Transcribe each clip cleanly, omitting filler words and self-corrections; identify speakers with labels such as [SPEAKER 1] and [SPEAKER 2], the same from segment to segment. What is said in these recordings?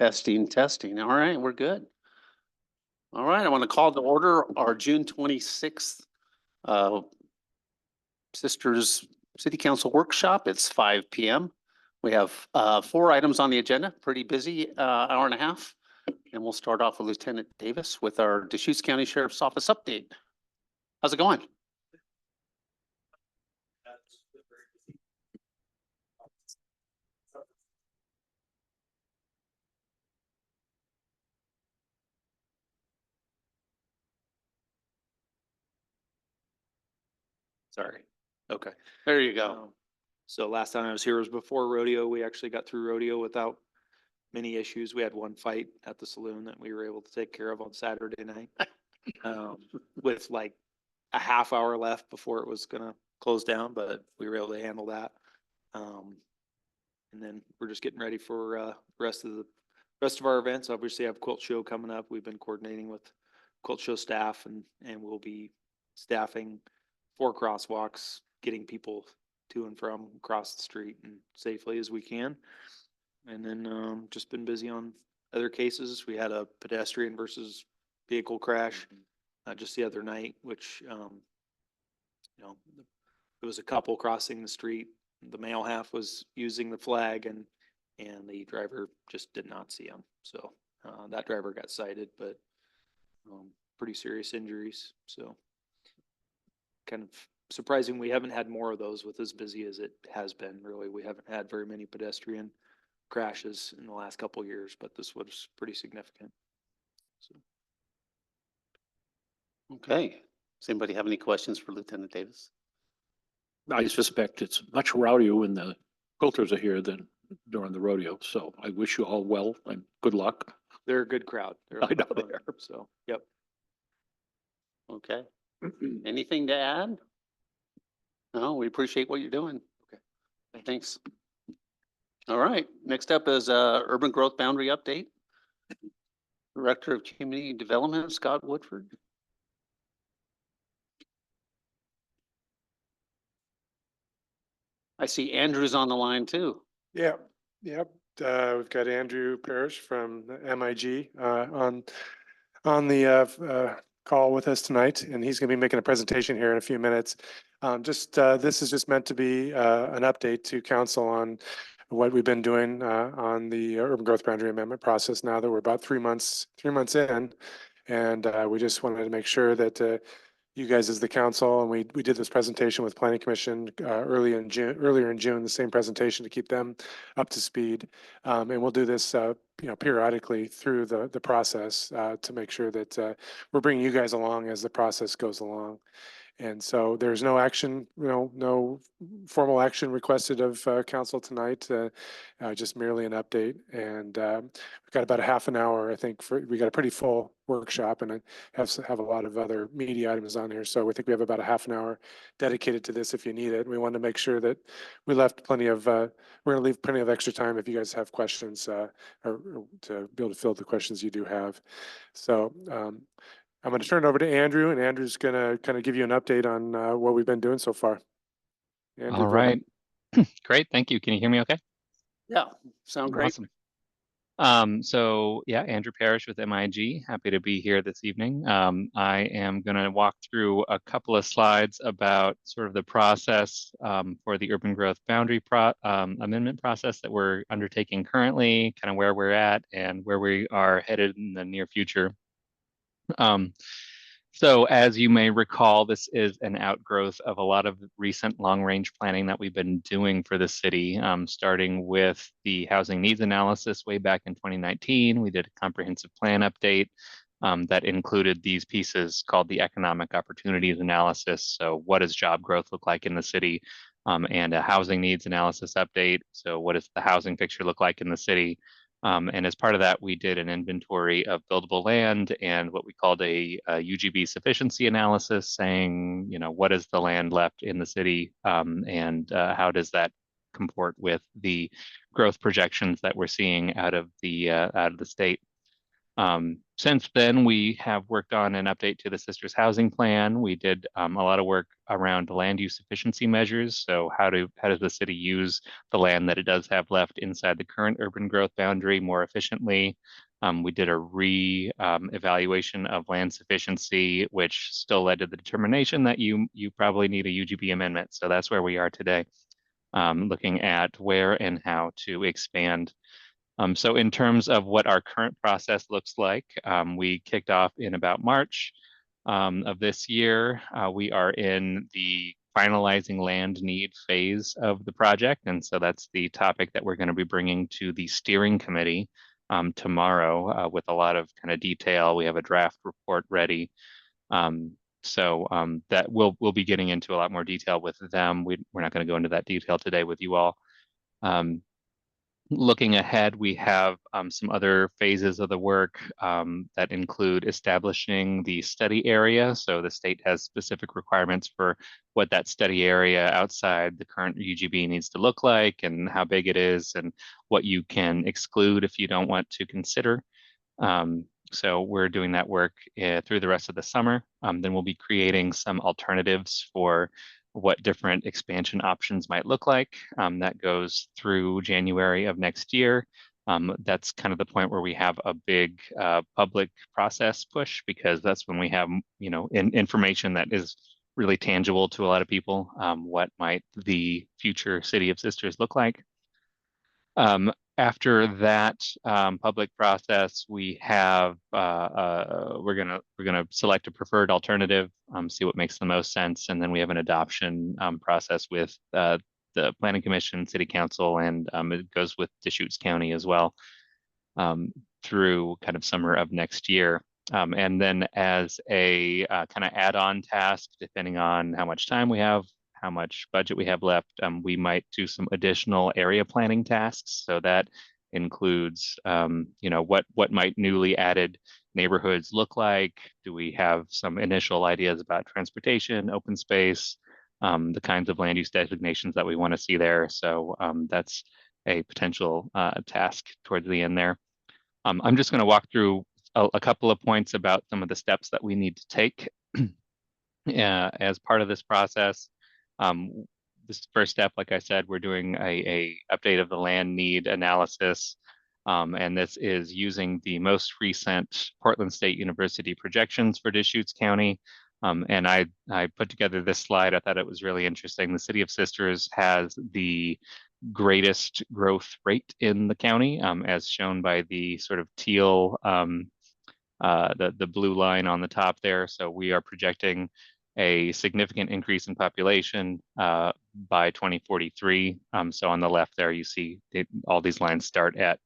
[SPEAKER 1] Testing, testing. All right, we're good. All right, I want to call to order our June 26th Sisters City Council Workshop. It's 5 p.m. We have 4 items on the agenda, pretty busy hour and a half. And we'll start off with Lieutenant Davis with our Deschutes County Sheriff's Office update. How's it going?
[SPEAKER 2] Sorry.
[SPEAKER 1] Okay, there you go.
[SPEAKER 2] So last time I was here was before rodeo. We actually got through rodeo without many issues. We had one fight at the saloon that we were able to take care of on Saturday night. With like a half hour left before it was gonna close down, but we were able to handle that. And then we're just getting ready for the rest of our events. Obviously, I have Quilt Show coming up. We've been coordinating with Quilt Show staff and we'll be staffing 4 crosswalks, getting people to and from across the street and safely as we can. And then just been busy on other cases. We had a pedestrian versus vehicle crash just the other night, which there was a couple crossing the street. The male half was using the flag and the driver just did not see him. So that driver got cited, but pretty serious injuries. So kind of surprising we haven't had more of those with as busy as it has been. Really, we haven't had very many pedestrian crashes in the last couple of years, but this was pretty significant. So.
[SPEAKER 1] Okay, does anybody have any questions for Lieutenant Davis?
[SPEAKER 3] I suspect it's much rowdier when the quilters are here than during the rodeo. So I wish you all well and good luck.
[SPEAKER 2] They're a good crowd.
[SPEAKER 3] I know they are.
[SPEAKER 2] So, yep.
[SPEAKER 1] Okay. Anything to add? No, we appreciate what you're doing. Okay, thanks. All right, next up is Urban Growth Boundary Update. Director of Community Development, Scott Woodford. I see Andrew's on the line too.
[SPEAKER 4] Yep. We've got Andrew Parrish from MIG on the call with us tonight, and he's going to be making a presentation here in a few minutes. This is just meant to be an update to council on what we've been doing on the urban growth boundary amendment process. Now that we're about 3 months in, and we just wanted to make sure that you guys as the council, and we did this presentation with Planning Commission earlier in June, the same presentation to keep them up to speed. And we'll do this periodically through the process to make sure that we're bringing you guys along as the process goes along. And so there's no action, no formal action requested of council tonight, just merely an update. And we've got about a half an hour, I think, we got a pretty full workshop and I have a lot of other media items on here. So we think we have about a half an hour dedicated to this if you need it. We want to make sure that we left plenty of, we're going to leave plenty of extra time if you guys have questions or to be able to fill the questions you do have. So I'm going to turn it over to Andrew, and Andrew's going to kind of give you an update on what we've been doing so far.
[SPEAKER 5] Andrew, all right. Great. Thank you. Can you hear me okay?
[SPEAKER 1] Yeah, sound great.
[SPEAKER 5] Awesome. So yeah, Andrew Parrish with MIG. Happy to be here this evening. I am going to walk through a couple of slides about sort of the process for the urban growth boundary amendment process that we're undertaking currently, kind of where we're at and where we are headed in the near future. So as you may recall, this is an outgrowth of a lot of recent long-range planning that we've been doing for the city, starting with the housing needs analysis way back in 2019. We did a comprehensive plan update that included these pieces called the economic opportunities analysis. So what does job growth look like in the city? And a housing needs analysis update. So what does the housing picture look like in the city? And as part of that, we did an inventory of buildable land and what we called a UGB sufficiency analysis, saying, what is the land left in the city and how does that comport with the growth projections that we're seeing out of the state. Since then, we have worked on an update to the Sisters Housing Plan. We did a lot of work around land use efficiency measures. So how does the city use the land that it does have left inside the current urban growth boundary more efficiently? We did a evaluation of land sufficiency, which still led to the determination that you probably need a UGB amendment. So that's where we are today, looking at where and how to expand. So in terms of what our current process looks like, we kicked off in about March of this year. We are in the finalizing land need phase of the project. And so that's the topic that we're going to be bringing to the steering committee tomorrow with a lot of kind of detail. We have a draft report ready. That we'll be getting into a lot more detail with them. We're not going to go into that detail today with you all. Looking ahead, we have some other phases of the work that include establishing the study area. So the state has specific requirements for what that study area outside the current UGB needs to look like and how big it is and what you can exclude if you don't want to consider. So we're doing that work through the rest of the summer. Then we'll be creating some alternatives for what different expansion options might look like. That goes through January of next year. That's kind of the point where we have a big public process push, because that's when we have, information that is really tangible to a lot of people. What might the future City of Sisters look like? After that public process, we have we're gonna select a preferred alternative, see what makes the most sense, and then we have an adoption process with the Planning Commission, City Council, and it goes with Deschutes County as well through kind of summer of next year. And then as a kind of add-on task, depending on how much time we have, how much budget we have left, we might do some additional area planning tasks. So that includes, what might newly added neighborhoods look like? Do we have some initial ideas about transportation, open space, the kinds of land use designations that we want to see there? So that's a potential task towards the end there. I'm just going to walk through a couple of points about some of the steps that we need to take as part of this process. This first step, like I said, we're doing a update of the land need analysis. And this is using the most recent Portland State University projections for Deschutes County. And I put together this slide. I thought it was really interesting. The City of Sisters has the greatest growth rate in the county, as shown by the sort of teal, the blue line on the top there. So we are projecting a significant increase in population by 2043. So on the left there, you see all these lines start at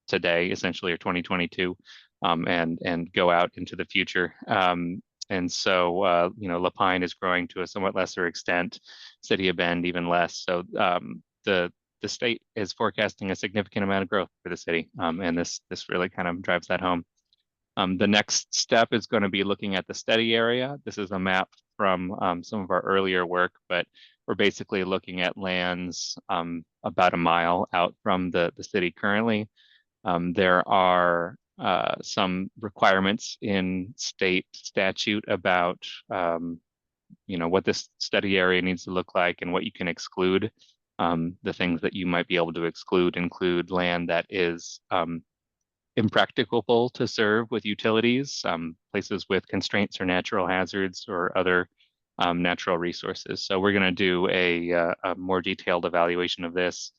[SPEAKER 5] today, essentially, or 2022, and go out into the future. And so, La Pine is growing to a somewhat lesser extent, City of Bend even less. So the state is forecasting a significant amount of growth for the city, and this really kind of drives that home. The next step is going to be looking at the study area. This is a map from some of our earlier work, but we're basically looking at lands about a mile out from the city currently. There are some requirements in state statute about what this study area needs to look like and what you can exclude. The things that you might be able to exclude include land that is impracticable to serve with utilities, places with constraints or natural hazards or other natural resources. So we're going to do a more detailed evaluation of this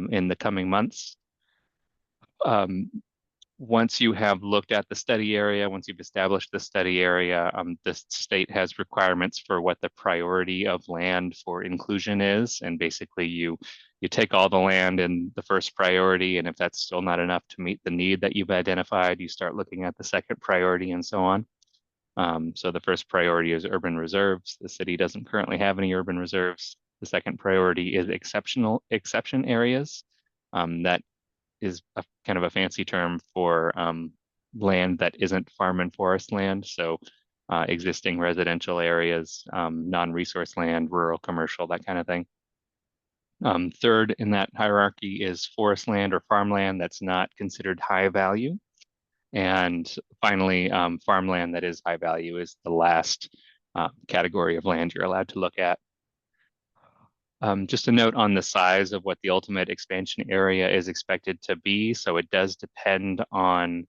[SPEAKER 5] in the coming months. Once you have looked at the study area, once you've established the study area, the state has requirements for what the priority of land for inclusion is. And basically you take all the land in the first priority, and if that's still not enough to meet the need that you've identified, you start looking at the second priority and so on. So the first priority is urban reserves. The city doesn't currently have any urban reserves. The second priority is exception areas. That is a kind of a fancy term for land that isn't farm and forest land. So existing residential areas, non-resource land, rural, commercial, that kind of thing. Third in that hierarchy is forest land or farmland that's not considered high value. And finally, farmland that is high value is the last category of land you're allowed to look at. Just a note on the size of what the ultimate expansion area is expected to be. So it does depend on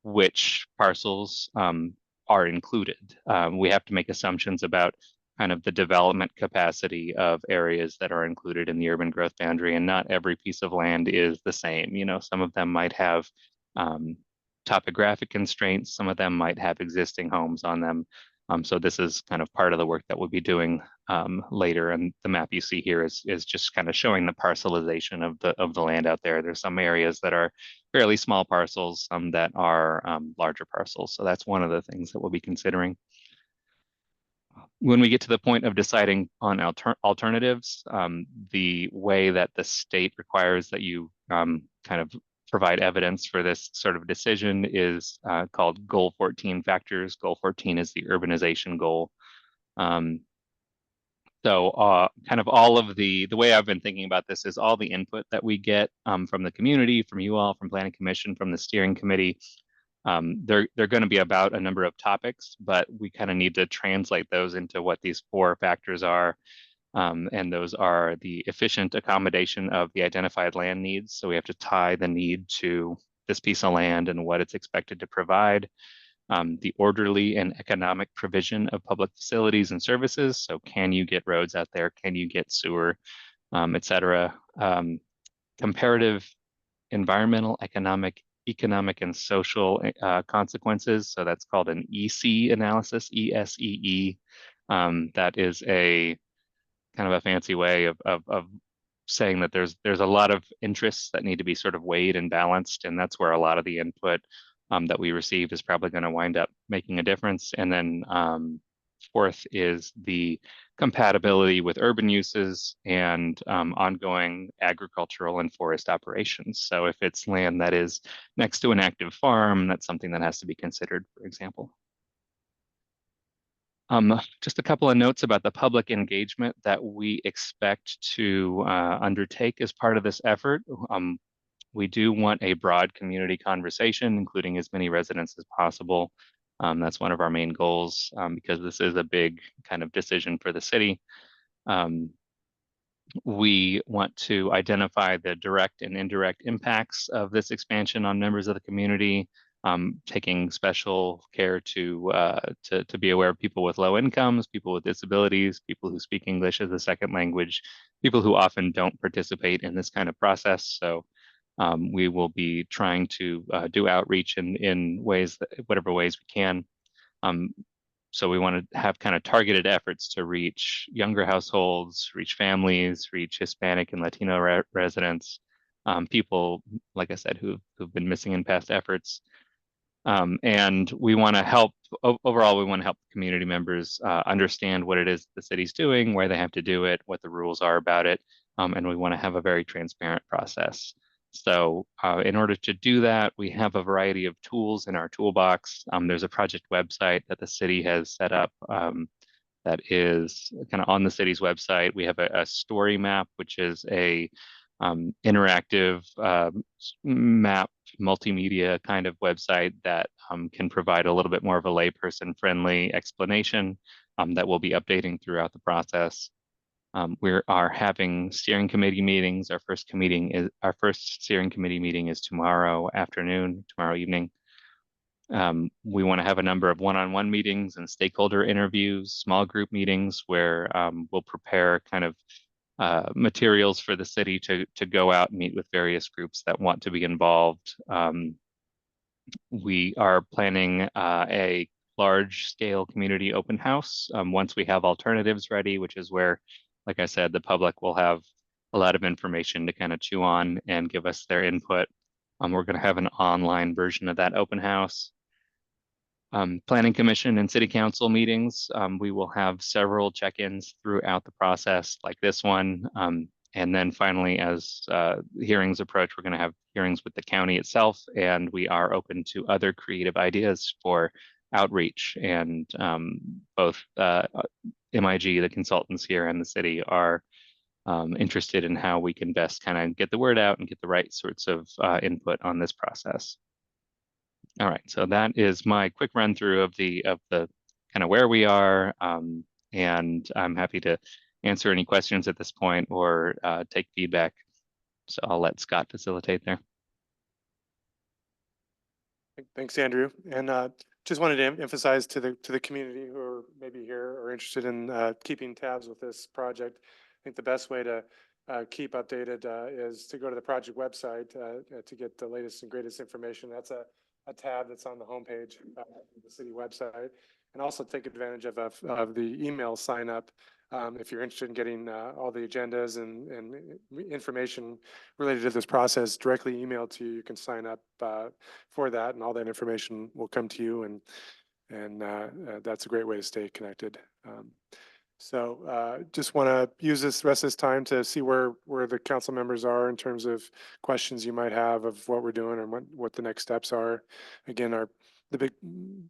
[SPEAKER 5] which parcels are included. We have to make assumptions about kind of the development capacity of areas that are included in the urban growth boundary, and not every piece of land is the same. You know, some of them might have topographic constraints, some of them might have existing homes on them. So this is kind of part of the work that we'll be doing later. And the map you see here is just kind of showing the parcelization of the land out there. There's some areas that are fairly small parcels, some that are larger parcels. So that's one of the things that we'll be considering. When we get to the point of deciding on alternatives, the way that the state requires that you kind of provide evidence for this sort of decision is called Goal 14 factors. Goal 14 is the urbanization goal. So kind of all of the way I've been thinking about this is all the input that we get from the community, from you all, from Planning Commission, from the steering committee. They're going to be about a number of topics, but we kind of need to translate those into what these 4 factors are. And those are the efficient accommodation of the identified land needs. So we have to tie the need to this piece of land and what it's expected to provide. The orderly and economic provision of public facilities and services. So can you get roads out there? Can you get sewer, et cetera? Comparative environmental, economic, and social consequences. So that's called an EC analysis, ESEE. That is a kind of a fancy way of saying that there's a lot of interests that need to be sort of weighed and balanced, and that's where a lot of the input that we receive is probably going to wind up making a difference. And then 4th is the compatibility with urban uses and ongoing agricultural and forest operations. So if it's land that is next to an active farm, that's something that has to be considered, for example. Just a couple of notes about the public engagement that we expect to undertake as part of this effort. We do want a broad community conversation, including as many residents as possible. That's one of our main goals because this is a big kind of decision for the city. We want to identify the direct and indirect impacts of this expansion on members of the community, taking special care to be aware of people with low incomes, people with disabilities, people who speak English as a second language, people who often don't participate in this kind of process. So we will be trying to do outreach in ways that, whatever ways we can. So we want to have kind of targeted efforts to reach younger households, reach families, reach Hispanic and Latino residents, people, like I said, who've been missing in past efforts. And we want to help, overall, we want to help community members understand what it is the city's doing, where they have to do it, what the rules are about it, and we want to have a very transparent process. So in order to do that, we have a variety of tools in our toolbox. There's a project website that the city has set up that is kind of on the city's website. We have a story map, which is a interactive map multimedia kind of website that can provide a little bit more of a layperson friendly explanation that we'll be updating throughout the process. We are having steering committee meetings. Our first steering committee meeting is tomorrow afternoon, tomorrow evening. We want to have a number of one-on-one meetings and stakeholder interviews, small group meetings where we'll prepare kind of materials for the city to go out and meet with various groups that want to be involved. We are planning a large-scale community open house once we have alternatives ready, which is where, like I said, the public will have a lot of information to kind of chew on and give us their input. We're going to have an online version of that open house. Planning Commission and City Council meetings, we will have several check-ins throughout the process like this one. And then finally, as hearings approach, we're going to have hearings with the county itself, and we are open to other creative ideas for outreach. And both MIG, the consultants here, and the city are interested in how we can best kind of get the word out and get the right sorts of input on this process. All right, so that is my quick run through of the kind of where we are. And I'm happy to answer any questions at this point or take feedback. So I'll let Scott facilitate there.
[SPEAKER 4] Thanks, Andrew. And just wanted to emphasize to the community who are maybe here or interested in keeping tabs with this project. I think the best way to keep updated is to go to the project website to get the latest and greatest information. That's a tab that's on the homepage of the city website. And also take advantage of the email sign up if you're interested in getting all the agendas and information related to this process directly emailed to you. You can sign up for that, and all that information will come to you. And that's a great way to stay connected. So just want to use this rest of this time to see where the council members are in terms of questions you might have of what we're doing and what the next steps are. Again, the big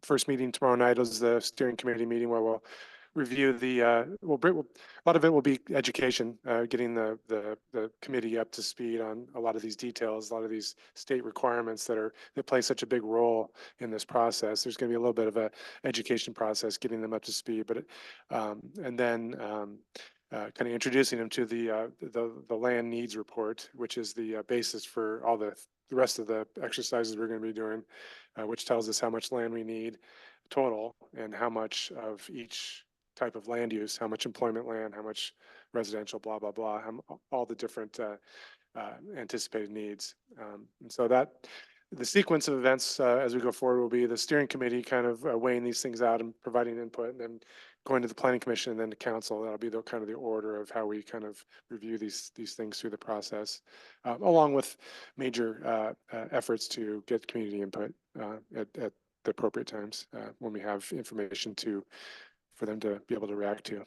[SPEAKER 4] first meeting tomorrow night is the steering committee meeting where we'll review the a lot of it will be education, getting the committee up to speed on a lot of these details, a lot of these state requirements that play such a big role in this process. There's going to be a little bit of a education process getting them up to speed, but and then kind of introducing them to the land needs report, which is the basis for all the rest of the exercises we're going to be doing, which tells us how much land we need total and how much of each type of land use, how much employment land, how much residential, blah, blah, blah, all the different anticipated needs. And so that the sequence of events as we go forward will be the steering committee kind of weighing these things out and providing input, and then going to the planning commission and then to council. That'll be the kind of the order of how we kind of review these things through the process, along with major efforts to get community input at the appropriate times when we have information for them to be able to react to.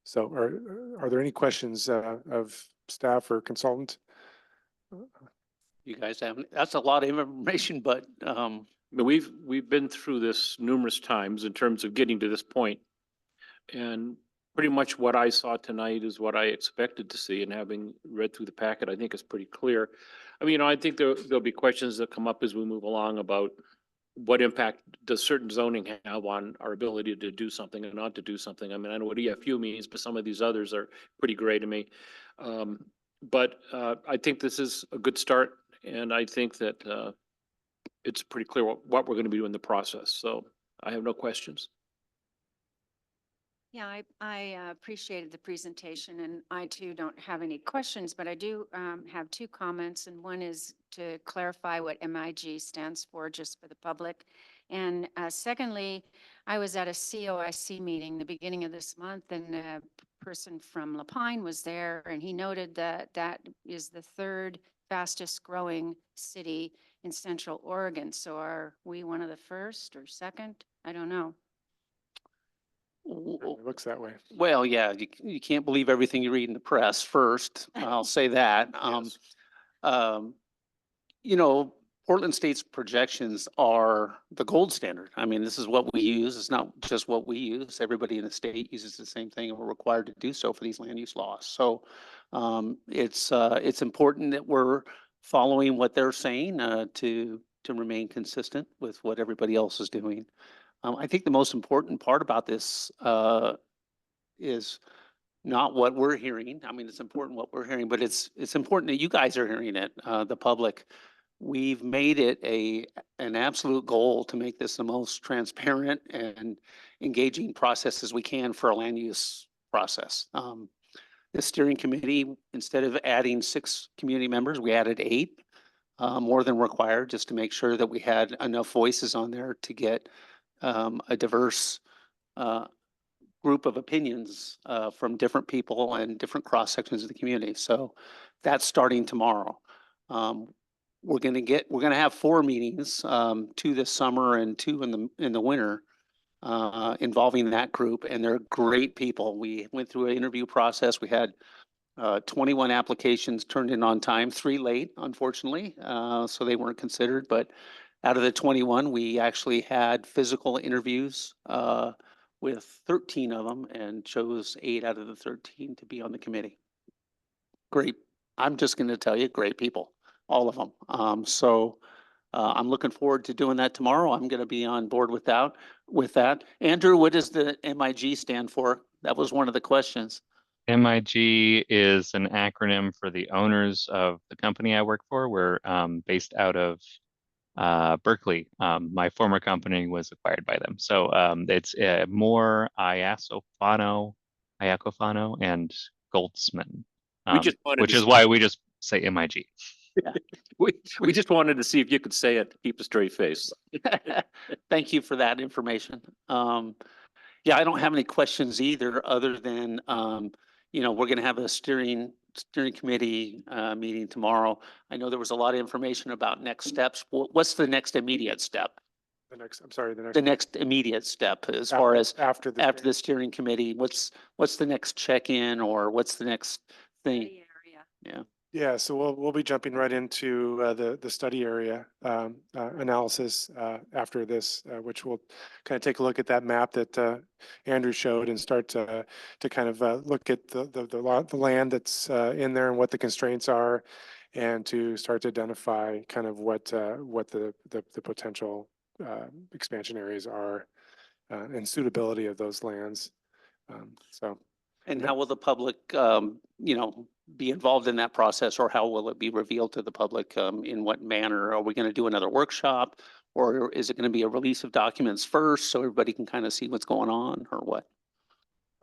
[SPEAKER 4] So are there any questions of staff or consultant?
[SPEAKER 1] You guys have, that's a lot of information, but
[SPEAKER 3] But we've been through this numerous times in terms of getting to this point. And pretty much what I saw tonight is what I expected to see, and having read through the packet, I think is pretty clear. I mean, I think there'll be questions that come up as we move along about what impact does certain zoning have on our ability to do something and not to do something. I mean, I know what EFU means, but some of these others are pretty gray to me. But I think this is a good start, and I think that it's pretty clear what we're going to be doing in the process. So I have no questions.
[SPEAKER 6] Yeah, I appreciated the presentation, and I too don't have any questions, but I do have two comments, and one is to clarify what MIG stands for, just for the public. And secondly, I was at a COIC meeting the beginning of this month, and a person from Lapine was there, and he noted that that is the third fastest growing city in Central Oregon. So are we one of the first or second? I don't know.
[SPEAKER 4] It looks that way.
[SPEAKER 1] well, yeah, you can't believe everything you read in the press first. I'll say that.
[SPEAKER 3] Yes.
[SPEAKER 1] You know, Portland State's projections are the gold standard. I mean, this is what we use. It's not just what we use. Everybody in the state uses the same thing, and we're required to do so for these land use laws. So it's important that we're following what they're saying to remain consistent with what everybody else is doing. I think the most important part about this is not what we're hearing. I mean, it's important what we're hearing, but it's important that you guys are hearing it, the public. We've made it an absolute goal to make this the most transparent and engaging process as we can for a land use process. The steering committee, instead of adding 6 community members, we added 8, more than required, just to make sure that we had enough voices on there to get a diverse group of opinions from different people and different cross sections of the community. So that's starting tomorrow. We're going to have 4 meetings, 2 this summer and 2 in the winter, involving that group, and they're great people. We went through an interview process. We had 21 applications turned in on time, 3 late, unfortunately, so they weren't considered. But out of the 21, we actually had physical interviews with 13 of them, and chose 8 out of the 13 to be on the committee. Great. I'm just going to tell you, great people, all of them. So I'm looking forward to doing that tomorrow. I'm going to be on board with that. Andrew, what does the MIG stand for? That was one of the questions.
[SPEAKER 5] MIG is an acronym for the owners of the company I work for. We're based out of Berkeley. My former company was acquired by them. So it's more Iacofano, and Goldsman,
[SPEAKER 3] We just wanted
[SPEAKER 5] which
[SPEAKER 3] to
[SPEAKER 5] is
[SPEAKER 3] see-
[SPEAKER 5] why we just say MIG.
[SPEAKER 3] We just wanted to see if you could say it, to keep a straight face.
[SPEAKER 1] Thank you for that information. Yeah, I don't have any questions either, other than, we're gonna have a steering committee, meeting tomorrow. I know there was a lot of information about next steps. What's the next immediate step? The next immediate step as far as
[SPEAKER 4] After the.
[SPEAKER 1] after the steering committee, what's the next check-in, or what's the next thing?
[SPEAKER 6] Study area.
[SPEAKER 4] Yeah, so we'll be jumping right into the study area analysis after this, which will kind of take a look at that map that Andrew showed and start to kind of look at the land that's in there and what the constraints are, and to start to identify kind of what the potential expansion areas are and suitability of those lands. So.
[SPEAKER 1] And how will the public, be involved in that process, or how will it be revealed to the public? In what manner? Are we going to do another workshop, or is it going to be a release of documents first so everybody can kind of see what's going on, or what?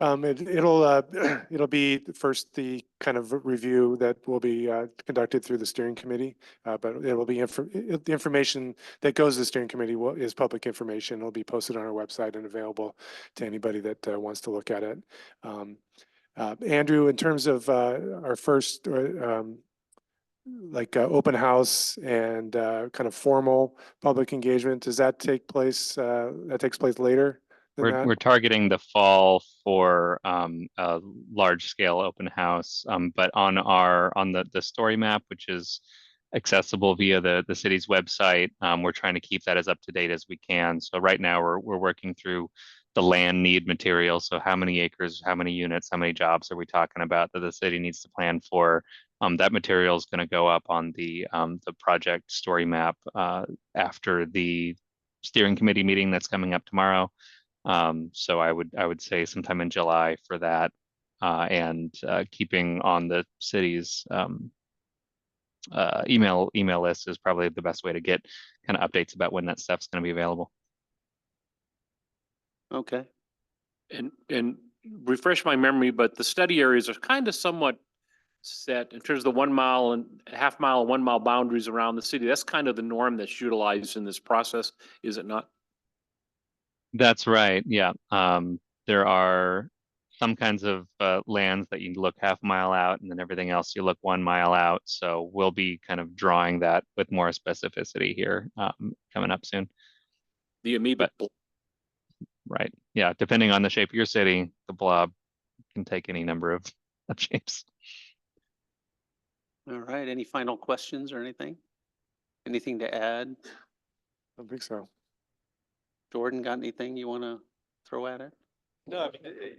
[SPEAKER 4] It'll be first the kind of review that will be conducted through the steering committee, but it will be the information that goes to the steering committee is public information. It'll be posted on our website and available to anybody that wants to look at it. Andrew, in terms of our first open house and kind of formal public engagement, does that take place? That takes place later than that?
[SPEAKER 5] We're targeting the fall for a large scale open house, but on the story map, which is accessible via the city's website, we're trying to keep that as up to date as we can. So right now we're working through the land need material. So how many acres, how many units, how many jobs are we talking about that the city needs to plan for? That material is going to go up on the project story map after the steering committee meeting that's coming up tomorrow. So I would say sometime in July for that, and keeping on the city's email list is probably the best way to get kind of updates about when that stuff's going to be available.
[SPEAKER 1] Okay.
[SPEAKER 3] And refresh my memory, but the study areas are kind of somewhat set in terms of the 1 mile and half mile and 1 mile boundaries around the city. That's kind of the norm that's utilized in this process, is it not?
[SPEAKER 5] That's right. Yeah. There are some kinds of lands that you look half mile out, and then everything else you look 1 mile out. So we'll be kind of drawing that with more specificity here coming up soon.
[SPEAKER 3] The amoeba.
[SPEAKER 5] Right. Yeah. Depending on the shape of your city, the blob can take any number of shapes.
[SPEAKER 1] All right. Any final questions or anything? Anything to add?
[SPEAKER 4] I don't think so.
[SPEAKER 1] Jordan, got anything you want to throw at it?
[SPEAKER 7] No, I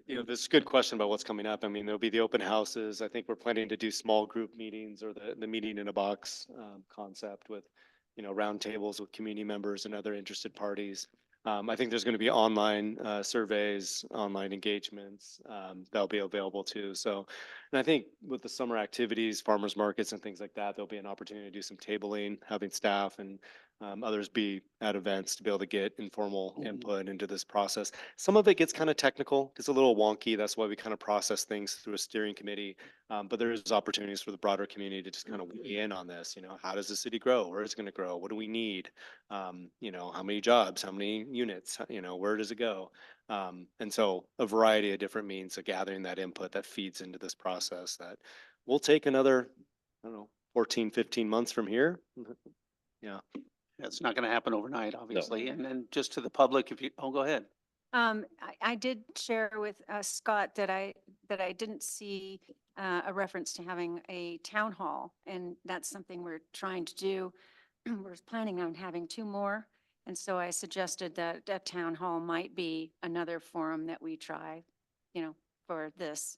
[SPEAKER 7] mean, this is a good question about what's coming up. I mean, there'll be the open houses. I think we're planning to do small group meetings, or the meeting in a box concept with, round tables with community members and other interested parties. I think there's going to be online surveys, online engagements that'll be available too. So, and I think with the summer activities, farmers markets and things like that, there'll be an opportunity to do some tabling, having staff and others be at events to be able to get informal input into this process. Some of it gets kind of technical, gets a little wonky. That's why we kind of process things through a steering committee. But there's opportunities for the broader community to just kind of weigh in on this. How does the city grow? Where is it going to grow? What do we need? How many jobs? How many units? Where does it go? And so a variety of different means of gathering that input that feeds into this process that will take another, 14, 15 months from here. Yeah.
[SPEAKER 1] It's not going to happen overnight, obviously. And then just to the public, go ahead.
[SPEAKER 6] I did share with Scott that I didn't see a reference to having a town hall, and that's something we're trying to do. We're planning on having 2 more, and so I suggested that a town hall might be another forum that we try, for this.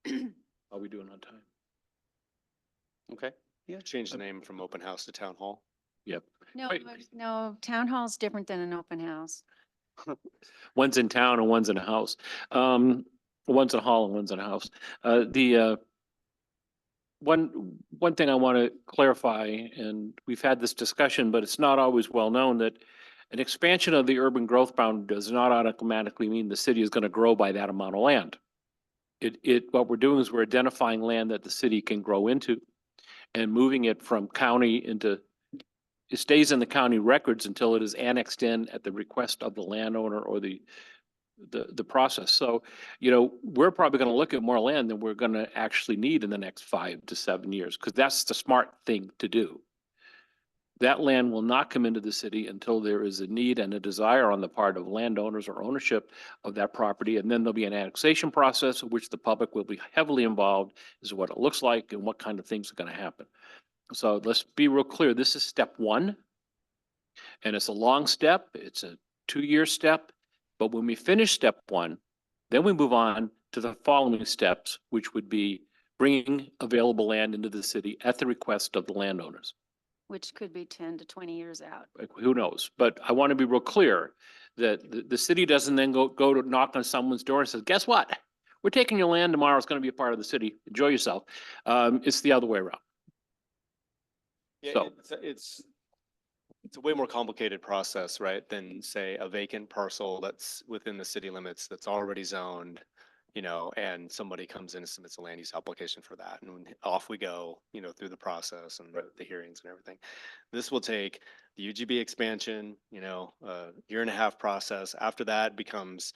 [SPEAKER 3] Are we doing on time?
[SPEAKER 1] Okay.
[SPEAKER 7] Change the name from open house to town hall.
[SPEAKER 6] No,
[SPEAKER 3] Wait.
[SPEAKER 6] no, town hall's different than an open house.
[SPEAKER 3] One's in town and one's in a house. One's in a hall and one's in a house. One thing I want to clarify, and we've had this discussion, but it's not always well known that an expansion of the urban growth boundary does not automatically mean the city is going to grow by that amount of land. What we're doing is we're identifying land that the city can grow into and moving it from county into, it stays in the county records until it is annexed in at the request of the landowner or the process. So, we're probably going to look at more land than we're going to actually need in the next 5 to 7 years, because that's the smart thing to do. That land will not come into the city until there is a need and a desire on the part of landowners or ownership of that property. And then there'll be an annexation process in which the public will be heavily involved, is what it looks like and what kind of things are going to happen. So let's be real clear. This is step one. And it's a long step. It's a 2-year step. But when we finish step one, then we move on to the following steps, which would be bringing available land into the city at the request of the landowners.
[SPEAKER 6] Which could be 10 to 20 years out.
[SPEAKER 3] Like, who knows? But I want to be real clear that the city doesn't then go to knock on someone's door and says, guess what? We're taking your land tomorrow. It's going to be a part of the city. Enjoy yourself. It's the other way around.
[SPEAKER 7] Yeah,
[SPEAKER 3] So-
[SPEAKER 7] it's a way more complicated process, right, than say a vacant parcel that's within the city limits that's already zoned, and somebody comes in and submits a land use application for that, and off we go, through the process and the hearings and everything. This will take the UGB expansion, a 1.5-year process. After that becomes,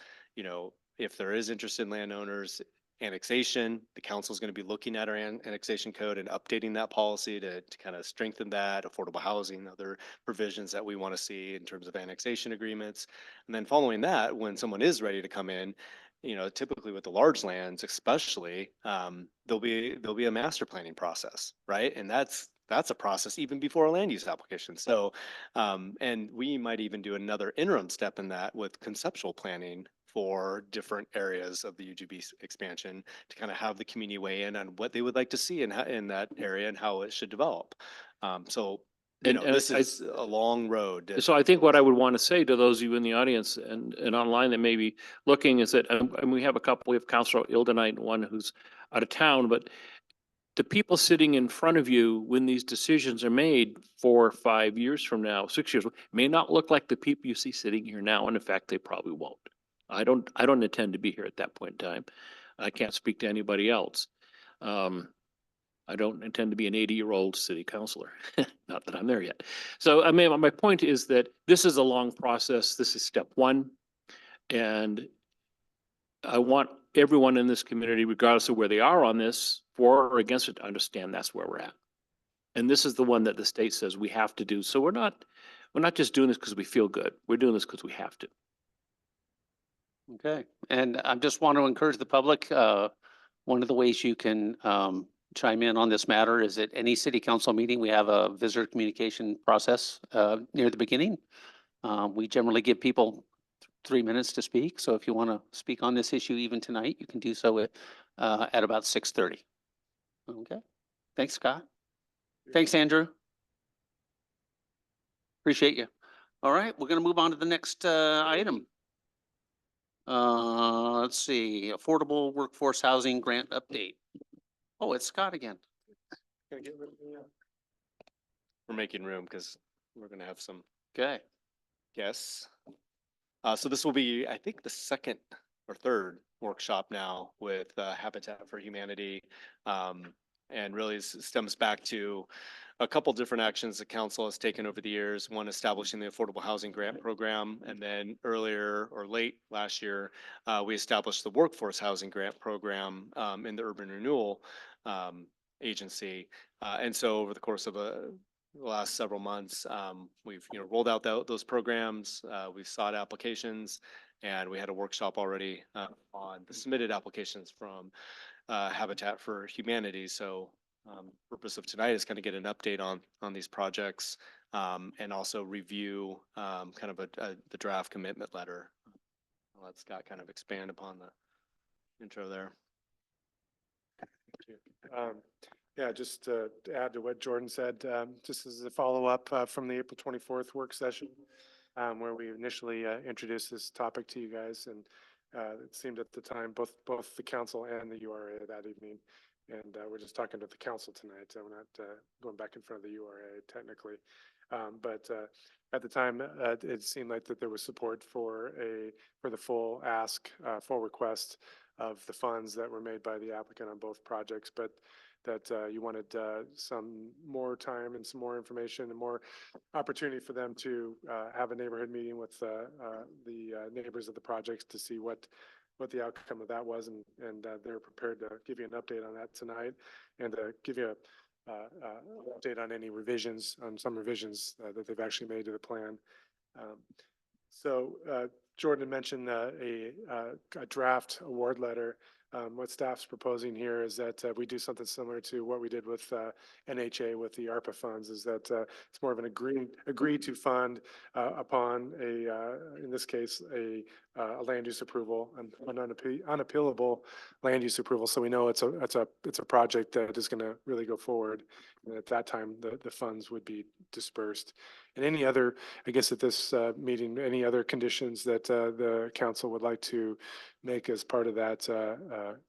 [SPEAKER 7] if there is interest in landowners, annexation, the council is going to be looking at our annexation code and updating that policy to kind of strengthen that, affordable housing, other provisions that we want to see in terms of annexation agreements. And then following that, when someone is ready to come in, typically with the large lands, especially, there'll be a master planning process, right? And that's a process even before a land use application. So, and we might even do another interim step in that with conceptual planning for different areas of the UGB expansion to kind of have the community weigh in on what they would like to see in that area and how it should develop. So,
[SPEAKER 3] And
[SPEAKER 7] this
[SPEAKER 3] I-
[SPEAKER 7] is a long road.
[SPEAKER 3] So I think what I would want to say to those of you in the audience and online that may be looking is that, and we have Councilor Ildenight and one who's out of town, but the people sitting in front of you when these decisions are made 4 or 5 years from now, 6 years, may not look like the people you see sitting here now. And in fact, they probably won't. I don't intend to be here at that point in time. I can't speak to anybody else. I don't intend to be an 80-year-old city councilor. Not that I'm there yet. So, I mean, my point is that this is a long process. This is step one. And I want everyone in this community, regardless of where they are on this, for or against it, to understand that's where we're at. And this is the one that the state says we have to do. So we're not just doing this because we feel good. We're doing this because we have to.
[SPEAKER 1] Okay, and I just want to encourage the public, one of the ways you can chime in on this matter is at any city council meeting, we have a visitor communication process near the beginning. We generally give people 3 minutes to speak, so if you want to speak on this issue even tonight, you can do so at about 6:30. Okay, thanks, Scott. Thanks, Andrew. Appreciate you. All right, we're going to move on to the next item. Let's see, affordable workforce housing grant update. Oh, it's Scott again.
[SPEAKER 7] We're making room because we're going to have some
[SPEAKER 1] Okay.
[SPEAKER 7] guests. So this will be, I think, the second or third workshop now with Habitat for Humanity. And really stems back to a couple different actions the council has taken over the years. One, establishing the Affordable Housing Grant Program. And then earlier or late last year, we established the Workforce Housing Grant Program in the Urban Renewal Agency. And so over the course of the last several months, we've rolled out those programs. We've sought applications, and we had a workshop already on the submitted applications from Habitat for Humanity. So purpose of tonight is kind of get an update on these projects and also review kind of the draft commitment letter. I'll let Scott kind of expand upon the intro there.
[SPEAKER 4] Yeah, just to add to what Jordan said, just as a follow-up from the April 24th work session, where we initially introduced this topic to you guys, and it seemed at the time, both the council and the URA that evening, and we're just talking to the council tonight, so we're not going back in front of the URA technically. But at the time, it seemed like that there was support for the full ask, full request of the funds that were made by the applicant on both projects, but that you wanted some more time and some more information and more opportunity for them to have a neighborhood meeting with the neighbors of the projects to see what the outcome of that was, and they're prepared to give you an update on that tonight and give you a update on any revisions, on some revisions that they've actually made to the plan. So Jordan had mentioned a draft award letter. What staff's proposing here is that we do something similar to what we did with NHA with the ARPA funds, is that it's more of an agree to fund upon in this case, a land use approval, an unappealable land use approval. So we know it's a project that is going to really go forward. And at that time, the funds would be dispersed. And any other, I guess at this meeting, any other conditions that the council would like to make as part of that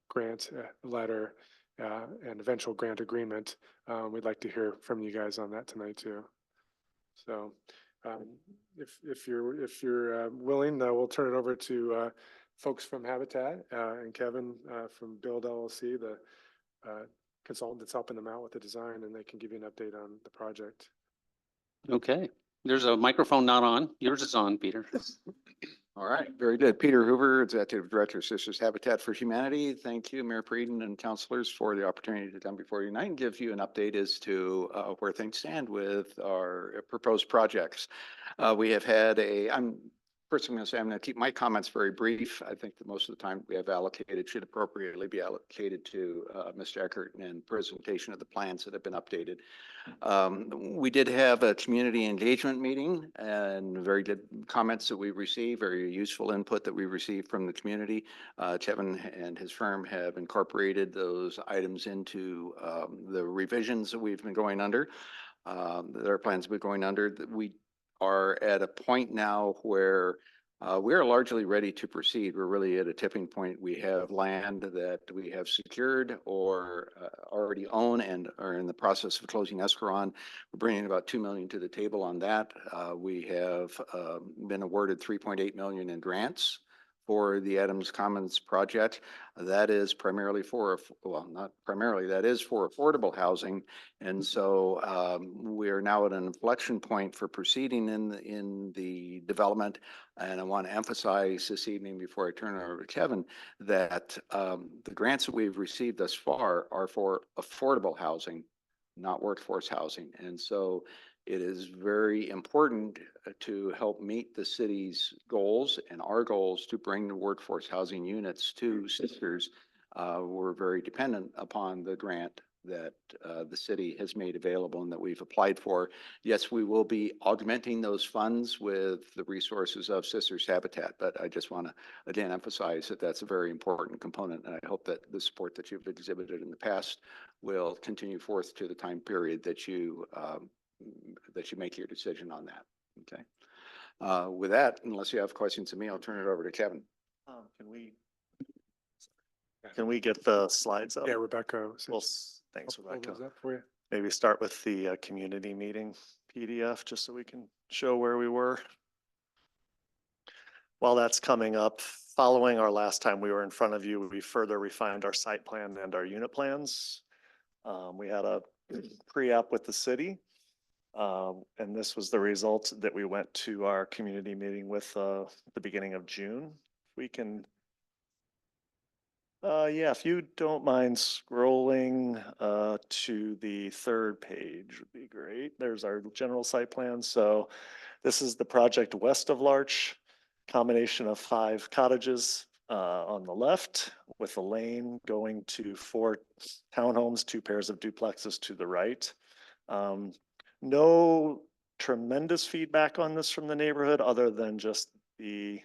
[SPEAKER 4] grant letter and eventual grant agreement, we'd like to hear from you guys on that tonight too. So if you're willing, we'll turn it over to folks from Habitat and Kevin from Build LLC, the consultant that's helping them out with the design, and they can give you an update on the project.
[SPEAKER 1] Okay, there's a microphone not on. Yours is on, Peter.
[SPEAKER 8] All right, very good. Peter Hoover, Executive Director of Sisters Habitat for Humanity. Thank you, Mayor Breeden and councilors, for the opportunity to come before you tonight and give you an update as to where things stand with our proposed projects. We have had first I'm going to say I'm going to keep my comments very brief. I think that most of the time we have allocated should appropriately be allocated to Mr. Eckert and presentation of the plans that have been updated. We did have a community engagement meeting and very good comments that we received, very useful input that we received from the community. Kevin and his firm have incorporated those items into the revisions that we've been going under. Their plans have been going under. We are at a point now where we are largely ready to proceed. We're really at a tipping point. We have land that we have secured or already own and are in the process of closing escrow on. We're bringing about $2 million to the table on that. We have been awarded $3.8 million in grants for the Adams Commons project. That is primarily for, well, not primarily, that is for affordable housing. And so we are now at an inflection point for proceeding in the development. And I want to emphasize this evening before I turn it over to Kevin that the grants that we've received thus far are for affordable housing, not workforce housing. And so it is very important to help meet the city's goals and our goals to bring the workforce housing units to Sisters. We're very dependent upon the grant that the city has made available and that we've applied for. Yes, we will be augmenting those funds with the resources of Sisters Habitat, but I just want to again emphasize that that's a very important component, and I hope that the support that you've exhibited in the past will continue forth to the time period that you make your decision on that. Okay. With that, unless you have questions of me, I'll turn it over to Kevin.
[SPEAKER 9] Can we get the slides up?
[SPEAKER 4] Yeah, Rebecca.
[SPEAKER 9] Well, thanks,
[SPEAKER 4] I'll pull
[SPEAKER 9] Rebecca.
[SPEAKER 4] those up for you.
[SPEAKER 9] Maybe start with the community meeting PDF, just so we can show where we were. While that's coming up, following our last time we were in front of you, we further refined our site plan and our unit plans. We had a pre-app with the city. And this was the result that we went to our community meeting with the beginning of June. We can, yeah, if you don't mind scrolling to the third page would be great. There's our general site plan. So this is the project west of Larch, combination of 5 cottages on the left with a lane going to 4 townhomes, 2 pairs of duplexes to the right. No tremendous feedback on this from the neighborhood other than just the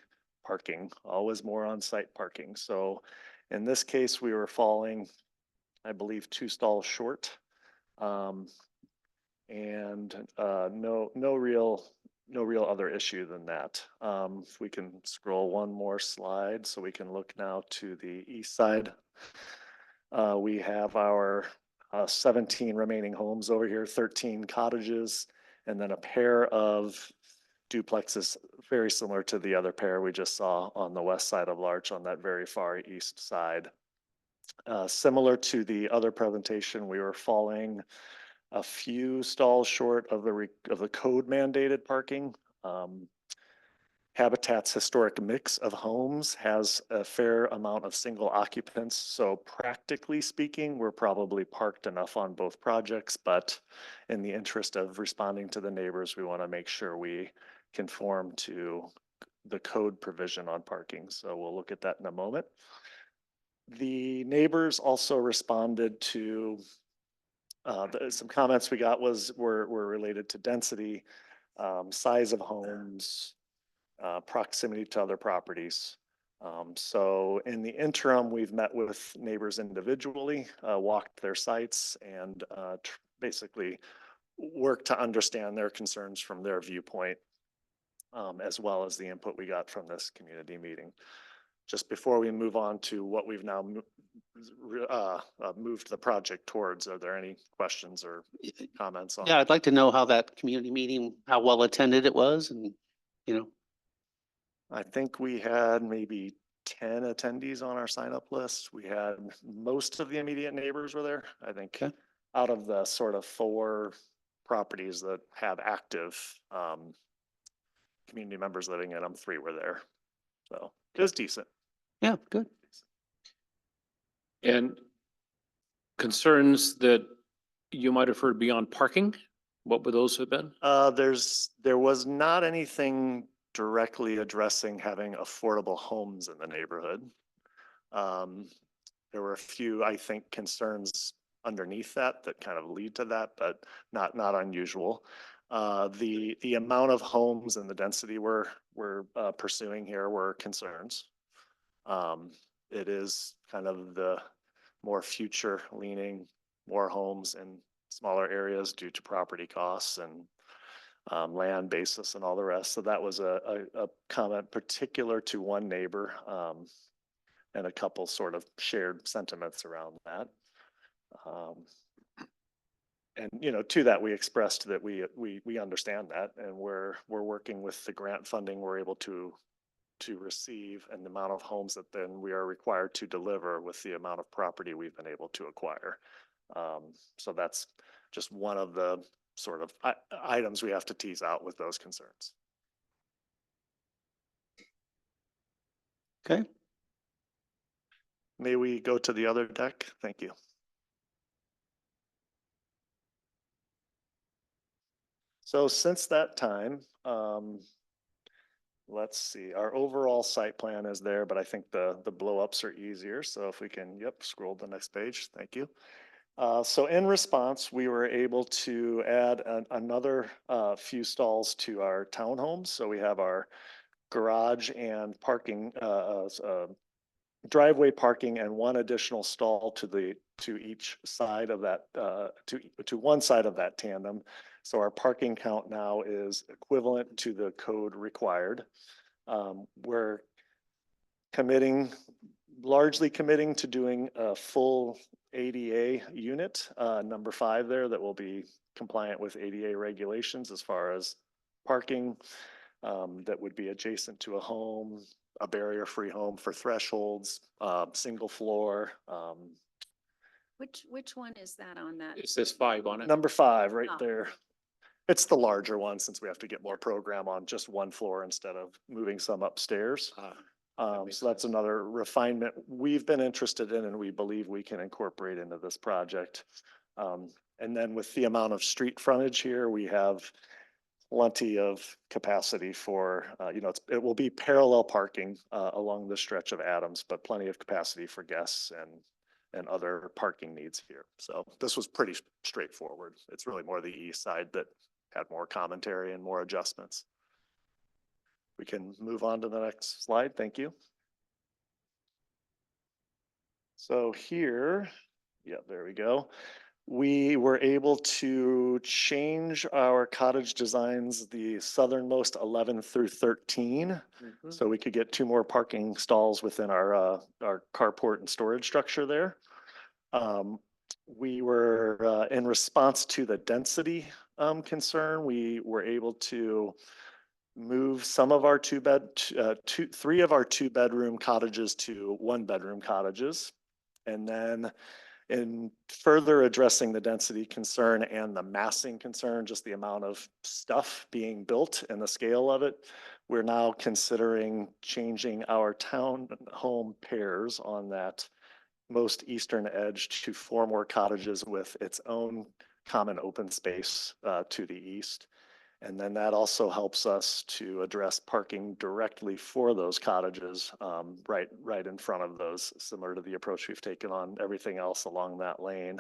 [SPEAKER 9] parking, always more on-site parking. So in this case, we were falling, I believe, 2 stalls short And no real other issue than that. If we can scroll one more slide so we can look now to the east side. We have our 17 remaining homes over here, 13 cottages, and then a pair of duplexes very similar to the other pair we just saw on the west side of Larch on that very far east side. Similar to the other presentation, we were falling a few stalls short of the code mandated parking. Habitat's historic mix of homes has a fair amount of single occupants. So practically speaking, we're probably parked enough on both projects, but in the interest of responding to the neighbors, we want to make sure we conform to the code provision on parking. So we'll look at that in a moment. The neighbors also responded to some comments we got were related to density, size of homes, proximity to other properties. So in the interim, we've met with neighbors individually, walked their sites, and basically worked to understand their concerns from their viewpoint, as well as the input we got from this community meeting. Just before we move on to what we've now moved the project towards, are there any questions or comments on?
[SPEAKER 1] Yeah, I'd like to know how that community meeting, how well attended it was and, you know.
[SPEAKER 9] I think we had maybe 10 attendees on our sign up list. We had most of the immediate neighbors were there. I think
[SPEAKER 1] Okay.
[SPEAKER 9] out of the sort of 4 properties that have active community members living in them, 3 were there. So it was decent.
[SPEAKER 1] Yeah, good.
[SPEAKER 3] And concerns that you might have heard beyond parking, what would those have been?
[SPEAKER 9] There was not anything directly addressing having affordable homes in the neighborhood. There were a few, I think, concerns underneath that kind of lead to that, but not unusual. The amount of homes and the density we're pursuing here were concerns. It is kind of the more future leaning, more homes in smaller areas due to property costs and land basis and all the rest. So that was a comment particular to one neighbor, and a couple sort of shared sentiments around that. And to that we expressed that we understand that, and we're working with the grant funding we're able to receive and the amount of homes that then we are required to deliver with the amount of property we've been able to acquire. So that's just one of the sort of items we have to tease out with those concerns.
[SPEAKER 1] Okay.
[SPEAKER 9] May we go to the other deck? Thank you. So since that time, let's see, our overall site plan is there, but I think the blow ups are easier. So if we can, scroll to the next page. Thank you. So in response, we were able to add another few stalls to our townhomes. So we have our garage and parking, driveway parking, and one additional stall to each side of that, to one side of that tandem. So our parking count now is equivalent to the code required. We're largely committing to doing a full ADA unit, number 5 there, that will be compliant with ADA regulations as far as parking, that would be adjacent to a home, a barrier-free home for thresholds, single floor.
[SPEAKER 6] Which one is that on that?
[SPEAKER 3] It says 5 on it.
[SPEAKER 9] Number 5 right
[SPEAKER 6] Oh.
[SPEAKER 9] there. It's the larger one since we have to get more program on just one floor instead of moving some upstairs.
[SPEAKER 3] makes
[SPEAKER 9] So that's
[SPEAKER 3] sense.
[SPEAKER 9] another refinement we've been interested in and we believe we can incorporate into this project. And then with the amount of street frontage here, we have plenty of capacity for, it will be parallel parking along the stretch of Adams, but plenty of capacity for guests and other parking needs here. So this was pretty straightforward. It's really more the east side that had more commentary and more adjustments. We can move on to the next slide. Thank you. So here, there we go. We were able to change our cottage designs, the southernmost 11 through 13. So we could get 2 more parking stalls within our carport and storage structure there. We were, in response to the density concern, we were able to move some of our 3 of our 2-bedroom cottages to 1-bedroom cottages. And then in further addressing the density concern and the massing concern, just the amount of stuff being built and the scale of it, we're now considering changing our town home pairs on that most eastern edge to 4 more cottages with its own common open space to the east. And then that also helps us to address parking directly for those cottages, right in front of those, similar to the approach we've taken on everything else along that lane.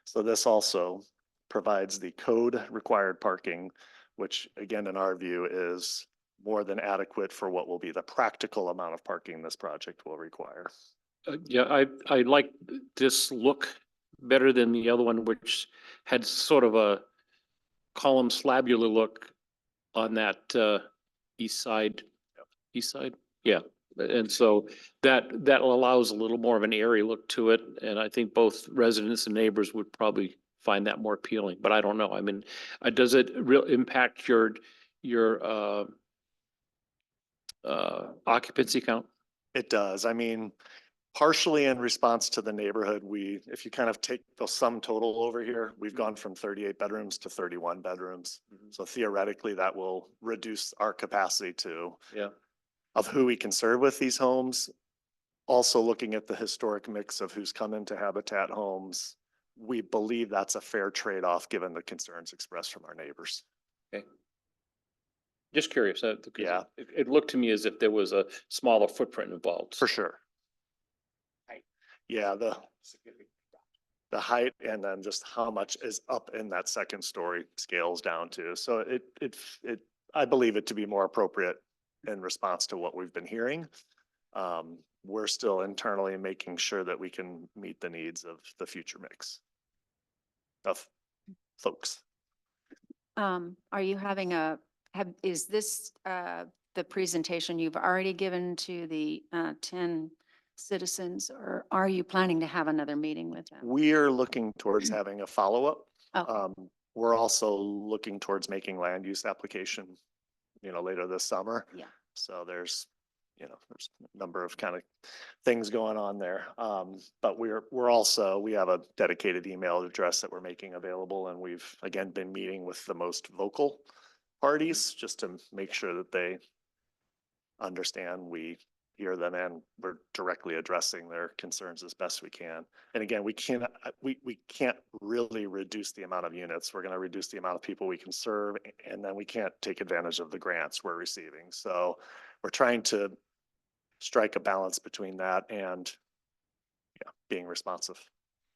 [SPEAKER 9] So this also provides the code required parking, which again, in our view, is more than adequate for what will be the practical amount of parking this project will require.
[SPEAKER 3] Yeah, I like this look better than the other one, which had sort of a column slabular look on that east side. East side, yeah. And so that allows a little more of an airy look to it, and I think both residents and neighbors would probably find that more appealing. But I don't know. I mean, does it real impact your occupancy count?
[SPEAKER 9] It does. I mean, partially in response to the neighborhood, if you kind of take the sum total over here, we've gone from 38 bedrooms to 31 bedrooms. So theoretically, that will reduce our capacity of who we can serve with these homes. Also looking at the historic mix of who's come into Habitat Homes, we believe that's a fair trade-off given the concerns expressed from our neighbors.
[SPEAKER 3] Okay. Just curious. Because
[SPEAKER 9] Yeah.
[SPEAKER 3] It looked to me as if there was a smaller footprint involved.
[SPEAKER 9] For sure. Yeah, the height and then just how much is up in that second story scales down to. So I believe it to be more appropriate in response to what we've been hearing. We're still internally making sure that we can meet the needs of the future mix of folks.
[SPEAKER 6] Are you having is this the presentation you've already given to the 10 citizens, or are you planning to have another meeting with them?
[SPEAKER 9] We are looking towards having a follow-up.
[SPEAKER 6] Okay.
[SPEAKER 9] We're also looking towards making land use application, later this summer.
[SPEAKER 6] Yeah.
[SPEAKER 9] So there's a number of kind of things going on there. But we have a dedicated email address that we're making available, and we've again been meeting with the most vocal parties just to make sure that they understand we hear them and we're directly addressing their concerns as best we can. And again, we can't really reduce the amount of units. We're going to reduce the amount of people we can serve, and then we can't take advantage of the grants we're receiving. So we're trying to strike a balance between that and being responsive.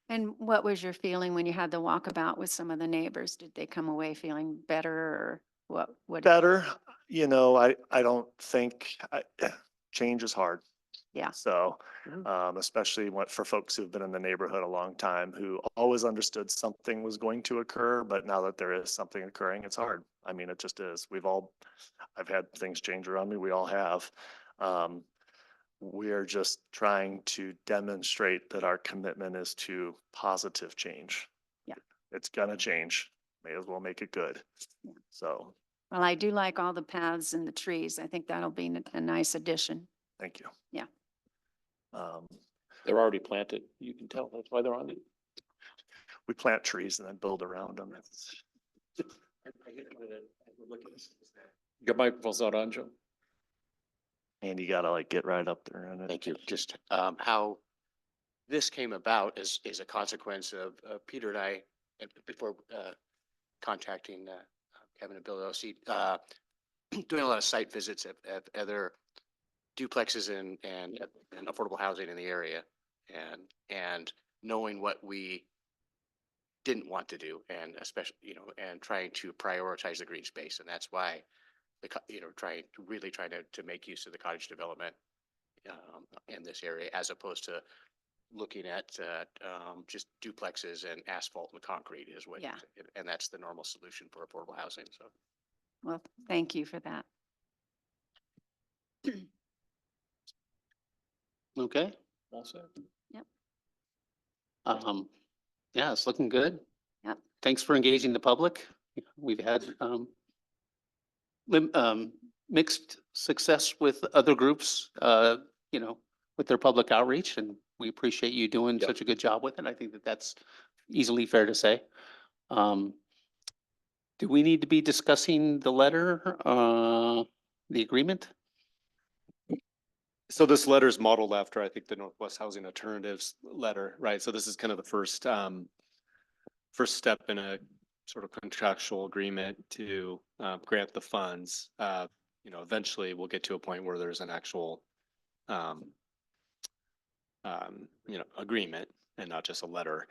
[SPEAKER 6] And what was your feeling when you had the walkabout with some of the neighbors? Did they come away feeling better, or what?
[SPEAKER 9] Better, I don't think change is hard.
[SPEAKER 6] Yeah.
[SPEAKER 9] So, especially for folks who've been in the neighborhood a long time, who always understood something was going to occur, but now that there is something occurring, it's hard. I mean, it just is. I've had things change around me. We all have. We are just trying to demonstrate that our commitment is to positive change.
[SPEAKER 6] Yeah.
[SPEAKER 9] It's gonna change. May as well make it good.
[SPEAKER 6] Yeah.
[SPEAKER 9] So.
[SPEAKER 6] Well, I do like all the paths and the trees. I think that'll be a nice addition.
[SPEAKER 9] Thank you.
[SPEAKER 6] Yeah.
[SPEAKER 3] They're already planted. You can tell. That's why they're on it.
[SPEAKER 9] We plant trees and then build around them.
[SPEAKER 3] Your microphone's not on, Joe.
[SPEAKER 9] And you gotta get right up there on it.
[SPEAKER 10] Thank you. Just how this came about is a consequence of Peter and I, before contacting Kevin and Bill LLC, doing a lot of site visits at other duplexes and affordable housing in the area, and knowing what we didn't want to do, and especially, and trying to prioritize the green space. And that's why trying to make use of the cottage development in this area, as opposed to looking at, just duplexes and asphalt and concrete is what,
[SPEAKER 6] Yeah.
[SPEAKER 10] and that's the normal solution for affordable housing, so.
[SPEAKER 6] Well, thank you for that.
[SPEAKER 1] Okay.
[SPEAKER 3] All set.
[SPEAKER 1] Yeah, it's looking good.
[SPEAKER 6] Yep.
[SPEAKER 1] Thanks for engaging the public. We've had, mixed success with other groups, with their public outreach, and we appreciate you doing
[SPEAKER 2] Yep.
[SPEAKER 1] such a good job with it. I think that that's easily fair to say. Do we need to be discussing the letter, the agreement?
[SPEAKER 7] So this letter is modeled after, I think, the Northwest Housing Alternatives letter, right? So this is kind of the first step in a sort of contractual agreement to grant the funds. Eventually we'll get to a point where there's an actual agreement and not just a letter.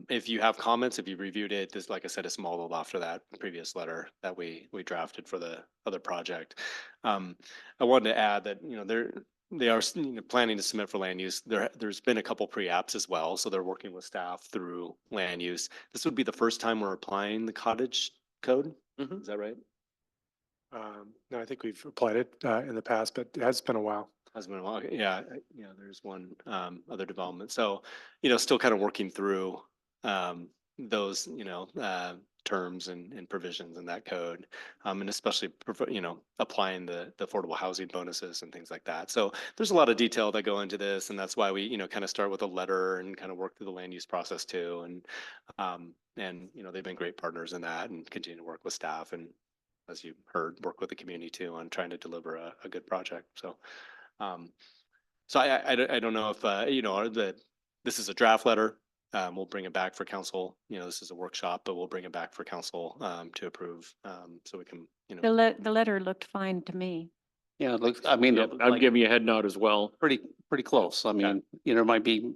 [SPEAKER 7] If you have comments, if you reviewed it, this, like I said, is modeled after that previous letter that we drafted for the other project. I wanted to add that, they are planning to submit for land use. There's been a couple pre-apps as well, so they're working with staff through land use. This would be the first time we're applying the cottage code. Is that right?
[SPEAKER 4] No, I think we've applied it in the past, but it has been a while.
[SPEAKER 7] Has been a while. Yeah, there's one other development. So, still kind of working through those, terms and provisions in that code. And especially, applying the affordable housing bonuses and things like that. So there's a lot of detail that go into this, and that's why we, kind of start with a letter and kind of work through the land use process too. And they've been great partners in that and continue to work with staff and, as you heard, work with the community too on trying to deliver a good project. So I don't know if, this is a draft letter. We'll bring it back for council. This is a workshop, but we'll bring it back for council to approve. So we can,
[SPEAKER 6] The letter looked fine to me.
[SPEAKER 1] Yeah, it looks, I mean,
[SPEAKER 3] Yeah, I'm
[SPEAKER 1] like,
[SPEAKER 3] giving you a head nod as well.
[SPEAKER 1] pretty close. I mean, it might be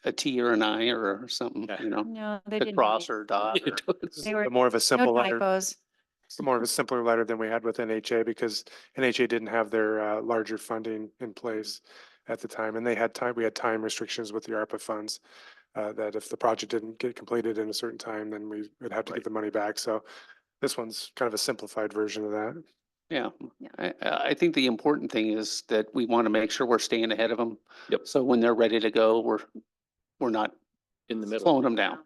[SPEAKER 1] a T or an I or something,
[SPEAKER 7] Okay.
[SPEAKER 6] No, they
[SPEAKER 1] a
[SPEAKER 6] didn't.
[SPEAKER 1] cross or a dot. or-
[SPEAKER 6] They were
[SPEAKER 4] More of a
[SPEAKER 6] no
[SPEAKER 4] simple letter.
[SPEAKER 6] typos.
[SPEAKER 4] It's more of a simpler letter than we had with NHA because NHA didn't have their larger funding in place at the time. And we had time restrictions with the ARPA funds that if the project didn't get completed in a certain time, then we would have to get the money back. So this one's kind of a simplified version of that.
[SPEAKER 1] Yeah,
[SPEAKER 6] Yeah.
[SPEAKER 1] I think the important thing is that we want to make sure we're staying ahead of them.
[SPEAKER 3] Yep.
[SPEAKER 1] So when they're ready to go, we're not
[SPEAKER 3] In the middle.
[SPEAKER 1] slowing them down,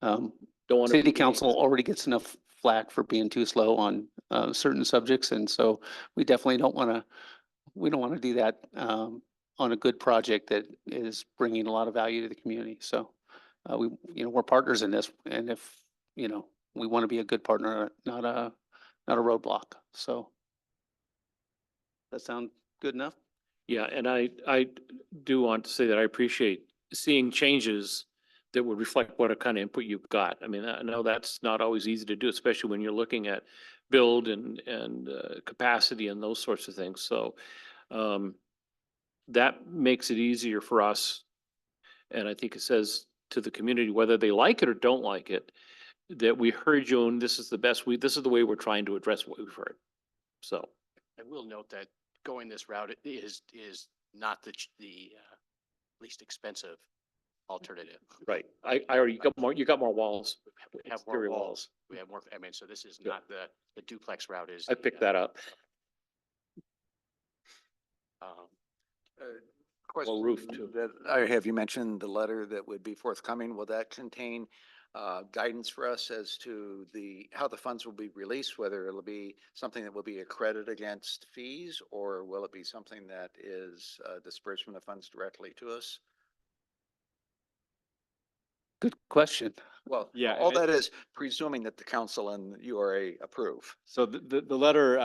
[SPEAKER 3] Don't want
[SPEAKER 1] City council already gets enough flack for being too slow on certain subjects, and so we definitely don't want to do that on a good project that is bringing a lot of value to the community. So we're partners in this, and if we want to be a good partner, not a roadblock. So that sound good enough?
[SPEAKER 3] Yeah, and I do want to say that I appreciate seeing changes that would reflect what kind of input you've got. I mean, I know that's not always easy to do, especially when you're looking at build and capacity and those sorts of things. So that makes it easier for us. And I think it says to the community, whether they like it or don't like it, that we heard you and this is this is the way we're trying to address what we've heard. So.
[SPEAKER 10] I will note that going this route is not the least expensive alternative.
[SPEAKER 3] Right. I already you got more walls.
[SPEAKER 10] We have more
[SPEAKER 3] exterior
[SPEAKER 10] walls. We have more, so this is
[SPEAKER 3] Yeah.
[SPEAKER 10] not the duplex route is.
[SPEAKER 3] I picked that up.
[SPEAKER 8] Question
[SPEAKER 3] roof, too.
[SPEAKER 8] that I have, you mentioned the letter that would be forthcoming. Will that contain guidance for us as to how the funds will be released, whether it'll be something that will be a credit against fees, or will it be something that is disbursement of funds directly to us?
[SPEAKER 1] Good question.
[SPEAKER 8] Well,
[SPEAKER 7] Yeah,
[SPEAKER 8] all that is presuming that the council and URA approve.
[SPEAKER 7] So the letter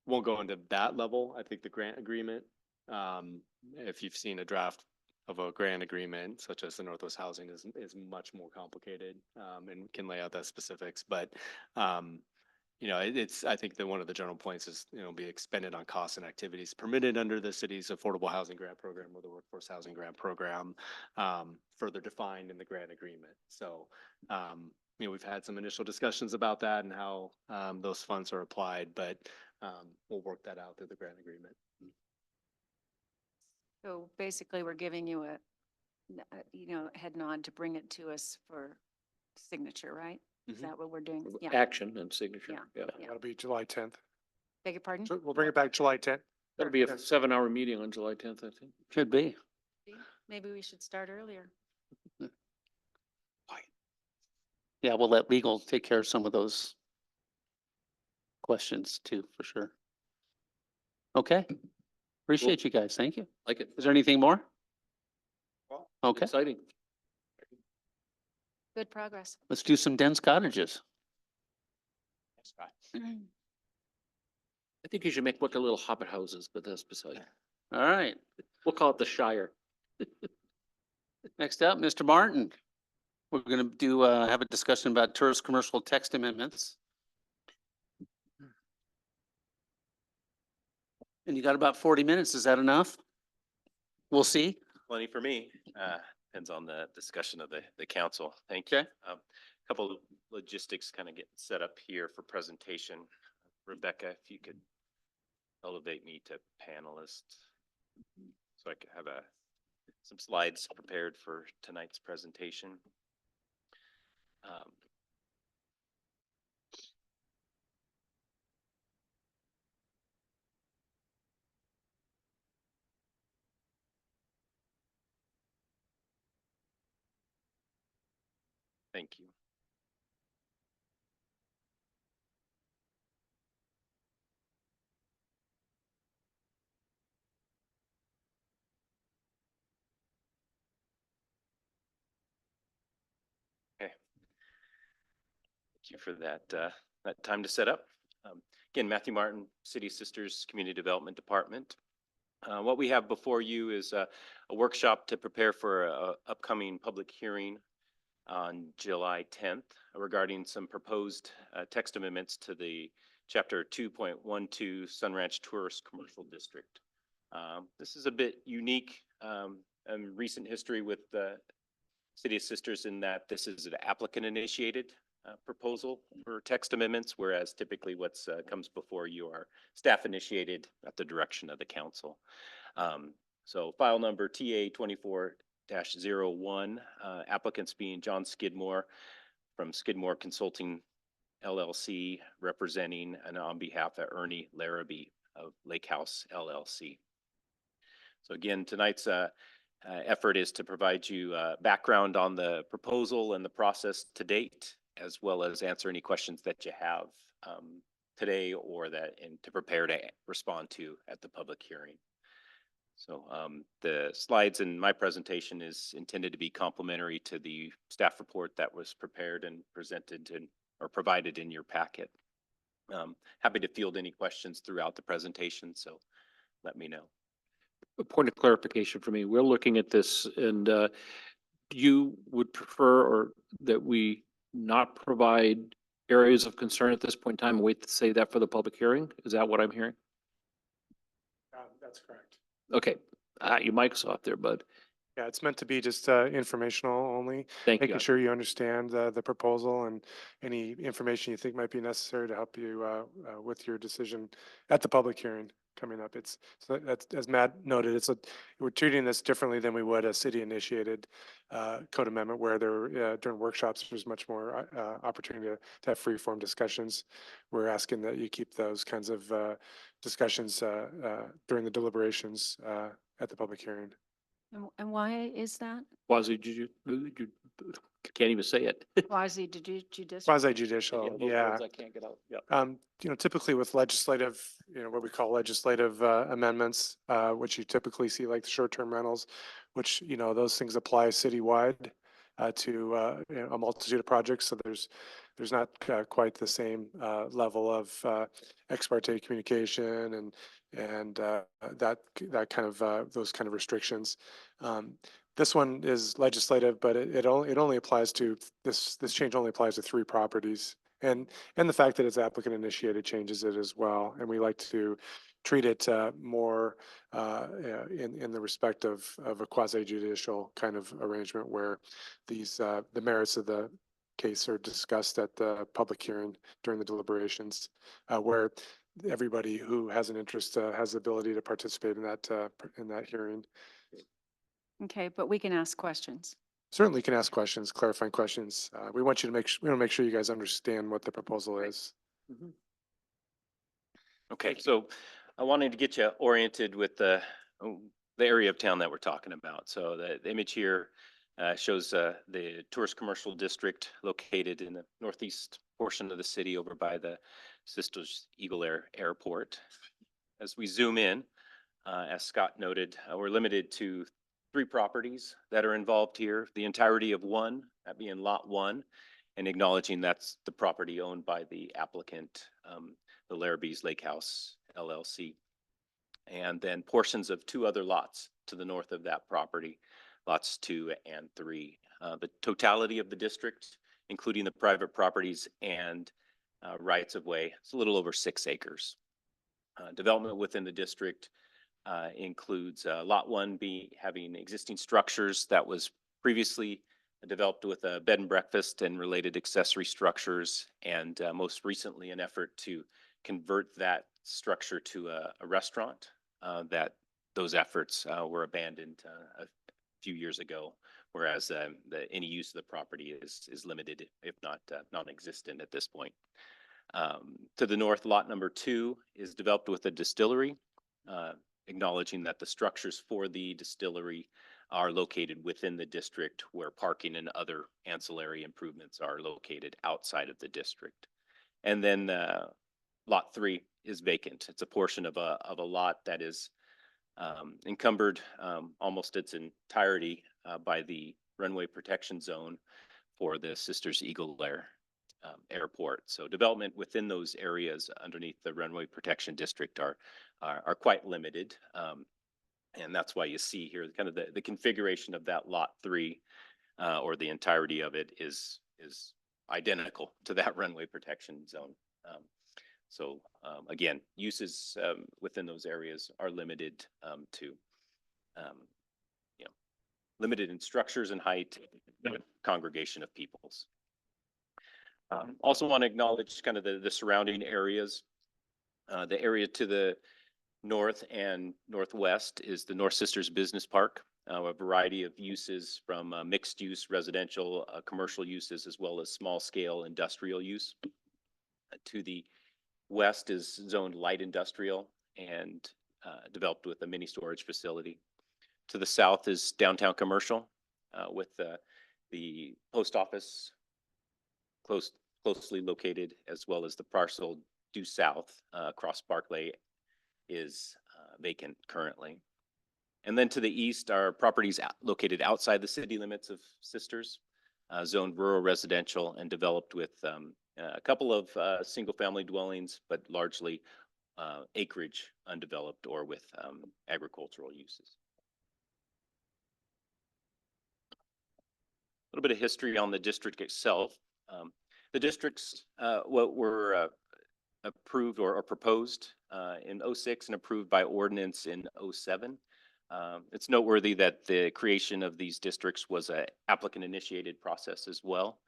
[SPEAKER 7] won't go into that level. I think the grant agreement, if you've seen a draft of a grant agreement, such as the Northwest Housing, is much more complicated and can lay out the specifics. But I think that one of the general points is, be expended on costs and activities permitted under the city's affordable housing grant program or the workforce housing grant program, further defined in the grant agreement. So, we've had some initial discussions about that and how those funds are applied, but we'll work that out through the grant agreement.
[SPEAKER 6] So basically, we're giving you a head nod to bring it to us for signature, right? Is
[SPEAKER 2] Mhm.
[SPEAKER 6] that what we're doing? Yeah.
[SPEAKER 3] Action and signature.
[SPEAKER 6] Yeah.
[SPEAKER 3] Yeah.
[SPEAKER 6] Yeah.
[SPEAKER 4] That'll be July 10th.
[SPEAKER 6] Beg your pardon?
[SPEAKER 4] So we'll bring it back July 10th.
[SPEAKER 3] That'll be a
[SPEAKER 4] Yes.
[SPEAKER 3] 7-hour meeting on July 10th, I think.
[SPEAKER 1] Should be.
[SPEAKER 6] Maybe we should start earlier.
[SPEAKER 1] Yeah, we'll let legal take care of some of those questions too, for sure. Okay. Appreciate you guys. Thank you.
[SPEAKER 3] Like it.
[SPEAKER 1] Is there anything more?
[SPEAKER 3] Well,
[SPEAKER 1] Okay,
[SPEAKER 3] Exciting.
[SPEAKER 6] Good progress.
[SPEAKER 1] let's do some dense cottages.
[SPEAKER 3] I think you should make look at little hobbit houses, but that's beside.
[SPEAKER 1] All right.
[SPEAKER 3] We'll call it the Shire.
[SPEAKER 1] Next up, Mr. Martin. We're gonna do, have a discussion about tourist commercial text amendments. And you got about 40 minutes. Is that enough? We'll see.
[SPEAKER 11] Plenty for me. Depends on the discussion of the council. Thank you.
[SPEAKER 1] Okay.
[SPEAKER 11] Couple of logistics kind of getting set up here for presentation. Rebecca, if you could elevate me to panelist so I could have some slides prepared for tonight's presentation. Thank you. Okay. Thank you for that time to set up. Again, Matthew Martin, City Sisters Community Development Department. What we have before you is a workshop to prepare for a upcoming public hearing on July 10th regarding some proposed text amendments to the Chapter 2.12 Sun Ranch Tourist Commercial District. This is a bit unique in recent history with the City of Sisters in that this is an applicant-initiated proposal for text amendments, whereas typically what's comes before you are staff-initiated at the direction of the council. So file number TA 24-01, applicants being John Skidmore from Skidmore Consulting LLC, representing and on behalf of Ernie Larrabee of Lake House LLC. So again, tonight's effort is to provide you background on the proposal and the process to date, as well as answer any questions that you have today or to prepare to respond to at the public hearing. So the slides in my presentation is intended to be complementary to the staff report that was prepared and presented or provided in your packet. Happy to field any questions throughout the presentation, so let me know.
[SPEAKER 3] A point of clarification for me. We're looking at this and you would prefer or that we not provide areas of concern at this point in time, wait to say that for the public hearing? Is that what I'm hearing?
[SPEAKER 4] That's correct.
[SPEAKER 3] Okay, your mic's off there, bud.
[SPEAKER 4] Yeah, it's meant to be just informational only,
[SPEAKER 3] Thank you.
[SPEAKER 4] making sure you understand the proposal and any information you think might be necessary to help you with your decision at the public hearing coming up. So that's, as Matt noted, we're treating this differently than we would a city-initiated code amendment where during workshops, there's much more opportunity to have free-form discussions. We're asking that you keep those kinds of discussions during the deliberations at the public hearing.
[SPEAKER 6] And why is that?
[SPEAKER 3] Quasi, can't even say it.
[SPEAKER 6] Quasi-judicial?
[SPEAKER 4] Quasi-judicial, yeah.
[SPEAKER 3] I can't get out. Yeah.
[SPEAKER 4] Typically with legislative, what we call legislative amendments, which you typically see like the short-term rentals, which, those things apply citywide to a multitude of projects. So there's not quite the same level of ex parte communication and that kind of those kind of restrictions. This one is legislative, but it only applies to this change only applies to 3 properties. And the fact that it's applicant initiated changes it as well. And we like to treat it more in the respect of a quasi judicial kind of arrangement where the merits of the case are discussed at the public hearing during the deliberations, where everybody who has an interest has the ability to participate in that hearing.
[SPEAKER 6] Okay, but we can ask questions.
[SPEAKER 4] Certainly can ask questions, clarifying questions. We want you to we want to make sure you guys understand what the proposal is.
[SPEAKER 11] Okay, so I wanted to get you oriented with the area of town that we're talking about. So the image here shows the tourist commercial district located in the northeast portion of the city over by the Sisters Eagle Airport. As we zoom in, as Scott noted, we're limited to 3 properties that are involved here. The entirety of one, that being Lot 1, and acknowledging that's the property owned by the applicant, the Larrabee's Lake House LLC. And then portions of 2 other lots to the north of that property, lots 2 and 3. The totality of the district, including the private properties and rights of way, it's a little over 6 acres. Development within the district includes Lot 1 having existing structures that was previously developed with a bed and breakfast and related accessory structures, and most recently an effort to convert that structure to a restaurant. That those efforts were abandoned a few years ago, whereas any use of the property is limited, if not non-existent at this point. To the north, lot number 2 is developed with a distillery, acknowledging that the structures for the distillery are located within the district, where parking and other ancillary improvements are located outside of the district. And then lot 3 is vacant. It's a portion of a lot that is encumbered almost its entirety by the runway protection zone for the Sisters Eagle Airport. So development within those areas underneath the runway protection district are quite limited. And that's why you see here kind of the configuration of that lot 3 or the entirety of it is identical to that runway protection zone. So again, uses within those areas are limited to, limited in structures and height, congregation of peoples. Also want to acknowledge kind of the surrounding areas. The area to the north and northwest is the North Sisters Business Park, a variety of uses from mixed use, residential, commercial uses, as well as small scale industrial use. To the west is zoned light industrial and developed with a mini storage facility. To the south is downtown commercial with the post office closely located, as well as the parcel due south across Barclay is vacant currently. And then to the east are properties located outside the city limits of Sisters, zoned rural residential and developed with a couple of single family dwellings, but largely acreage undeveloped or with agricultural uses. A little bit of history on the district itself. The districts, what were approved or proposed in 06 and approved by ordinance in 07. It's noteworthy that the creation of these districts was an applicant initiated process as well.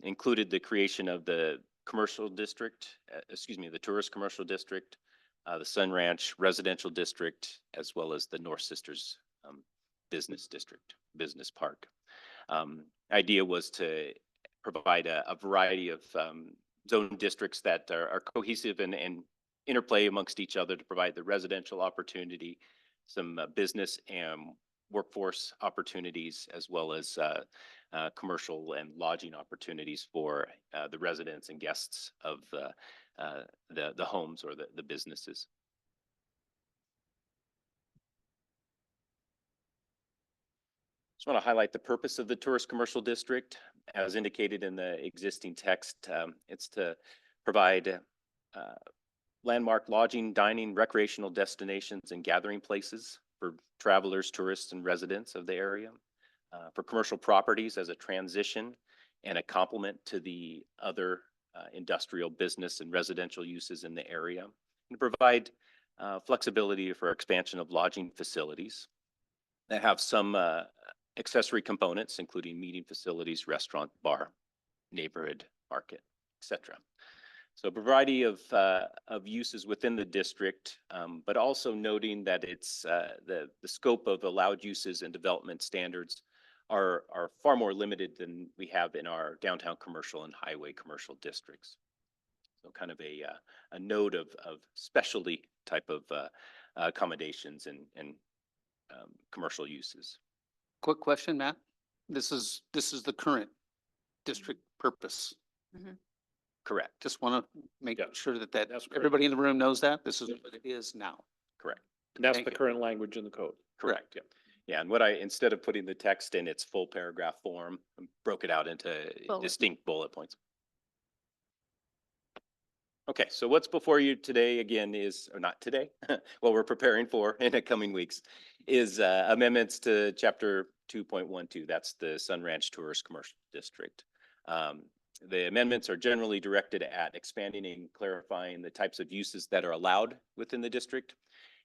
[SPEAKER 11] Included the creation of the commercial district, the tourist commercial district, the Sun Ranch residential district, as well as the North Sisters business district, business park. Idea was to provide a variety of zone districts that are cohesive and interplay amongst each other to provide the residential opportunity, some business and workforce opportunities, as well as commercial and lodging opportunities for the residents and guests of the homes or the businesses. Just want to highlight the purpose of the tourist commercial district. As indicated in the existing text, it's to provide landmark lodging, dining, recreational destinations, and gathering places for travelers, tourists, and residents of the area. For commercial properties as a transition and a complement to the other industrial business and residential uses in the area. And provide flexibility for expansion of lodging facilities that have some accessory components, including meeting facilities, restaurant, bar, neighborhood, market, etc. So a variety of uses within the district, but also noting that it's, the scope of allowed uses and development standards are far more limited than we have in our downtown commercial and highway commercial districts. So kind of a node of specialty type of, accommodations and commercial uses.
[SPEAKER 1] Quick question, Matt. This is the current district purpose.
[SPEAKER 11] Correct,
[SPEAKER 1] Just want to make
[SPEAKER 3] Yeah,
[SPEAKER 1] sure that
[SPEAKER 3] that's correct.
[SPEAKER 1] everybody in the room knows that. This is what it is now.
[SPEAKER 11] correct.
[SPEAKER 3] And that's
[SPEAKER 1] Thank
[SPEAKER 3] the
[SPEAKER 1] you.
[SPEAKER 3] current language in the code.
[SPEAKER 11] Correct, yeah. Yeah, and what instead of putting the text in its full paragraph form, broke it out into
[SPEAKER 6] Bullet.
[SPEAKER 11] distinct bullet points. Okay, so what's before you today again is, or not today, what we're preparing for in the coming weeks is amendments to chapter 2.12. That's the Sun Ranch Tourist Commercial District. The amendments are generally directed at expanding and clarifying the types of uses that are allowed within the district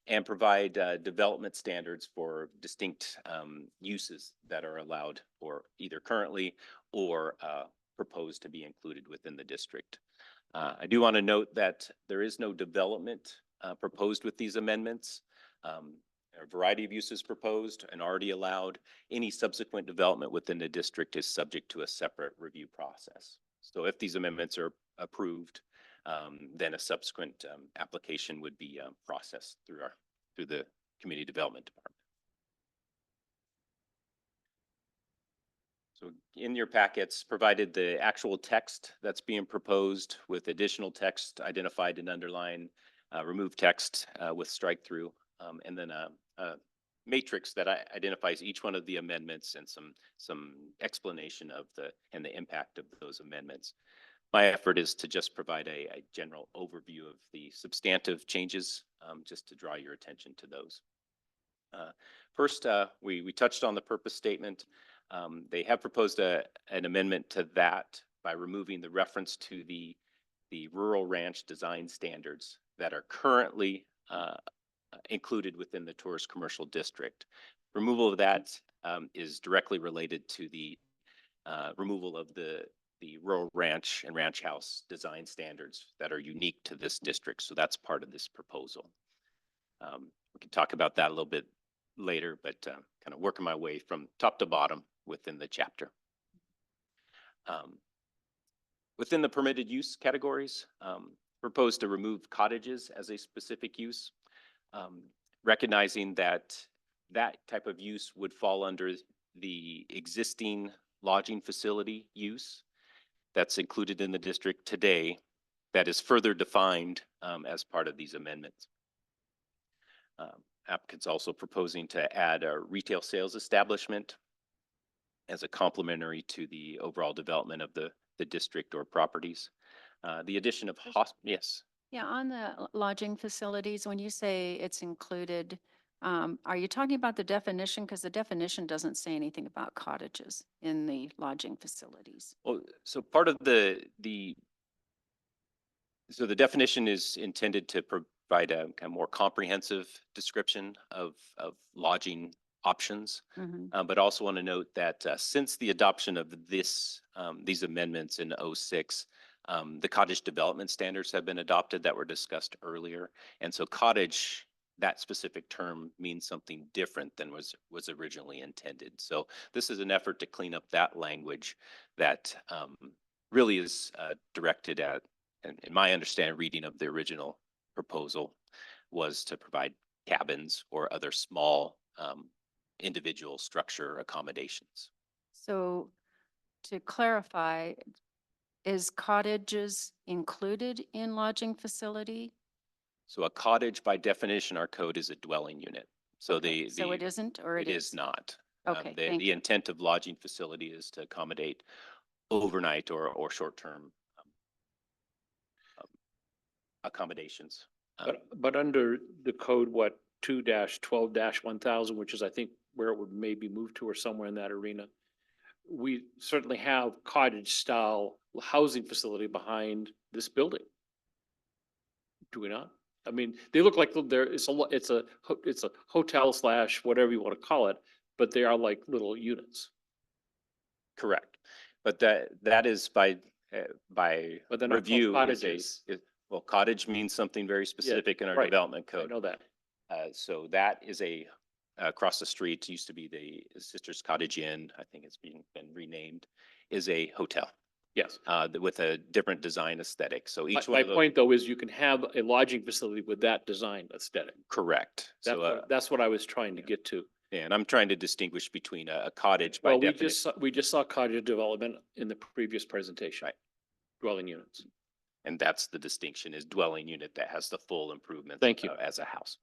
[SPEAKER 11] and provide development standards for distinct uses that are allowed or either currently or proposed to be included within the district. I do want to note that there is no development proposed with these amendments. A variety of uses proposed and already allowed. Any subsequent development within the district is subject to a separate review process. So if these amendments are approved, then a subsequent application would be processed through the Community Development Department. So in your packets, provided the actual text that's being proposed with additional text identified and underlined, remove text with strike through, and then a matrix that identifies each one of the amendments and some explanation of the impact of those amendments. My effort is to just provide a general overview of the substantive changes, just to draw your attention to those. First, we touched on the purpose statement. They have proposed an amendment to that by removing the reference to the rural ranch design standards that are currently included within the tourist commercial district. Removal of that is directly related to the removal of the rural ranch and ranch house design standards that are unique to this district. So that's part of this proposal. We can talk about that a little bit later, but kind of working my way from top to bottom within the chapter. Within the permitted use categories, proposed to remove cottages as a specific use, recognizing that that type of use would fall under the existing lodging facility use that's included in the district today that is further defined as part of these amendments. Applicant's also proposing to add a retail sales establishment as a complementary to the overall development of the district or properties. The addition of yes.
[SPEAKER 6] Yeah, on the lodging facilities, when you say it's included, are you talking about the definition? Because the definition doesn't say anything about cottages in the lodging facilities.
[SPEAKER 11] Well, so part of the definition is intended to provide a kind of more comprehensive description of lodging options. But also want to note that since the adoption of these amendments in 2006, the cottage development standards have been adopted that were discussed earlier. And so cottage, that specific term means something different than was originally intended. So this is an effort to clean up that language that really is directed at, and in my understanding, reading of the original proposal was to provide cabins or other small individual structure accommodations.
[SPEAKER 6] So to clarify, is cottages included in lodging facility?
[SPEAKER 11] So a cottage by definition, our code is a dwelling unit. So
[SPEAKER 6] Okay, so it isn't, or
[SPEAKER 11] it is not.
[SPEAKER 6] Okay, thank
[SPEAKER 11] The
[SPEAKER 6] you.
[SPEAKER 11] intent of lodging facility is to accommodate overnight or short-term accommodations.
[SPEAKER 3] But under the code, what, 2-12-1000, which is I think where it would maybe move to or somewhere in that arena, we certainly have cottage style housing facility behind this building. Do we not? I mean, they look like it's a hotel / whatever you want to call it, but they are like little units.
[SPEAKER 11] Correct. But that is by, by
[SPEAKER 3] But they're not called
[SPEAKER 11] review is
[SPEAKER 3] cottages.
[SPEAKER 11] well, cottage means something very specific in our
[SPEAKER 3] right.
[SPEAKER 11] development
[SPEAKER 3] I
[SPEAKER 11] code.
[SPEAKER 3] know that.
[SPEAKER 11] So that is across the street, used to be the Sisters Cottage Inn, I think it's been renamed, is a hotel
[SPEAKER 3] Yes.
[SPEAKER 11] with a different design aesthetic. So each one
[SPEAKER 3] My
[SPEAKER 11] of those.
[SPEAKER 3] point though is you can have a lodging facility with that design aesthetic.
[SPEAKER 11] Correct. So,
[SPEAKER 3] That's what I was trying to get to.
[SPEAKER 11] and I'm trying to distinguish between a cottage by
[SPEAKER 3] Well,
[SPEAKER 11] definition.
[SPEAKER 3] we just saw cottage development in the previous presentation.
[SPEAKER 11] Right.
[SPEAKER 3] Dwelling units.
[SPEAKER 11] And that's the distinction, is dwelling unit that has the full improvements.
[SPEAKER 3] Thank you.
[SPEAKER 11] As a house.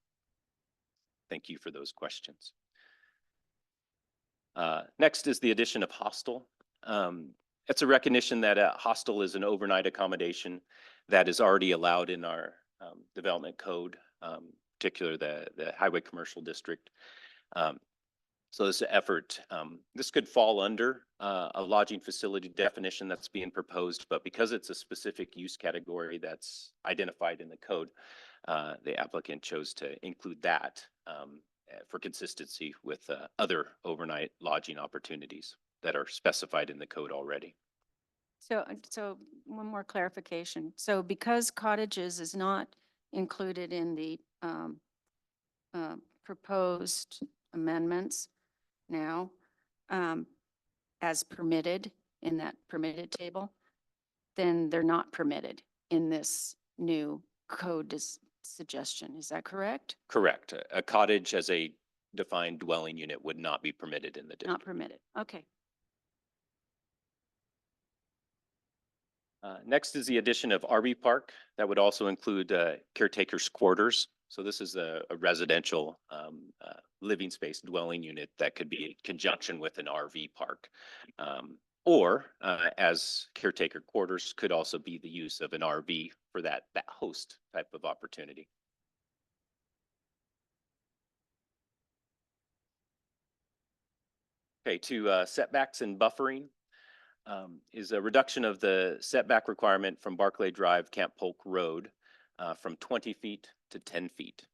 [SPEAKER 11] Thank you for those questions. Next is the addition of hostel. It's a recognition that a hostel is an overnight accommodation that is already allowed in our development code, particular the Highway Commercial District. So this effort, this could fall under a lodging facility definition that's being proposed, but because it's a specific use category that's identified in the code, the applicant chose to include that for consistency with other overnight lodging opportunities that are specified in the code already.
[SPEAKER 6] So one more clarification. So because cottages is not included in the proposed amendments now, as permitted in that permitted table, then they're not permitted in this new code suggestion. Is that correct?
[SPEAKER 11] Correct. A cottage as a defined dwelling unit would not be permitted in the district.
[SPEAKER 6] Not permitted. Okay.
[SPEAKER 11] Next is the addition of RV park. That would also include caretaker's quarters. So this is a residential living space dwelling unit that could be in conjunction with an RV park. Or as caretaker quarters could also be the use of an RV for that host type of opportunity. Okay, to setbacks and buffering. Is a reduction of the setback requirement from Barclay Drive, Camp Polk Road from 20 feet to 10 feet.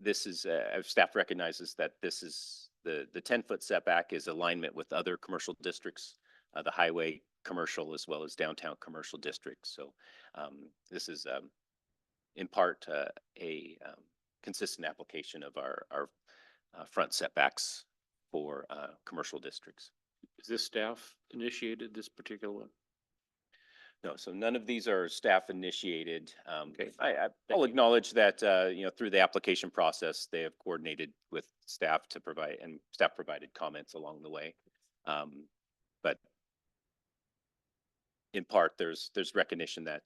[SPEAKER 11] This is, staff recognizes that this is the 10-foot setback is alignment with other commercial districts, the highway commercial as well as downtown commercial districts. So this is in part a consistent application of our front setbacks for commercial districts.
[SPEAKER 3] Is this staff initiated this particular one?
[SPEAKER 11] No, so none of these are staff initiated.
[SPEAKER 3] Okay.
[SPEAKER 11] I'll acknowledge that, through the application process, they have coordinated with staff to provide, and staff provided comments along the way. But in part, there's recognition that,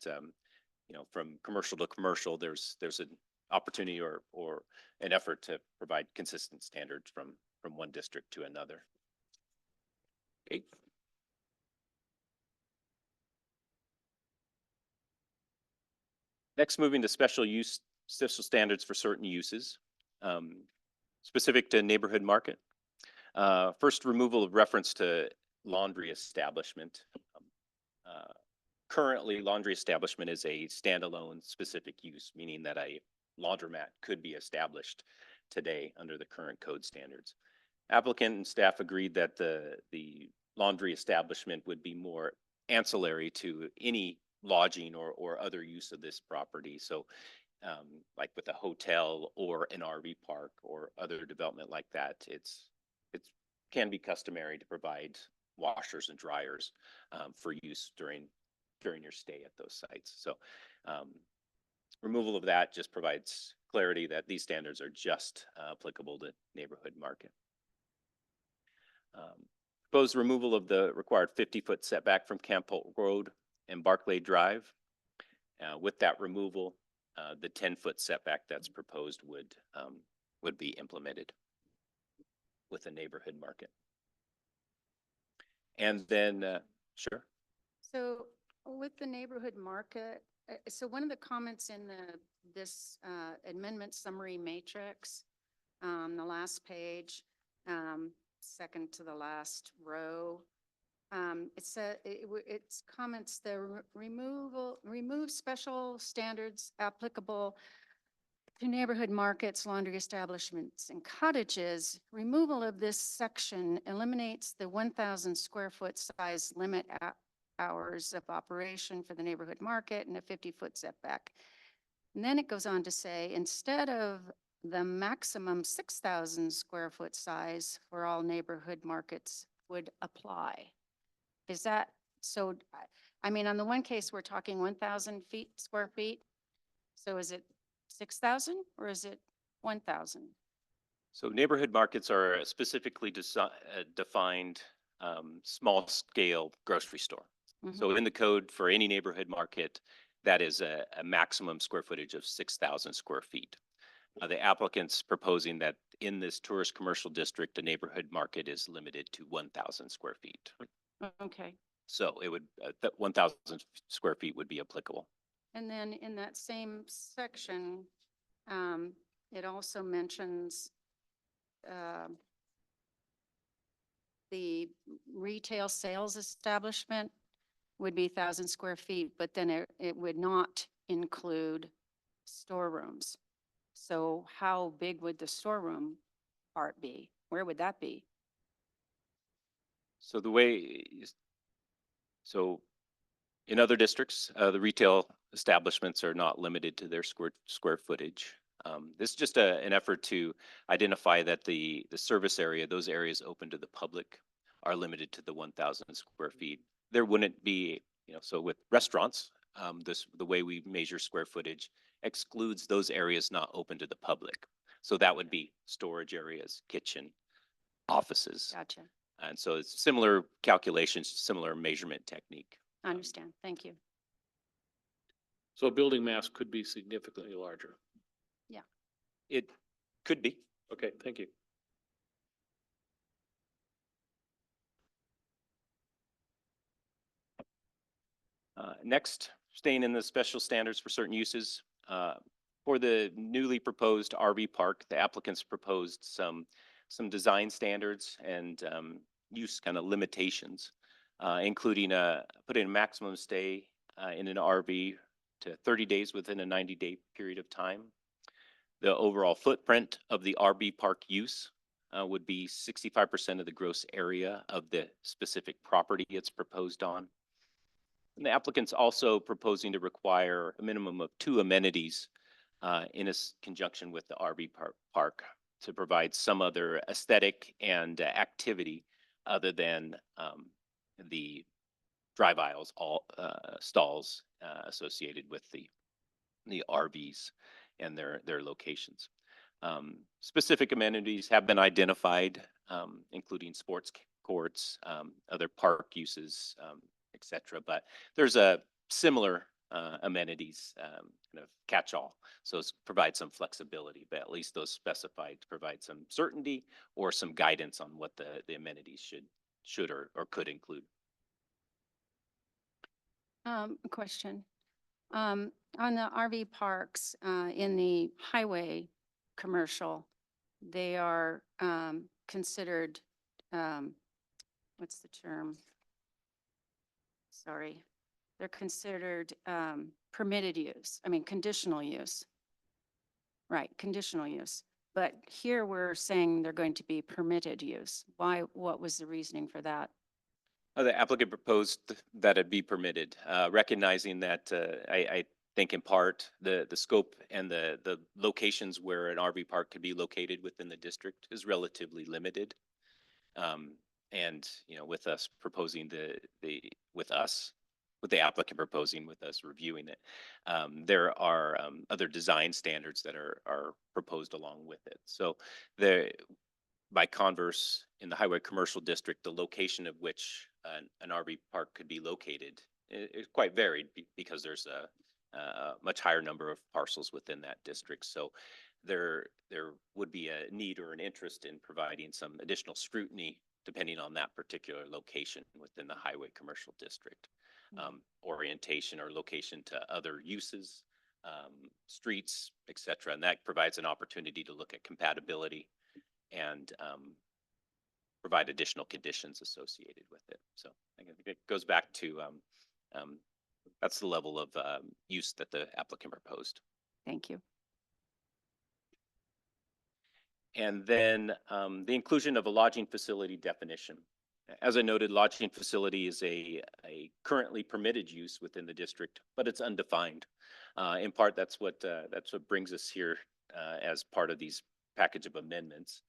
[SPEAKER 11] from commercial to commercial, there's an opportunity or an effort to provide consistent standards from one district to another. Okay. Next, moving to special standards for certain uses, specific to neighborhood market. First, removal of reference to laundry establishment. Currently, laundry establishment is a standalone specific use, meaning that a laundromat could be established today under the current code standards. Applicant and staff agreed that the laundry establishment would be more ancillary to any lodging or other use of this property. So like with a hotel or an RV park or other development like that, it can be customary to provide washers and dryers for use during your stay at those sites. So removal of that just provides clarity that these standards are just applicable to neighborhood market. Proposed removal of the required 50-foot setback from Camp Polk Road and Barclay Drive. With that removal, the 10-foot setback that's proposed would be implemented with a neighborhood market. And then, sure.
[SPEAKER 6] So with the neighborhood market, so one of the comments in this amendment summary matrix, the last page, second to the last row, it's comments the remove special standards applicable to neighborhood markets, laundry establishments, and cottages. Removal of this section eliminates the 1,000 square foot size limit hours of operation for the neighborhood market and a 50-foot setback. And then it goes on to say, instead of the maximum 6,000 square foot size for all neighborhood markets would apply. Is that, so, I mean, on the one case, we're talking 1,000 square feet. So is it 6,000 or is it 1,000?
[SPEAKER 11] So neighborhood markets are specifically defined small scale grocery store. So in the code for any neighborhood market, that is a maximum square footage of 6,000 square feet. The applicant's proposing that in this tourist commercial district, the neighborhood market is limited to 1,000 square feet.
[SPEAKER 6] Okay.
[SPEAKER 11] So it would, that 1,000 square feet would be applicable.
[SPEAKER 6] And then in that same section, it also mentions the retail sales establishment would be 1,000 square feet, but then it would not include storerooms. So how big would the storeroom part be? Where would that be?
[SPEAKER 11] So the way, so in other districts, the retail establishments are not limited to their square footage. This is just an effort to identify that the service area, those areas open to the public, are limited to the 1,000 square feet. There wouldn't be, so with restaurants, the way we measure square footage excludes those areas not open to the public. So that would be storage areas, kitchen, offices.
[SPEAKER 6] Gotcha.
[SPEAKER 11] And so it's similar calculations, similar measurement technique.
[SPEAKER 6] I understand. Thank you.
[SPEAKER 3] So building mass could be significantly larger.
[SPEAKER 11] It could be.
[SPEAKER 3] Okay, thank you.
[SPEAKER 11] Next, staying in the special standards for certain uses. For the newly proposed RV park, the applicants proposed some design standards and use kind of limitations, including putting a maximum stay in an RV to 30 days within a 90-day period of time. The overall footprint of the RV park use would be 65% of the gross area of the specific property it's proposed on. And the applicant's also proposing to require a minimum of 2 amenities in conjunction with the RV park to provide some other aesthetic and activity other than the drive aisles, stalls associated with the RVs and their locations. Specific amenities have been identified, including sports courts, other park uses, et cetera. But there's a similar amenities kind of catch-all. So it's provide some flexibility, but at least those specified to provide some certainty or some guidance on what the amenities should or could include.
[SPEAKER 6] Question. On the RV parks, in the highway commercial, they are considered, what's the term? Sorry. They're considered permitted use. I mean, conditional use. Right, conditional use. But here we're saying they're going to be permitted use. Why, what was the reasoning for that?
[SPEAKER 11] The applicant proposed that it be permitted, recognizing that I think in part the scope and the locations where an RV park could be located within the district is relatively limited. And with us proposing with the applicant proposing with us reviewing it, there are other design standards that are proposed along with it. So by converse, in the highway commercial district, the location of which an RV park could be located is quite varied because there's a much higher number of parcels within that district. So there would be a need or an interest in providing some additional scrutiny depending on that particular location within the highway commercial district. Orientation or location to other uses, streets, et cetera. And that provides an opportunity to look at compatibility and provide additional conditions associated with it. So I think it goes back to that's the level of use that the applicant proposed.
[SPEAKER 6] Thank you.
[SPEAKER 11] And then the inclusion of a lodging facility definition. As I noted, lodging facility is a currently permitted use within the district, but it's undefined. In part, that's what brings us here as part of these package of amendments.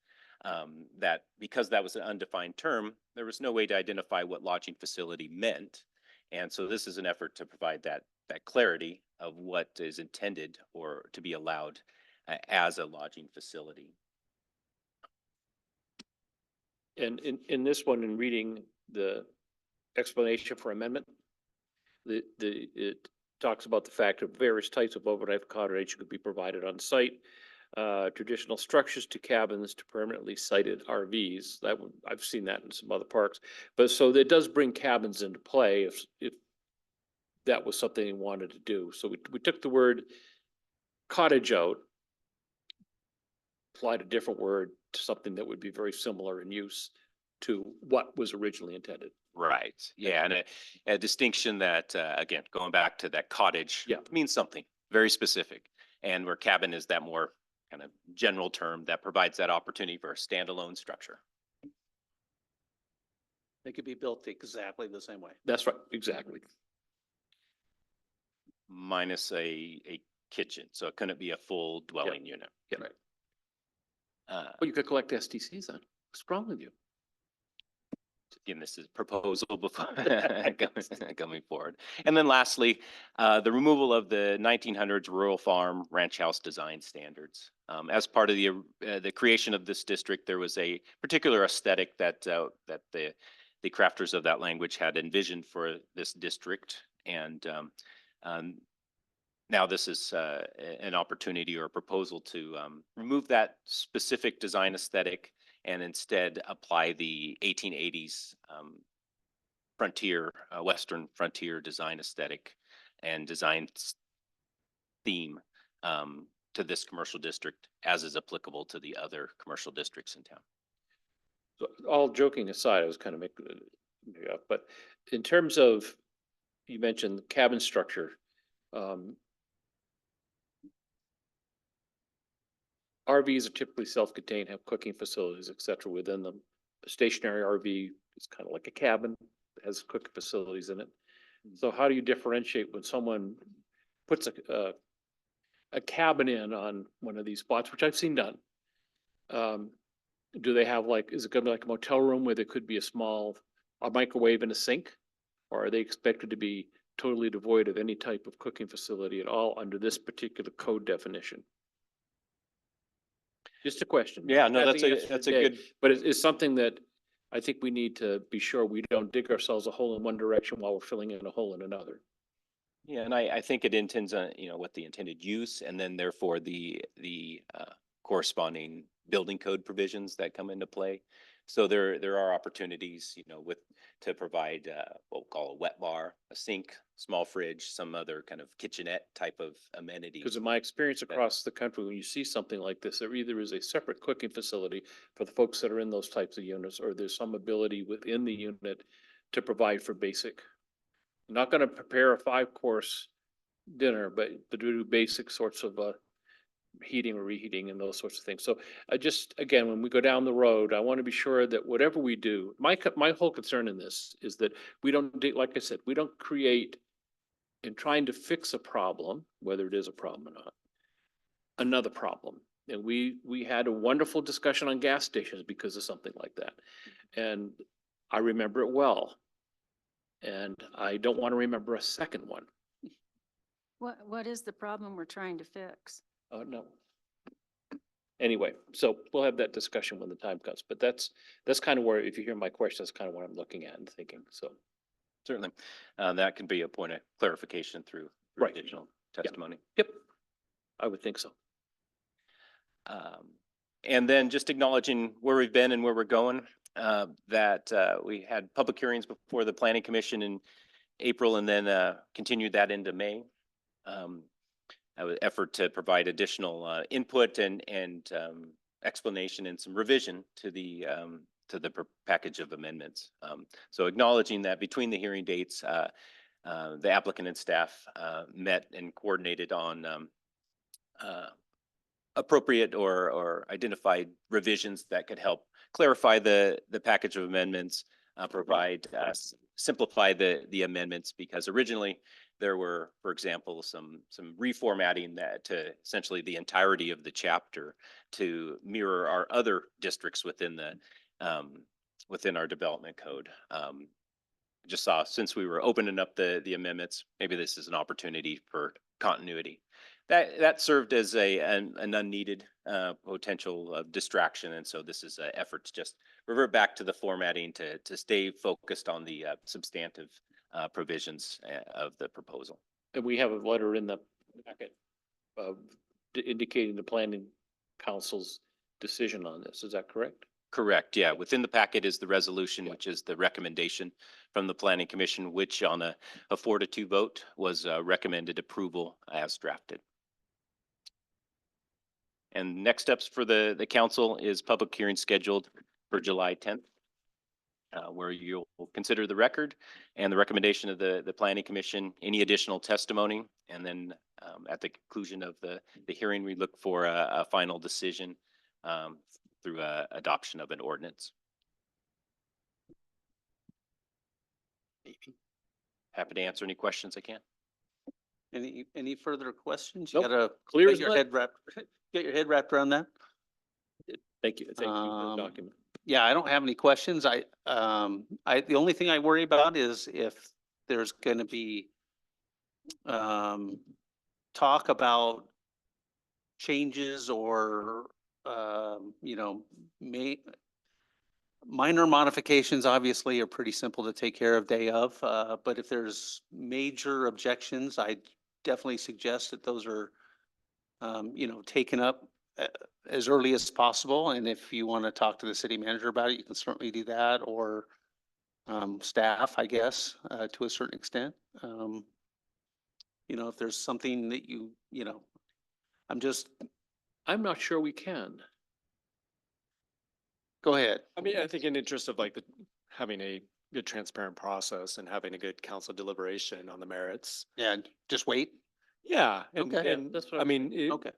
[SPEAKER 11] That because that was an undefined term, there was no way to identify what lodging facility meant. And so this is an effort to provide that clarity of what is intended or to be allowed as a lodging facility.
[SPEAKER 3] And in this one, in reading the explanation for amendment, it talks about the fact that various types of overnight accommodation could be provided on site. Traditional structures to cabins to permanently sited RVs. I've seen that in some other parks. But so it does bring cabins into play if that was something they wanted to do. So we took the word cottage out, applied a different word to something that would be very similar in use to what was originally intended.
[SPEAKER 11] Right. Yeah, and a distinction that again, going back to that cottage,
[SPEAKER 3] Yeah.
[SPEAKER 11] means something very specific, and where cabin is that more kind of general term that provides that opportunity for a standalone structure.
[SPEAKER 1] They could be built exactly the same way.
[SPEAKER 3] That's right, exactly.
[SPEAKER 11] Minus a kitchen, so it couldn't be a full dwelling unit.
[SPEAKER 3] Yeah.
[SPEAKER 1] Right.
[SPEAKER 3] Well, you could collect STCs then. What's wrong with you?
[SPEAKER 11] Again, this is proposal before coming forward. And then lastly, the removal of the 1900s rural farm ranch house design standards. As part of the creation of this district, there was a particular aesthetic that the crafters of that language had envisioned for this district. And now this is an opportunity or a proposal to remove that specific design aesthetic and instead apply the 1880s frontier, Western frontier design aesthetic and design theme to this commercial district as is applicable to the other commercial districts in town.
[SPEAKER 3] So all joking aside, I was kind of making it up, but in terms of, you mentioned cabin structure, RVs are typically self-contained, have cooking facilities, et cetera, within them. A stationary RV is kind of like a cabin, has cooking facilities in it. So how do you differentiate when someone puts a cabin in on one of these spots, which I've seen done? Do they have is it gonna be like a motel room where there could be a microwave and a sink? Or are they expected to be totally devoid of any type of cooking facility at all under this particular code definition? Just a question.
[SPEAKER 11] Yeah, no,
[SPEAKER 3] Not the answer
[SPEAKER 11] that's a
[SPEAKER 3] today,
[SPEAKER 11] good.
[SPEAKER 3] But it's something that I think we need to be sure we don't dig ourselves a hole in one direction while we're filling in a hole in another.
[SPEAKER 11] Yeah, and I think it intends on, what the intended use and then therefore the corresponding building code provisions that come into play. So there are opportunities, to provide what we'll call a wet bar, a sink, small fridge, some other kind of kitchenette type of amenity.
[SPEAKER 3] Because in my experience across the country, when you see something like this, there either is a separate cooking facility for the folks that are in those types of units, or there's some ability within the unit to provide for basic. I'm not going to prepare a 5-course dinner, but to do basic sorts of heating or reheating and those sorts of things. So again, when we go down the road, I want to be sure that whatever we do, my whole concern in this is that we don't, like I said, we don't create in trying to fix a problem, whether it is a problem or not, another problem. And we had a wonderful discussion on gas stations because of something like that. And I remember it well. And I don't want to remember a second one.
[SPEAKER 6] What is the problem we're trying to fix?
[SPEAKER 3] No. Anyway, so we'll have that discussion when the time comes, but that's kind of where, if you hear my question, that's kind of what I'm looking at and thinking, so.
[SPEAKER 11] Certainly, that can be a point of clarification through
[SPEAKER 3] Right.
[SPEAKER 11] additional testimony.
[SPEAKER 3] Yep, I would think so.
[SPEAKER 11] And then just acknowledging where we've been and where we're going, that we had public hearings before the Planning Commission in April and then continued that into May. Effort to provide additional input and explanation and some revision to the package of amendments. So acknowledging that between the hearing dates, the applicant and staff met and coordinated on appropriate or identified revisions that could help clarify the package of amendments, provide, simplify the amendments, because originally there were, for example, some reformatting that to essentially the entirety of the chapter to mirror our other districts within the, within our development code. Just saw, since we were opening up the amendments, maybe this is an opportunity for continuity. That served as an unneeded potential distraction, and so this is an effort to just revert back to the formatting to stay focused on the substantive provisions of the proposal.
[SPEAKER 3] And we have a letter in the packet indicating the planning council's decision on this. Is that correct?
[SPEAKER 11] Correct, yeah. Within the packet is the resolution, which is the recommendation from the planning commission, which on a 4-2 vote was recommended approval as drafted. And next steps for the council is public hearing scheduled for July 10th, where you'll consider the record and the recommendation of the planning commission, any additional testimony, and then at the conclusion of the hearing, we look for a final decision through adoption of an ordinance. Happy to answer any questions I can.
[SPEAKER 1] Any further questions? You
[SPEAKER 3] Nope.
[SPEAKER 1] gotta
[SPEAKER 3] Clear
[SPEAKER 1] get
[SPEAKER 3] as
[SPEAKER 1] your
[SPEAKER 3] mud.
[SPEAKER 1] head wrapped, get your head wrapped around that?
[SPEAKER 3] Thank you. Thank you for the document.
[SPEAKER 1] Yeah, I don't have any questions. The only thing I worry about is if there's gonna be talk about changes or, minor modifications obviously are pretty simple to take care of day of, but if there's major objections, I definitely suggest that those are, taken up as early as possible. And if you want to talk to the city manager about it, you can certainly do that, or staff, I guess, to a certain extent. If there's something that
[SPEAKER 3] I'm not sure we can.
[SPEAKER 1] go ahead.
[SPEAKER 7] I mean, I think in interest of like having a good transparent process and having a good council deliberation on the merits.
[SPEAKER 1] Yeah, just wait.
[SPEAKER 7] Yeah.
[SPEAKER 1] Okay.
[SPEAKER 7] And
[SPEAKER 3] That's what
[SPEAKER 7] I mean,
[SPEAKER 1] Okay.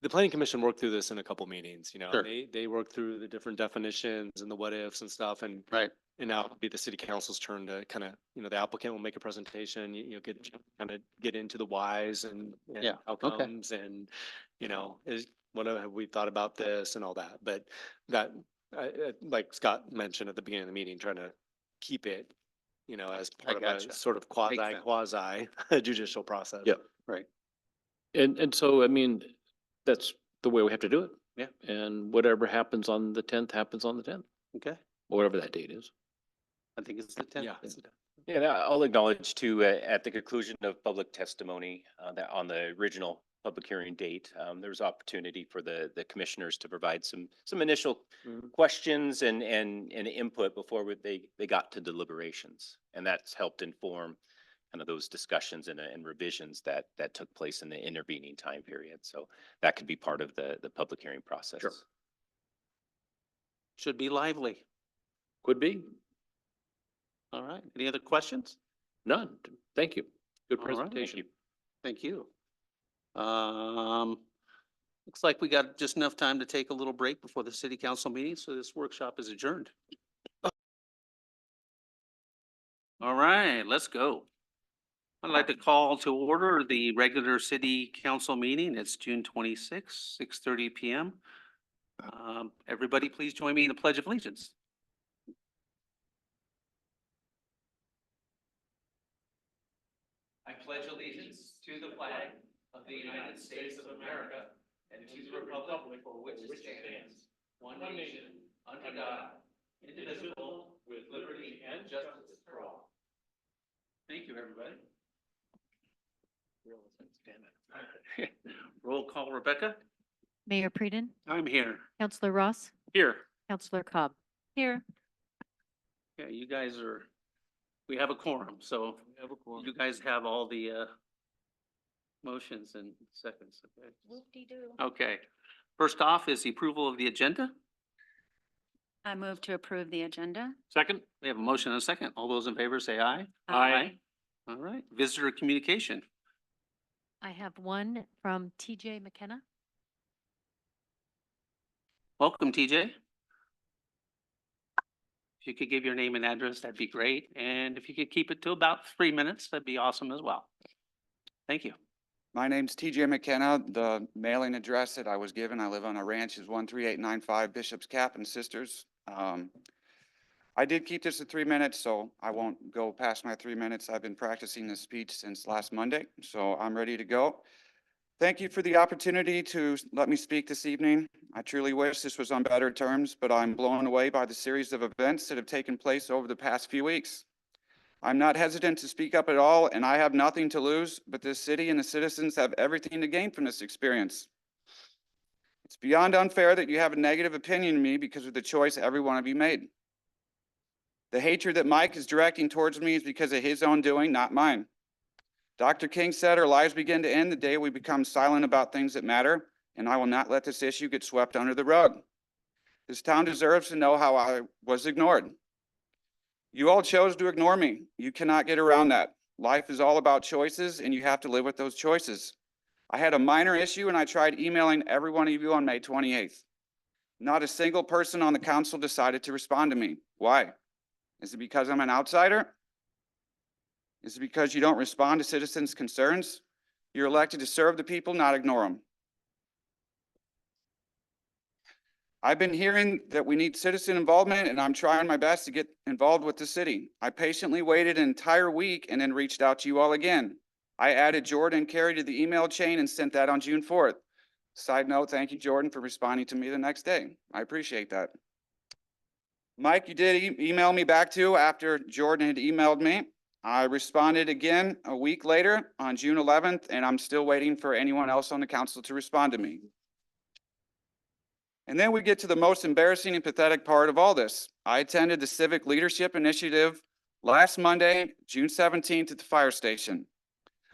[SPEAKER 7] the planning commission worked through this in a couple meetings,
[SPEAKER 1] Sure.
[SPEAKER 7] they worked through the different definitions and the what ifs and stuff, and
[SPEAKER 1] Right.
[SPEAKER 7] now it'll be the city council's turn to kind of, the applicant will make a presentation, kind of get into the whys and
[SPEAKER 1] Yeah, okay.
[SPEAKER 7] outcomes and, what have we thought about this and all that, but that, like Scott mentioned at the beginning of the meeting, trying to keep it, as part of
[SPEAKER 1] gotcha.
[SPEAKER 7] a sort of
[SPEAKER 1] sense.
[SPEAKER 7] quasi judicial process.
[SPEAKER 3] Yep.
[SPEAKER 1] Right.
[SPEAKER 3] And so, I mean, that's the way we have to do it.
[SPEAKER 1] Yeah.
[SPEAKER 3] And whatever happens on the 10th happens on the 10th,
[SPEAKER 1] Okay.
[SPEAKER 3] whatever that date is.
[SPEAKER 1] I think it's the 10th.
[SPEAKER 7] Yeah.
[SPEAKER 11] Yeah, and I'll acknowledge too, at the conclusion of public testimony, that on the original public hearing date, there was opportunity for the commissioners to provide some initial questions and input before they got to deliberations. And that's helped inform kind of those discussions and revisions that took place in the intervening time period. So that could be part of the public hearing process.
[SPEAKER 3] Sure.
[SPEAKER 1] Should be lively.
[SPEAKER 3] Could be.
[SPEAKER 1] All right. Any other questions?
[SPEAKER 3] None. Thank you. Good
[SPEAKER 1] All right.
[SPEAKER 3] presentation.
[SPEAKER 1] Thank you. Looks like we got just enough time to take a little break before the city council meeting, so this workshop is adjourned. All right, let's go. I'd like to call to order the regular city council meeting. It's June 26th, 6:30 PM. Everybody please join me in the Pledge of Allegiance. I pledge allegiance to the flag of the United States of America and to the republic for which it stands, one nation, under God, indivisible, with liberty and justice for all. Thank you, everybody. Roll call, Rebecca.
[SPEAKER 12] Mayor Preden,
[SPEAKER 1] I'm here.
[SPEAKER 12] Counselor Ross,
[SPEAKER 1] Here.
[SPEAKER 12] Counselor Cobb. Here.
[SPEAKER 1] Yeah, you guys we have a quorum, so you guys have all the motions and seconds. Okay.
[SPEAKER 12] Whoop-de-doo.
[SPEAKER 1] Okay. First off is the approval of the agenda.
[SPEAKER 6] I move to approve the agenda.
[SPEAKER 3] Second?
[SPEAKER 1] We have a motion and a second. All those in favor say aye.
[SPEAKER 3] Aye.
[SPEAKER 1] All right. Visitor communication.
[SPEAKER 12] I have one from TJ McKenna.
[SPEAKER 1] Welcome, TJ. If you could give your name and address, that'd be great. And if you could keep it to about 3 minutes, that'd be awesome as well. Thank you.
[SPEAKER 13] My name's TJ McKenna. The mailing address that I was given, I live on a ranch, is 13895 Bishop's Cap and Sisters. I did keep this at 3 minutes, so I won't go past my 3 minutes. I've been practicing this speech since last Monday, so I'm ready to go. Thank you for the opportunity to let me speak this evening. I truly wish this was on better terms, but I'm blown away by the series of events that have taken place over the past few weeks. I'm not hesitant to speak up at all, and I have nothing to lose, but this city and the citizens have everything to gain from this experience. It's beyond unfair that you have a negative opinion of me because of the choice every one of you made. The hatred that Mike is directing towards me is because of his own doing, not mine. Dr. King said our lives begin to end the day we become silent about things that matter, and I will not let this issue get swept under the rug. This town deserves to know how I was ignored. You all chose to ignore me. You cannot get around that. Life is all about choices, and you have to live with those choices. I had a minor issue, and I tried emailing every one of you on May 28th. Not a single person on the council decided to respond to me. Why? Is it because I'm an outsider? Is it because you don't respond to citizens' concerns? You're elected to serve the people, not ignore them. I've been hearing that we need citizen involvement, and I'm trying my best to get involved with the city. I patiently waited an entire week and then reached out to you all again. I added Jordan and Carrie to the email chain and sent that on June 4th. Side note, thank you, Jordan, for responding to me the next day. I appreciate that. Mike, you did email me back too after Jordan had emailed me. I responded again a week later on June 11th, and I'm still waiting for anyone else on the council to respond to me. And then we get to the most embarrassing and pathetic part of all this. I attended the Civic Leadership Initiative last Monday, June 17th at the fire station.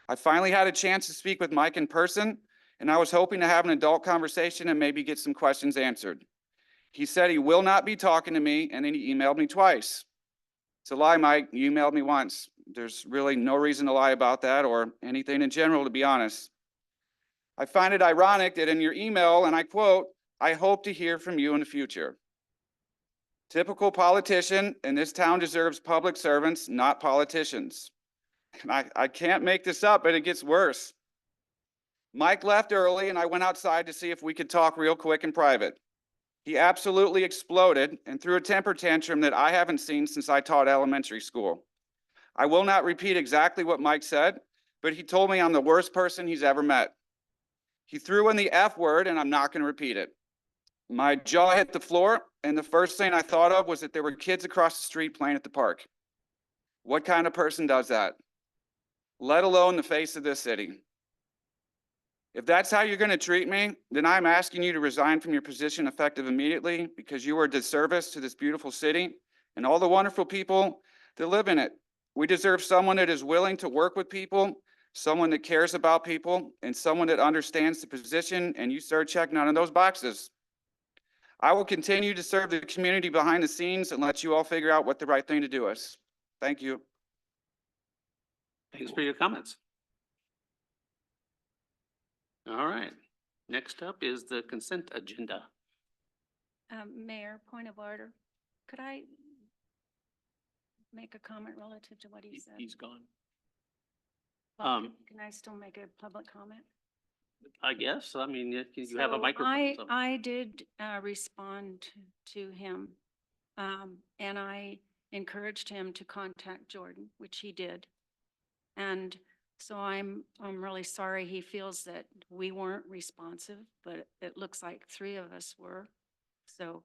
[SPEAKER 13] I finally had a chance to speak with Mike in person, and I was hoping to have an adult conversation and maybe get some questions answered. He said he will not be talking to me, and then he emailed me twice. It's a lie, Mike. You emailed me once. There's really no reason to lie about that or anything in general, to be honest. I find it ironic that in your email, and I quote, "I hope to hear from you in the future." Typical politician, and this town deserves public servants, not politicians. And I can't make this up, but it gets worse. Mike left early, and I went outside to see if we could talk real quick in private. He absolutely exploded and threw a temper tantrum that I haven't seen since I taught elementary school. I will not repeat exactly what Mike said, but he told me I'm the worst person he's ever met. He threw in the F word, and I'm not going to repeat it. My jaw hit the floor, and the first thing I thought of was that there were kids across the street playing at the park. What kind of person does that? Let alone the face of this city. If that's how you're going to treat me, then I'm asking you to resign from your position effective immediately because you are a disservice to this beautiful city and all the wonderful people that live in it. We deserve someone that is willing to work with people, someone that cares about people, and someone that understands the position, and you, sir, check none of those boxes. I will continue to serve the community behind the scenes and let you all figure out what the right thing to do is. Thank you.
[SPEAKER 1] Thanks for your comments. All right. Next up is the consent agenda.
[SPEAKER 6] Mayor, point of order. Could I make a comment relative to what he said?
[SPEAKER 1] He's gone.
[SPEAKER 6] Can I still make a public comment?
[SPEAKER 1] I guess. I mean, you have a microphone. so-
[SPEAKER 6] I did respond to him, and I encouraged him to contact Jordan, which he did. And so I'm really sorry he feels that we weren't responsive, but it looks like three of us were. So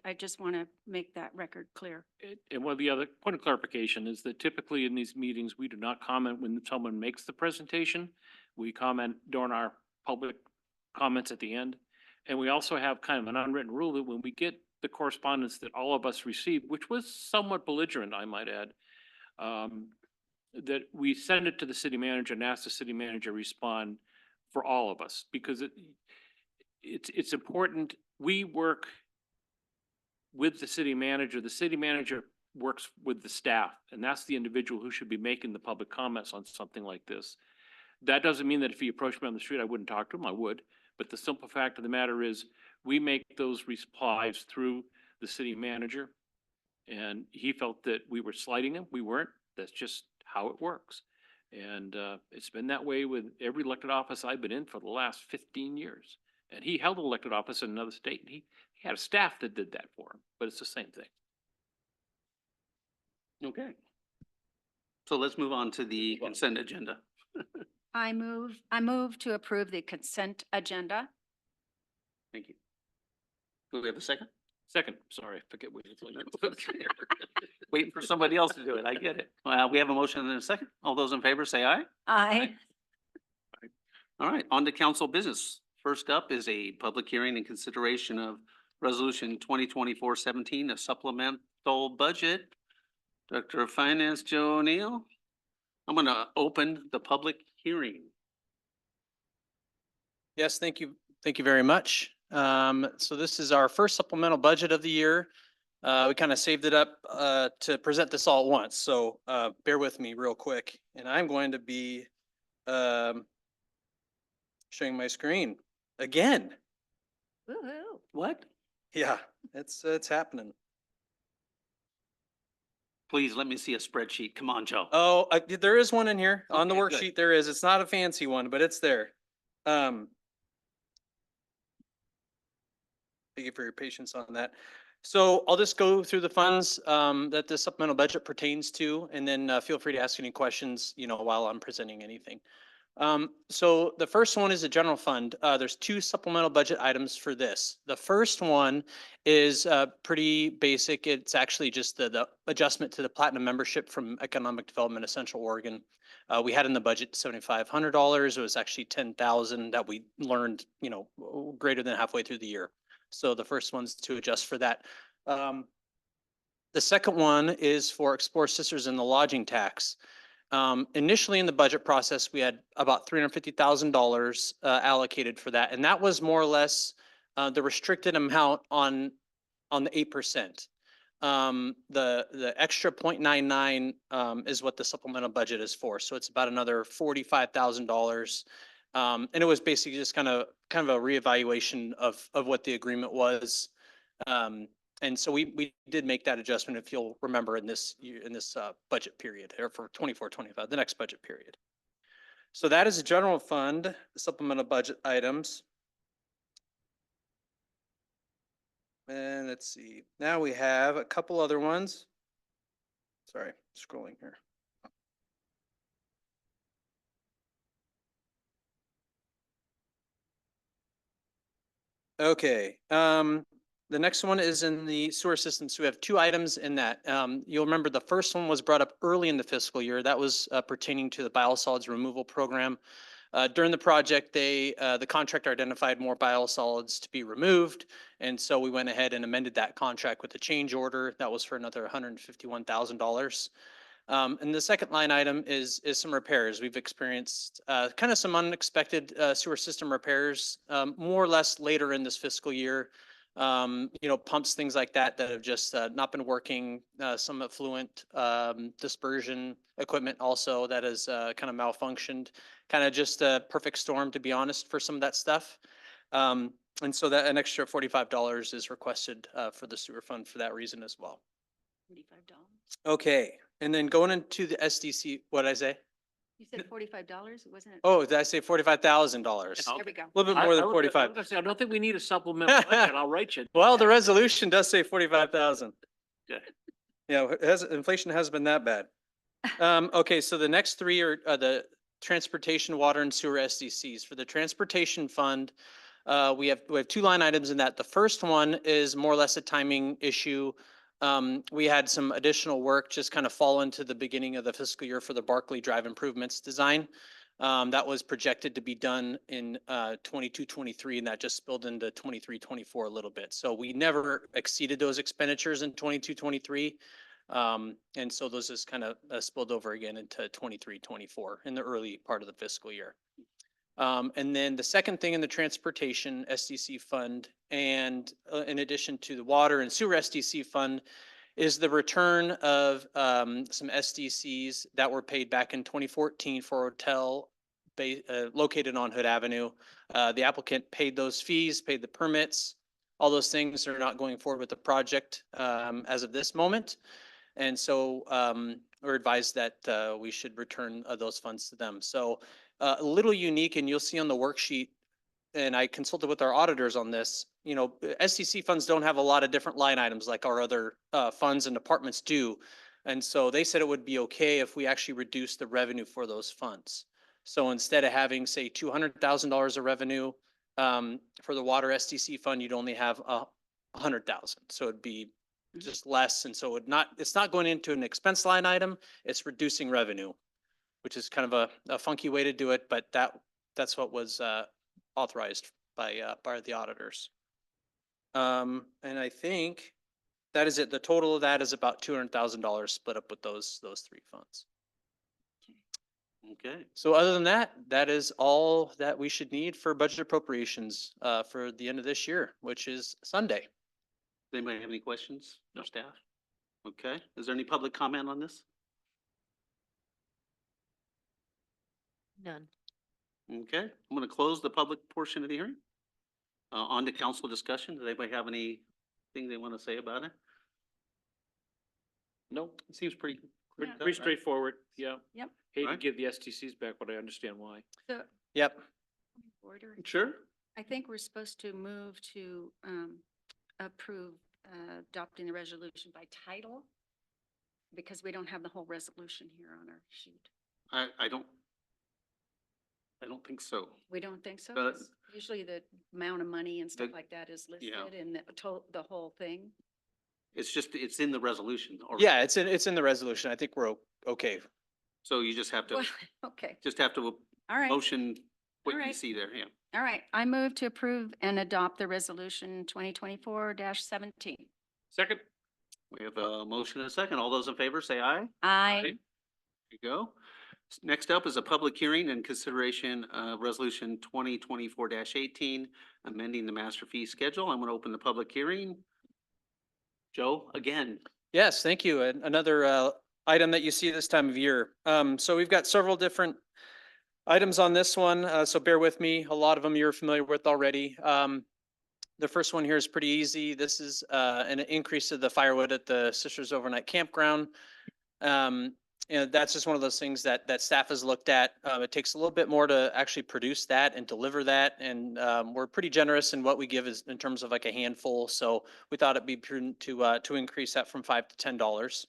[SPEAKER 6] I just want to make that record clear.
[SPEAKER 3] And one of the other point of clarification is that typically in these meetings, we do not comment when someone makes the presentation. We comment during our public comments at the end. And we also have kind of an unwritten rule that when we get the correspondence that all of us received, which was somewhat belligerent, I might add, that we send it to the city manager and ask the city manager to respond for all of us, because it's important. We work with the city manager works with the staff, and that's the individual who should be making the public comments on something like this. That doesn't mean that if he approached me on the street, I wouldn't talk to him, I would. But the simple fact of the matter is we make those replies through the city manager. And he felt that we were slighting him. We weren't. That's just how it works. And it's been that way with every elected office I've been in for the last 15 years. And he held elected office in another state. And he had a staff that did that for him, but it's the same thing.
[SPEAKER 1] Okay. So let's move on to the consent agenda.
[SPEAKER 6] I move to approve the consent agenda.
[SPEAKER 1] Thank you. Do we have a second?
[SPEAKER 3] Second, sorry, I forget what you're doing.
[SPEAKER 1] Waiting for somebody else to do it. I get it. We have a motion and a second. All those in favor say aye.
[SPEAKER 6] Aye.
[SPEAKER 1] All right, on to council business. First up is a public hearing and consideration of resolution 2024-17, a supplemental budget. Director of Finance, Joe O'Neill. I'm going to open the public hearing.
[SPEAKER 14] Yes, thank you. Thank you very much. So this is our first supplemental budget of the year. We kind of saved it up to present this all at once, so bear with me real quick. And I'm going to be showing my screen again.
[SPEAKER 6] Woo-hoo.
[SPEAKER 1] What?
[SPEAKER 14] Yeah, it's happening.
[SPEAKER 1] Please let me see a spreadsheet. Come on, Joe.
[SPEAKER 14] Oh, there is one in here on the
[SPEAKER 1] Okay, good.
[SPEAKER 14] worksheet. There is. It's not a fancy one, but it's there. Thank you for your patience on that. So I'll just go through the funds that the supplemental budget pertains to, and then feel free to ask any questions, while I'm presenting anything. So the first one is a general fund. There's two supplemental budget items for this. The first one is pretty basic. It's actually just the adjustment to the platinum membership from Economic Development of Central Oregon. We had in the budget $7,500. It was actually 10,000 that we learned, greater than halfway through the year. So the first one's to adjust for that. The second one is for Explore Sisters and the lodging tax. Initially in the budget process, we had about $350,000 allocated for that. And that was more or less the restricted amount on the 8%. The extra 0.99 is what the supplemental budget is for. So it's about another $45,000. And it was basically just kind of a reevaluation of what the agreement was. And so we did make that adjustment, if you'll remember, in this year, in this budget period, or for 24-25, the next budget period. So that is a general fund, supplemental budget items. And let's see, now we have a couple other ones. Sorry, scrolling here. Okay, the next one is in the sewer system. So we have two items in that. You'll remember the first one was brought up early in the fiscal year. That was pertaining to the biosolids removal program. During the project, the contractor identified more biosolids to be removed. And so we went ahead and amended that contract with a change order. That was for another $151,000. And the second line item is some repairs. We've experienced kind of some unexpected sewer system repairs, more or less later in this fiscal year. Pumps, things like that have just not been working. Some effluent dispersion equipment also that has kind of malfunctioned. Kind of just a perfect storm, to be honest, for some of that stuff. And so that an extra $45 is requested for the sewer fund for that reason as well.
[SPEAKER 6] $45.
[SPEAKER 14] Okay, and then going into the SDC, what did I say?
[SPEAKER 6] You said $45, wasn't it?
[SPEAKER 14] Oh, did I say $45,000?
[SPEAKER 6] There we go.
[SPEAKER 14] A little bit more than
[SPEAKER 3] I was
[SPEAKER 14] 45.
[SPEAKER 3] gonna say, I don't think we need a supplemental budget. I'll write you.
[SPEAKER 14] Well, the resolution does say 45,000.
[SPEAKER 3] Okay.
[SPEAKER 14] Yeah, inflation has been that bad. Okay, so the next three are the transportation, water, and sewer SDCs. For the transportation fund, we have two line items in that. The first one is more or less a timing issue. We had some additional work just kind of fall into the beginning of the fiscal year for the Barkley Drive improvements design. That was projected to be done in 22-23, and that just spilled into 23-24 a little bit. So we never exceeded those expenditures in 22-23. And so those just kind of spilled over again into 23-24 in the early part of the fiscal year. And then the second thing in the transportation SDC fund, and in addition to the water and sewer SDC fund, is the return of some SDCs that were paid back in 2014 for a hotel located on Hood Avenue. The applicant paid those fees, paid the permits. all those things are not going forward with the project as of this moment. And so we're advised that we should return those funds to them. So a little unique, and you'll see on the worksheet, and I consulted with our auditors on this, you know, STC funds don't have a lot of different line items like our other funds and departments do. And so they said it would be okay if we actually reduce the revenue for those funds. So instead of having, say, $200,000 of revenue for the water STC fund, you'd only have 100,000. So it'd be just less. And so it's not going into an expense line item, it's reducing revenue, which is kind of a funky way to do it, but that's what was authorized by the auditors. And I think that is it. The total of that is about $200,000 split up with those three funds.
[SPEAKER 1] Okay.
[SPEAKER 14] So other than that, that is all that we should need for budget appropriations for the end of this year, which is Sunday.
[SPEAKER 1] Does anybody have any questions? No staff? Okay. Is there any public comment on this?
[SPEAKER 12] None.
[SPEAKER 1] Okay, I'm going to close the public portion of the hearing. On to council discussion. Does anybody have anything they want to say about it?
[SPEAKER 3] No,
[SPEAKER 1] It seems pretty.
[SPEAKER 3] pretty
[SPEAKER 1] cut, right?
[SPEAKER 3] straightforward, yeah.
[SPEAKER 6] Yep.
[SPEAKER 3] Hate to
[SPEAKER 1] Right.
[SPEAKER 3] give the STCs back, but I understand why.
[SPEAKER 6] So,
[SPEAKER 14] Yep.
[SPEAKER 6] order.
[SPEAKER 1] Sure.
[SPEAKER 6] I think we're supposed to move to approve adopting the resolution by title because we don't have the whole resolution here on our sheet.
[SPEAKER 1] I don't think so.
[SPEAKER 6] We don't think so?
[SPEAKER 1] But-
[SPEAKER 6] 'Cause usually the amount of money and stuff
[SPEAKER 1] The-
[SPEAKER 6] like that is listed
[SPEAKER 1] yeah.
[SPEAKER 6] in the whole thing.
[SPEAKER 1] It's in the resolution.
[SPEAKER 14] Yeah, it's in the resolution. I think we're okay.
[SPEAKER 1] So you just have to,
[SPEAKER 6] Well, okay, all right.
[SPEAKER 1] motion what you
[SPEAKER 6] Alright.
[SPEAKER 1] see there, yeah.
[SPEAKER 6] All right. I move to approve and adopt the resolution 2024-17.
[SPEAKER 3] Second?
[SPEAKER 1] We have a motion and a second. All those in favor, say aye.
[SPEAKER 6] Aye.
[SPEAKER 1] There you go. Next up is a public hearing and consideration of resolution 2024-18, amending the master fee schedule. I'm going to open the public hearing. Joe, again.
[SPEAKER 14] Yes, thank you. And another item that you see this time of year. So we've got several different items on this one, so bear with me. A lot of them you're familiar with already. The first one here is pretty easy. This is an increase of the firewood at the Sisters Overnight Campground. And that's just one of those things that staff has looked at. It takes a little bit more to actually produce that and deliver that. And we're pretty generous in what we give is in terms of like a handful. So we thought it'd be prudent to increase that from $5 to $10.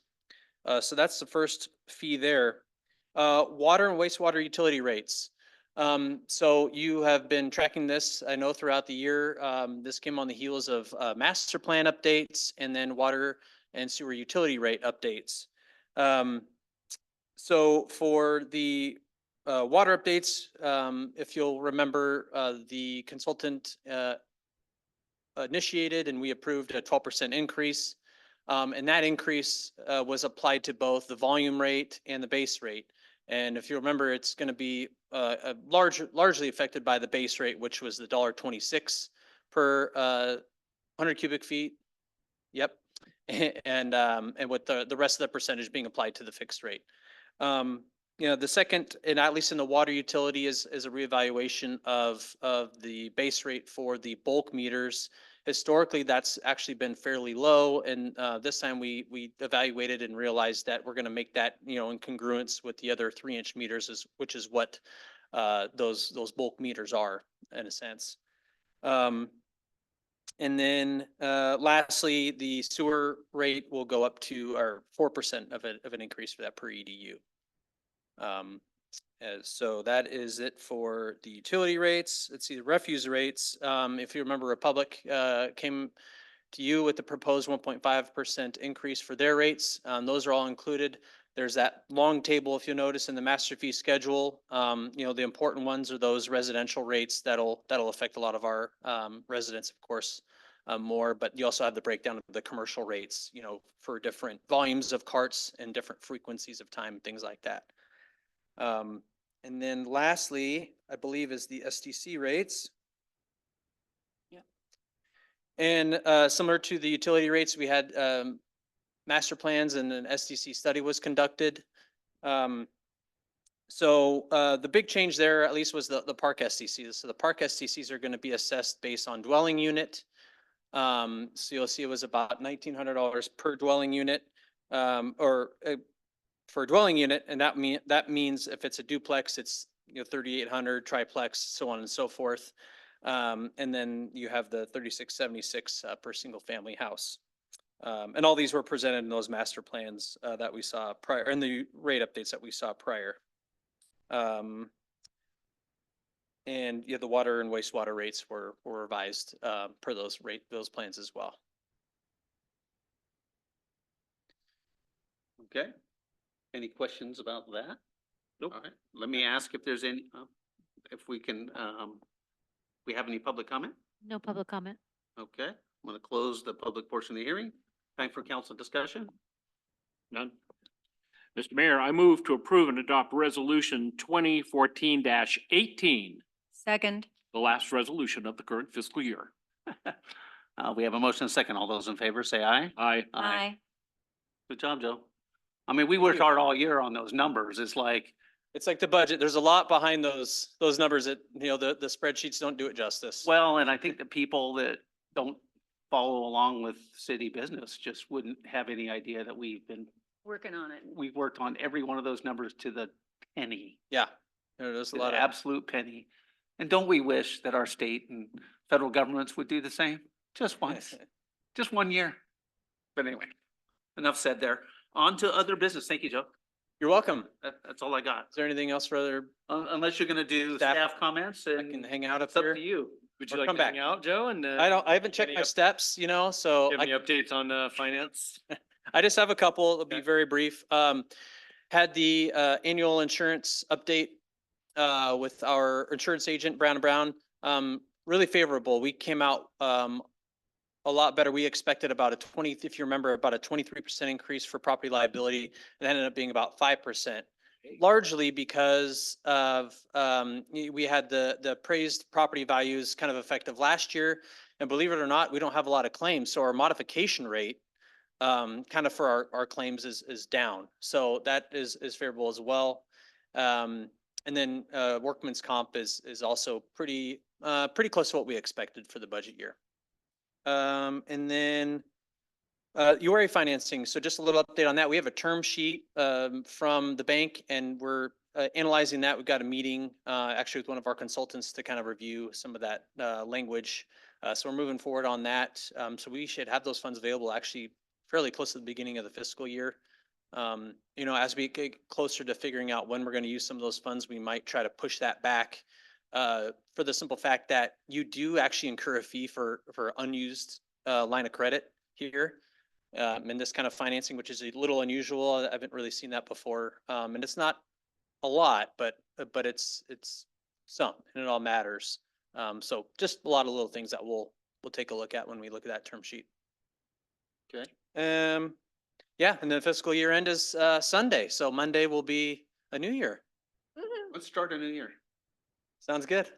[SPEAKER 14] So that's the first fee there. Water and wastewater utility rates. So you have been tracking this, I know, throughout the year. This came on the heels of master plan updates and then water and sewer utility rate updates. So for the water updates, if you'll remember, the consultant initiated and we approved a 12% increase. And that increase was applied to both the volume rate and the base rate. And if you remember, it's going to be largely affected by the base rate, which was the $1.26 per 100 cubic feet. Yep. And with the rest of the percentage being applied to the fixed rate. You know, the second, and at least in the water utility, is a reevaluation of the base rate for the bulk meters. Historically, that's actually been fairly low, and this time we evaluated and realized that we're going to make that, you know, in congruence with the other 3-inch meters, which is what those bulk meters are in a sense. And then lastly, the sewer rate will go up to, or 4% of an increase for that per EDU. So that is it for the utility rates. Let's see, the refuse rates. If you remember, Republic came to you with the proposed 1.5% increase for their rates. Those are all included. There's that long table, if you notice, in the master fee schedule. You know, the important ones are those residential rates that'll affect a lot of our residents, of course, more. But you also have the breakdown of the commercial rates, you know, for different volumes of carts and different frequencies of time, things like that. And then lastly, I believe, is the SDC rates. Yeah. And similar to the utility rates, we had master plans and an SDC study was conducted. So the big change there, at least, was the park SDCs. So the park SDCs are going to be assessed based on dwelling unit. So you'll see it was about $1,900 per dwelling unit, for a dwelling unit, and that means if it's a duplex, it's, 3,800, triplex, so on and so forth. And then you have the 3,676 per single family house. And all these were presented in those master plans that we saw prior, and the rate updates that we saw prior. And yeah, the water and wastewater rates were revised per those plans as well.
[SPEAKER 1] Okay. Any questions about that? Nope. All right. Let me ask if there's any, if we can, we have any public comment?
[SPEAKER 12] No public comment.
[SPEAKER 1] Okay, I'm gonna close the public portion of the hearing. Time for council discussion.
[SPEAKER 3] None. Mr. Mayor, I move to approve and adopt resolution 2014-18,
[SPEAKER 6] Second.
[SPEAKER 3] the last resolution of the current fiscal year.
[SPEAKER 1] We have a motion and a second. All those in favor say aye.
[SPEAKER 3] Aye.
[SPEAKER 6] Aye.
[SPEAKER 1] Good job, Joe. I mean, we worked hard all year on those numbers. It's like,
[SPEAKER 14] It's like the budget. There's a lot behind those numbers that, the spreadsheets don't do it justice.
[SPEAKER 1] well, and I think the people that don't follow along with city business just wouldn't have any idea that we've
[SPEAKER 6] Working on it.
[SPEAKER 1] worked on every one of those numbers to the penny,
[SPEAKER 14] Yeah, there's a
[SPEAKER 1] to
[SPEAKER 14] lot
[SPEAKER 1] the
[SPEAKER 14] of,
[SPEAKER 1] absolute penny. And don't we wish that our state and federal governments would do the same? Just once, just 1 year. But anyway, enough said there. On to other business. Thank you, Joe.
[SPEAKER 14] You're welcome.
[SPEAKER 1] That's all I got.
[SPEAKER 14] Is there anything else for other,
[SPEAKER 1] Unless you're gonna do
[SPEAKER 14] Staff-
[SPEAKER 1] staff comments
[SPEAKER 14] I can
[SPEAKER 1] and
[SPEAKER 14] hang out up
[SPEAKER 1] it's up
[SPEAKER 14] here?
[SPEAKER 1] to you.
[SPEAKER 2] Would
[SPEAKER 14] Or
[SPEAKER 2] you like
[SPEAKER 14] come
[SPEAKER 2] to hang
[SPEAKER 14] back.
[SPEAKER 2] out, Joe? And
[SPEAKER 14] I haven't checked
[SPEAKER 2] any
[SPEAKER 14] my
[SPEAKER 2] up-
[SPEAKER 14] steps, so
[SPEAKER 2] do you have any
[SPEAKER 14] I
[SPEAKER 2] updates on finance?
[SPEAKER 14] I just have a couple. It'll be
[SPEAKER 2] Okay.
[SPEAKER 14] very brief. Had the annual insurance update with our insurance agent, Brown and Brown. Really favorable. We came out a lot better. We expected about if you remember, about a 23% increase for property liability. It ended up being about 5%. Largely because of, we had the appraised property values kind of effective last year. And believe it or not, we don't have a lot of claims. So our modification rate kind of for our claims is down. So that is favorable as well. And then workman's comp is also pretty close to what we expected for the budget year. And then URA financing. So just a little update on that. We have a term sheet from the bank and we're analyzing that. We've got a meeting actually with one of our consultants to kind of review some of that language. So we're moving forward on that. So we should have those funds available actually fairly close to the beginning of the fiscal year. As we get closer to figuring out when we're going to use some of those funds, we might try to push that back for the simple fact that you do actually incur a fee for unused line of credit here. And this kind of financing, which is a little unusual. I haven't really seen that before. And it's not a lot, but it's some, and it all matters. So just a lot of little things that we'll take a look at when we look at that term sheet.
[SPEAKER 1] Okay.
[SPEAKER 14] Yeah, and then fiscal year end is Sunday, so Monday will be a new year.
[SPEAKER 1] Let's start a new year.
[SPEAKER 14] Sounds good.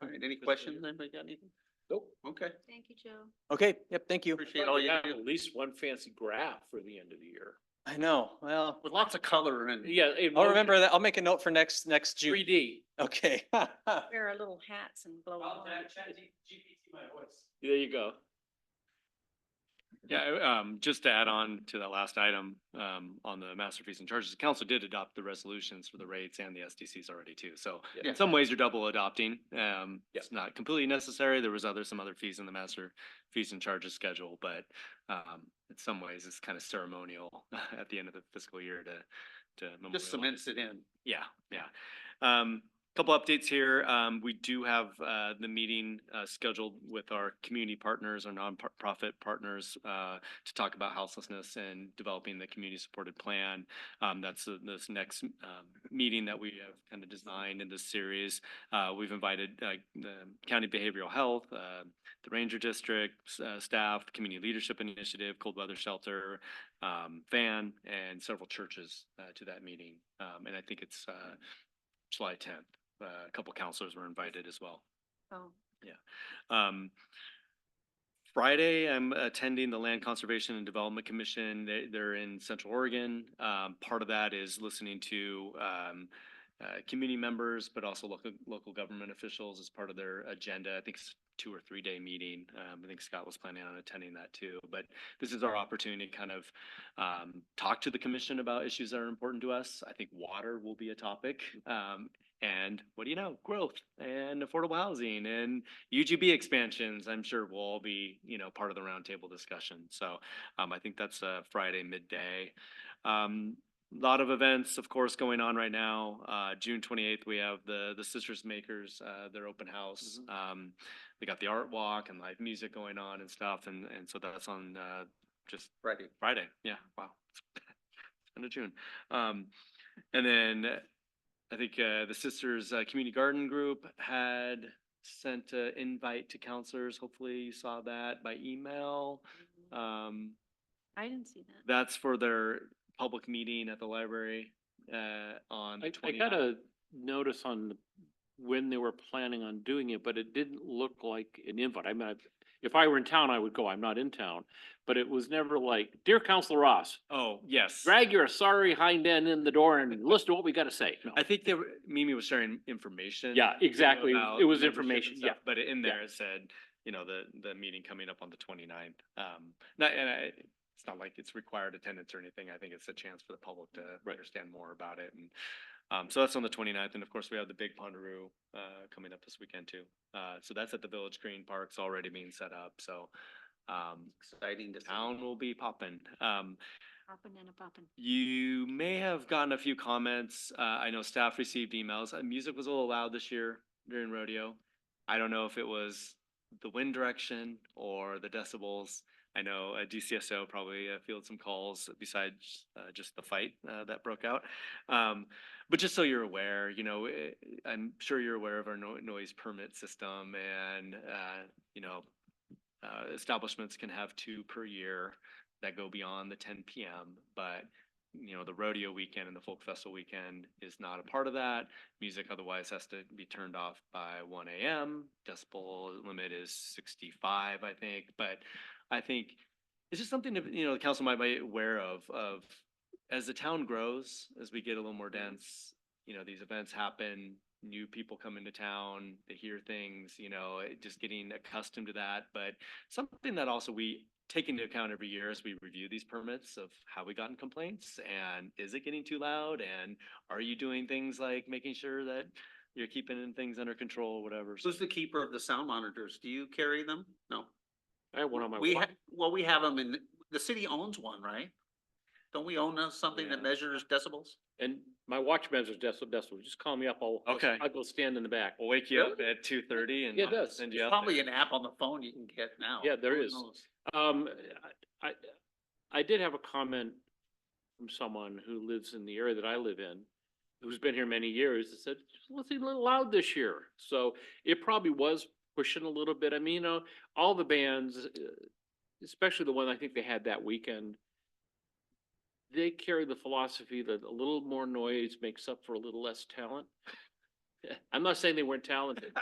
[SPEAKER 1] All right, any questions? Anybody got anything? Nope. Okay,
[SPEAKER 6] Thank you, Joe.
[SPEAKER 14] Okay, yep, thank you.
[SPEAKER 1] appreciate all you do.
[SPEAKER 3] At least one fancy graph for the end of the year.
[SPEAKER 14] I know, well,
[SPEAKER 1] With lots of color and.
[SPEAKER 3] Yeah.
[SPEAKER 14] I'll remember that. I'll make a note for next June.
[SPEAKER 3] 3D.
[SPEAKER 14] Okay.
[SPEAKER 6] Wear our little hats and blow. them on.
[SPEAKER 3] There you go.
[SPEAKER 2] Yeah, just to add on to that last item, on the master fees and charges, the council did adopt the resolutions for the rates and the SDCs already too. So
[SPEAKER 1] Yeah.
[SPEAKER 2] in some ways you're double adopting. It's not completely necessary. There was some other fees in the master fees and charges schedule, but in some ways it's kind of ceremonial at the end of the fiscal year to memorialize.
[SPEAKER 1] Just cements it in.
[SPEAKER 2] Yeah, yeah. Couple updates here. We do have the meeting scheduled with our community partners, our nonprofit partners, to talk about houselessness and developing the community supported plan. That's this next meeting that we have kind of designed in this series. We've invited the County Behavioral Health, the Ranger District staff, the Community Leadership Initiative, Cold Weather Shelter, VAN, and several churches to that meeting. And I think it's July 10th. A couple counselors were invited as well.
[SPEAKER 6] Oh,
[SPEAKER 2] Friday, I'm attending the Land Conservation and Development Commission. They're in Central Oregon. Part of that is listening to community members, but also local government officials as part of their agenda. I think it's
[SPEAKER 7] 2 or 3 day meeting. I think Scott was planning on attending that too, but this is our opportunity to kind of talk to the commission about issues that are important to us. I think water will be a topic. And what do you know? Growth and affordable housing and UGB expansions, I'm sure will all be, part of the roundtable discussion. So I think that's Friday midday. Lot of events, of course, going on right now. June 28th, we have the Sisters Makers, their open house. They got the art walk and live music going on and stuff. And so that's on just Friday. Yeah. Wow. End of June. And then I think the Sisters Community Garden Group had sent an invite to counselors. Hopefully you saw that by email.
[SPEAKER 12] I didn't see that.
[SPEAKER 7] That's for their public meeting at the library on the
[SPEAKER 3] I
[SPEAKER 7] 29th.
[SPEAKER 3] got a notice on when they were planning on doing it, but it didn't look like an invite. I mean, if I were in town, I would go. I'm not in town, but it was never like, "Dear Councilor Ross,
[SPEAKER 7] Oh, yes.
[SPEAKER 3] drag your sorry hind end in the door and listen to what we got to say." No.
[SPEAKER 7] I think Mimi was sharing information.
[SPEAKER 3] Yeah, exactly.
[SPEAKER 7] about
[SPEAKER 3] It was
[SPEAKER 7] membership and
[SPEAKER 3] information,
[SPEAKER 7] stuff,
[SPEAKER 3] yeah.
[SPEAKER 7] But in
[SPEAKER 3] Yeah.
[SPEAKER 7] there it said, the meeting coming up on the 29th. It's not like it's required attendance or anything. I think it's a chance for the public to understand more about it. And so that's on the 29th. And of course, we have the Big Ponderoos coming up this weekend too. So that's at the Village Green Parks already being set up. So
[SPEAKER 1] Exciting to see.
[SPEAKER 7] town will be popping.
[SPEAKER 12] Popping and a popping.
[SPEAKER 7] You may have gotten a few comments. I know staff received emails. Music was a little loud this year during rodeo. I don't know if it was the wind direction or the decibels. I know DCSO probably fielded some calls besides just the fight that broke out. But just so you're aware, I'm sure you're aware of our noise permit system, and establishments can have 2 per year that go beyond the 10 p.m. But the rodeo weekend and the folk festival weekend is not a part of that. Music otherwise has to be turned off by 1 a.m. Decibel limit is 65, I think. But I think it's just something that, the council might be aware of as the town grows, as we get a little more dense, these events happen, new people come into town, they hear things, just getting accustomed to that. But something that also we take into account every year as we review these permits of how we gotten complaints, and is it getting too loud, and are you doing things like making sure that you're keeping things under control, whatever.
[SPEAKER 1] Who's the keeper of the sound monitors? Do you carry them? No.
[SPEAKER 3] I have one on my
[SPEAKER 1] We
[SPEAKER 3] watch.
[SPEAKER 1] we have them the city owns one, right? Don't we own something that
[SPEAKER 7] Yeah.
[SPEAKER 1] measures decibels?
[SPEAKER 3] And my watch measures decibel. Just call me up.
[SPEAKER 7] Okay.
[SPEAKER 3] I'll go stand in the back.
[SPEAKER 7] We'll wake you up at 2:30 and
[SPEAKER 3] Yeah, it does.
[SPEAKER 7] send you
[SPEAKER 1] There's
[SPEAKER 7] up
[SPEAKER 1] probably
[SPEAKER 7] there.
[SPEAKER 1] an app on the phone you can get now.
[SPEAKER 3] Yeah, there
[SPEAKER 1] Who
[SPEAKER 3] is.
[SPEAKER 1] knows?
[SPEAKER 3] I did have a comment from someone who lives in the area that I live in, who's been here many years, that said, "Let's be a little loud this year." So it probably was pushing a little bit. I mean, all the bands, especially the one I think they had that weekend, they carry the philosophy that a little more noise makes up for a little less talent. I'm not saying they weren't talented,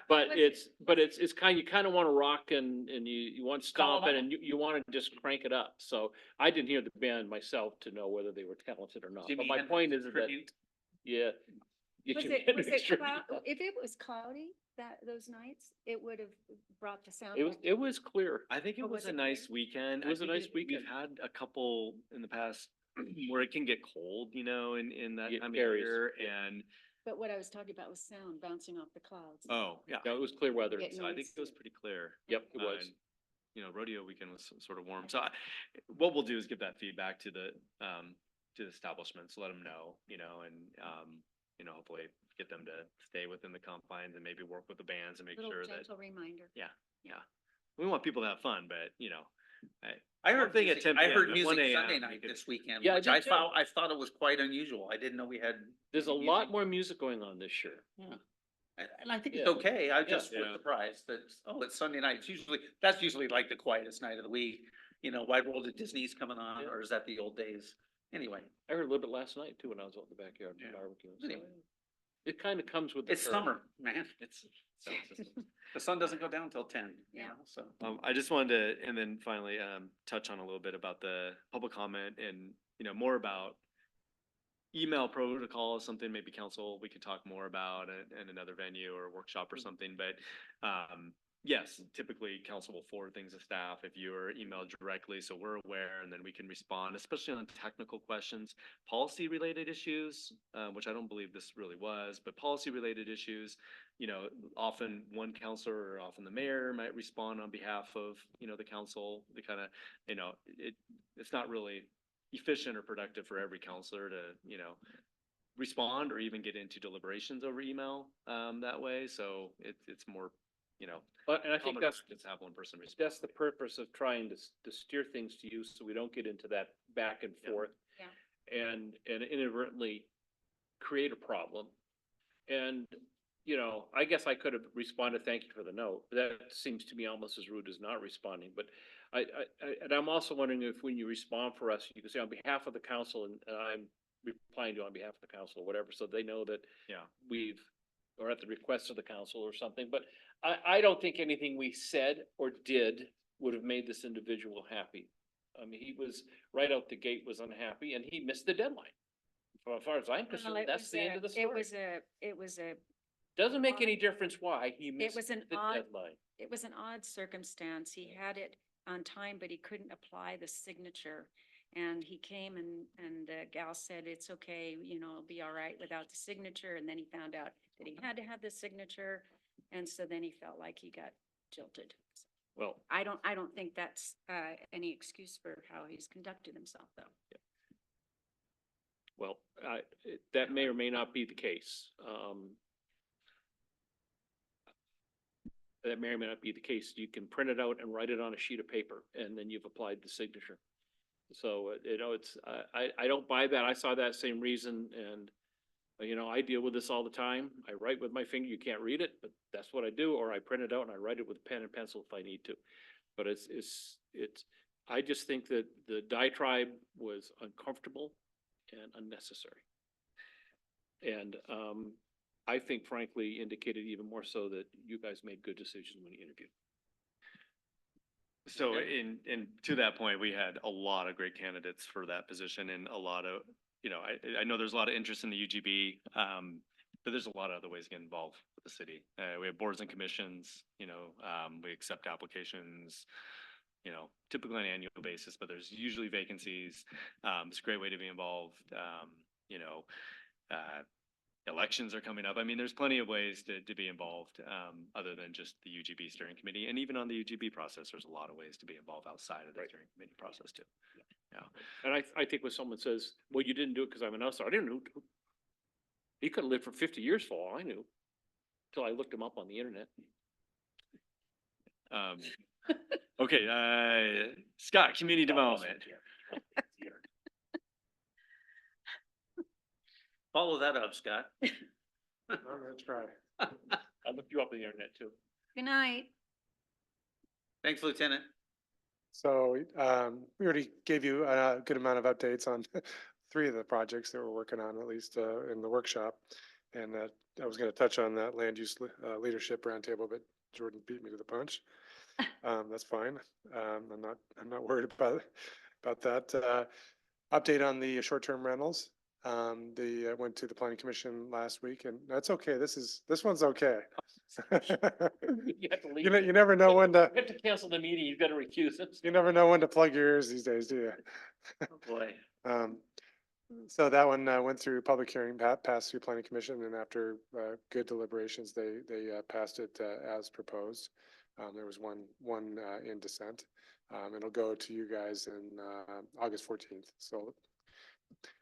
[SPEAKER 3] but it's kind, you kind of want to rock and you want to stomp it and you want to just crank it up. So I didn't hear the band myself to know whether they were talented or not. But
[SPEAKER 1] Jimi
[SPEAKER 3] my point is
[SPEAKER 1] Hendrix
[SPEAKER 3] that,
[SPEAKER 1] tribute?
[SPEAKER 3] yeah. you
[SPEAKER 6] Was
[SPEAKER 3] can-
[SPEAKER 6] it
[SPEAKER 3] it's true.
[SPEAKER 6] if it was cloudy those nights, it would have brought the sound.
[SPEAKER 3] It was clear.
[SPEAKER 7] I think
[SPEAKER 6] Or
[SPEAKER 7] it was
[SPEAKER 6] was
[SPEAKER 7] a
[SPEAKER 6] it
[SPEAKER 7] nice
[SPEAKER 6] clear?
[SPEAKER 7] weekend.
[SPEAKER 3] It was
[SPEAKER 7] I
[SPEAKER 3] a
[SPEAKER 7] think
[SPEAKER 3] nice weekend.
[SPEAKER 7] We've had a couple in the past where it can get cold, in that
[SPEAKER 3] Yeah,
[SPEAKER 7] time of
[SPEAKER 3] areas,
[SPEAKER 7] year.
[SPEAKER 3] yeah.
[SPEAKER 7] And,
[SPEAKER 6] But what I was talking about was sound bouncing off the clouds.
[SPEAKER 7] oh, yeah.
[SPEAKER 3] Yeah, it was clear weather.
[SPEAKER 6] Get
[SPEAKER 7] So I think
[SPEAKER 6] noise.
[SPEAKER 7] it was pretty clear.
[SPEAKER 3] Yep, it was.
[SPEAKER 7] And, rodeo weekend was sort of warm. So what we'll do is give that feedback to the establishments, let them know, and, hopefully get them to stay within the confines and maybe work with the bands and make
[SPEAKER 6] Little
[SPEAKER 7] sure that,
[SPEAKER 6] gentle reminder.
[SPEAKER 7] yeah. We want people to have fun, but,
[SPEAKER 1] I heard
[SPEAKER 7] Something at
[SPEAKER 1] music,
[SPEAKER 7] 10
[SPEAKER 1] I
[SPEAKER 7] p.m.
[SPEAKER 1] heard
[SPEAKER 7] at
[SPEAKER 1] music
[SPEAKER 7] 1 a.m.
[SPEAKER 1] Sunday
[SPEAKER 7] we
[SPEAKER 1] night
[SPEAKER 7] could-
[SPEAKER 1] this weekend,
[SPEAKER 3] Yeah, I
[SPEAKER 1] which
[SPEAKER 3] did
[SPEAKER 1] I
[SPEAKER 3] too.
[SPEAKER 1] thought it was quite unusual. I didn't know we had.
[SPEAKER 3] There's a
[SPEAKER 1] music.
[SPEAKER 3] lot more music going on this year.
[SPEAKER 1] And I think it's
[SPEAKER 3] Yeah.
[SPEAKER 1] okay. I just was
[SPEAKER 7] Yeah.
[SPEAKER 1] surprised that, it's Sunday night. That's usually like the quietest night of the week. Wide World of Disney's coming on,
[SPEAKER 3] Yeah.
[SPEAKER 1] or is that the old days? Anyway,
[SPEAKER 3] I heard a little bit last night too when I was out in the backyard
[SPEAKER 1] Yeah.
[SPEAKER 3] barbecuing. So
[SPEAKER 1] Anyway.
[SPEAKER 3] it kind of comes with the
[SPEAKER 1] it's
[SPEAKER 3] territory.
[SPEAKER 1] summer, man. It's, the sun doesn't go down till 10,
[SPEAKER 6] Yeah.
[SPEAKER 1] so.
[SPEAKER 7] I just wanted to, and then finally, touch on a little bit about the public comment and, more about
[SPEAKER 15] email protocol is something maybe council, we could talk more about in another venue or workshop or something, but, yes, typically council will forward things to staff if you are emailed directly, so we're aware and then we can respond, especially on technical questions, policy related issues, which I don't believe this really was, but policy related issues, you know, often one counselor or often the mayor might respond on behalf of, you know, the council, the kind of, you know, it's not really efficient or productive for every counselor to, you know, respond or even get into deliberations over email, that way, so it's more, you know.
[SPEAKER 3] And I think
[SPEAKER 15] common
[SPEAKER 3] that's,
[SPEAKER 15] practice to have one person respond.
[SPEAKER 3] that's the purpose of trying to steer things to you so we don't get into that back and
[SPEAKER 15] Yeah.
[SPEAKER 3] forth. And inadvertently create a problem. And, you know, I guess I could have responded, thank you for the note. That seems to me almost as rude as not responding, but and I'm also wondering if when you respond for us, you can say on behalf of the council, and I'm replying to you on behalf of the council or whatever, so they know that
[SPEAKER 15] Yeah.
[SPEAKER 3] or at the request of the council or something, but I don't think anything we said or did would have made this individual happy. I mean, he was right out the gate was unhappy and he missed the deadline. As far as I'm
[SPEAKER 6] Well,
[SPEAKER 3] concerned,
[SPEAKER 6] it
[SPEAKER 3] that's
[SPEAKER 6] was
[SPEAKER 3] the end of the story.
[SPEAKER 6] It was a,
[SPEAKER 3] Doesn't make any difference why he missed
[SPEAKER 6] was an
[SPEAKER 3] the
[SPEAKER 6] odd-
[SPEAKER 3] deadline.
[SPEAKER 6] it was an odd circumstance. He had it on time, but he couldn't apply the signature. And he came and the gal said, it's okay, you know, it'll be all right without the signature. And then he found out that he had to have the signature. And so then he felt like he got jilted.
[SPEAKER 3] Well,
[SPEAKER 6] I don't think that's, any excuse for how he's conducted himself, though.
[SPEAKER 3] well, that may or may not be the case. That may or may not be the case. You can print it out and write it on a sheet of paper, and then you've applied the signature. So, you know, it's, I don't buy that. I saw that same reason, and, you know, I deal with this all the time. I write with my finger. You can't read it, but that's what I do, or I print it out and I write it with pen and pencil if I need to. But it's, I just think that the diatribe was uncomfortable and unnecessary. And, I think frankly indicated even more so that you guys made good decisions when you interviewed.
[SPEAKER 15] So in to that point, we had a lot of great candidates for that position and a lot of, you know, I know there's a lot of interest in the UGB, but there's a lot of other ways to get involved with the city. We have boards and commissions, you know, we accept applications, you know, typically on an annual basis, but there's usually vacancies. It's a great way to be involved. You know, elections are coming up. I mean, there's plenty of ways to be involved, other than just the UGB steering committee. And even on the UGB process, there's a lot of ways to be involved outside of the steering committee process too. Yeah.
[SPEAKER 3] And I think when someone says, well, you didn't do it because I'm an outsider, I didn't know. He could have lived for 50 years for all I knew, until I looked him up on the internet.
[SPEAKER 15] Okay, Scott, community development.
[SPEAKER 3] Follow that up, Scott.
[SPEAKER 4] I'm gonna try.
[SPEAKER 3] I looked you up on the internet too.
[SPEAKER 6] Good night.
[SPEAKER 1] Thanks, Lieutenant.
[SPEAKER 4] So, we already gave you a good amount of updates on three of the projects that we're working on, at least, in the workshop. And, I was gonna touch on that land use, leadership roundtable, but Jordan beat me to the punch. That's fine. I'm not worried about that. Update on the short-term rentals. I went to the planning commission last week and that's okay. This one's okay.
[SPEAKER 3] You have to leave.
[SPEAKER 4] You never know when to,
[SPEAKER 3] You have to cancel the meeting. You've got to recuse it.
[SPEAKER 4] you never know when to plug your ears these days, do you?
[SPEAKER 3] Oh, boy.
[SPEAKER 4] So that one, went through public hearing, passed through planning commission, and after, good deliberations, they passed it, as proposed. There was one, in dissent. It'll go to you guys in, August 14th. So